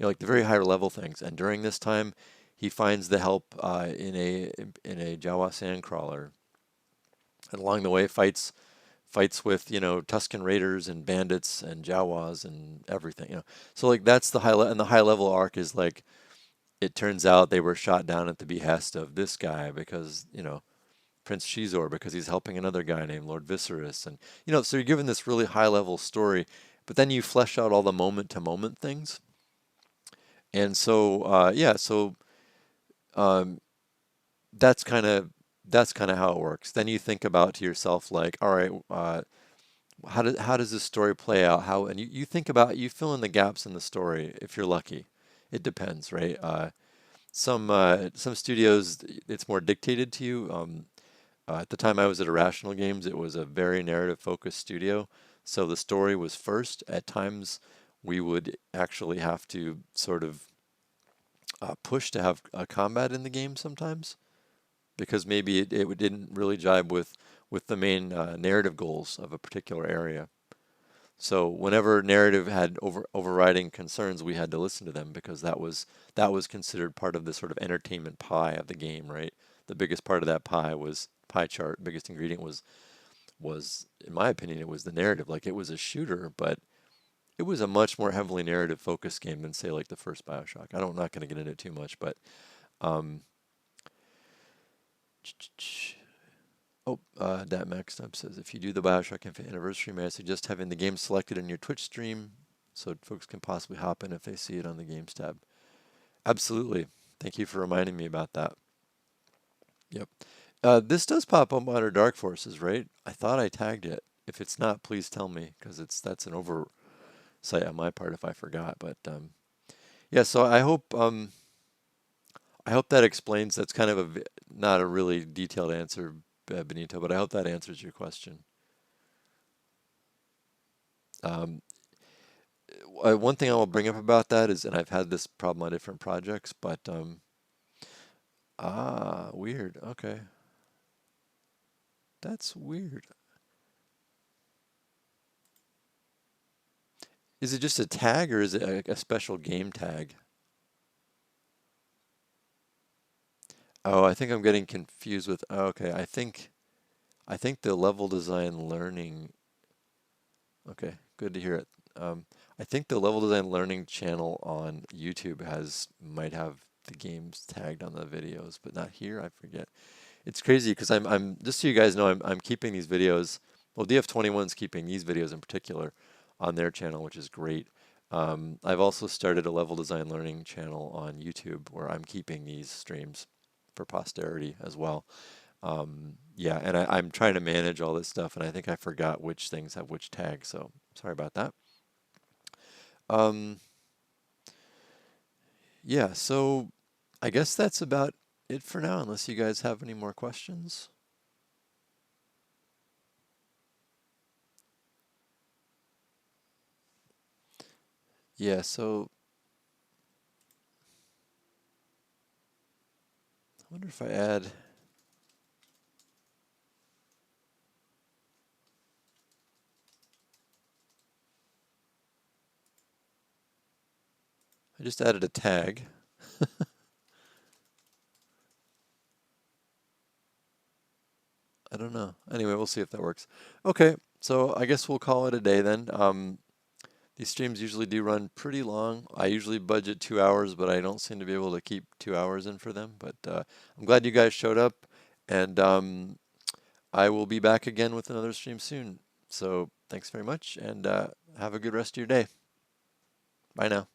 Like the very higher level things. And during this time, he finds the help in a Jawa sandcrawler, and along the way fights with Tusken Raiders and bandits and Jawas and everything. So like that's the and the high level arc is like it turns out they were shot down at the behest of this guy because Prince Shizor, because he's helping another guy named Lord Viserys. And, so you're given this really high level story, but then you flesh out all the moment to moment things. And so, yeah, so um, that's kind of how it works. Then you think about to yourself like, all right, how does this story play out? And you think about, you fill in the gaps in the story if you're lucky. It depends, right? Some studios, it's more dictated to you. At the time I was at Irrational Games, it was a very narrative-focused studio, so the story was first. At times, we would actually have to sort of push to have a combat in the game sometimes, because maybe it didn't really jibe with the main narrative goals of a particular area. So whenever narrative had overriding concerns, we had to listen to them because that was considered part of the sort of entertainment pie of the game, right? The biggest part of that pie chart, biggest ingredient was in my opinion it was the narrative. Like it was a shooter, but it was a much more heavily narrative focused game than say like the first BioShock. I'm not going to get into it too much, but um, that Max Stubb says, if you do the BioShock Infinite Anniversary, may I suggest having the game selected in your Twitch stream so folks can possibly hop in if they see it on the Games tab. Absolutely. Thank you for reminding me about that. Yep. This does pop up under Dark Forces, right? I thought I tagged it. If it's not, please tell me, because that's an oversight on my part if I forgot. But yeah, so I hope that explains. That's kind of not a really detailed answer, Benito, but I hope that answers your question. Um, one thing I will bring up about that is, and I've had this problem on different projects, but weird. Okay, that's weird. Is it just a tag or is it a special game tag? Oh, I think I'm getting confused with. Oh, okay, I think the level design learning. Okay, good to hear it. I think the level design learning channel on YouTube might have the games tagged on the videos, but not here. I forget. It's crazy because I'm just so you guys know, I'm keeping these videos. Well, DF21's keeping these videos in particular on their channel, which is great. I've also started a level design learning channel on YouTube where I'm keeping these streams for posterity as well. Yeah, and I'm trying to manage all this stuff, and I think I forgot which things have which tags, so sorry about that. Um, yeah, so I guess that's about it for now, unless you guys have any more questions. Yeah, so I wonder if I add. I just added a tag. I don't know. Anyway, we'll see if that works. Okay, so I guess we'll call it a day then. These streams usually do run pretty long. I usually budget 2 hours, but I don't seem to be able to keep 2 hours in for them. But I'm glad you guys showed up, and I will be back again with another stream soon. So thanks very much, and have a good rest of your day. Bye now.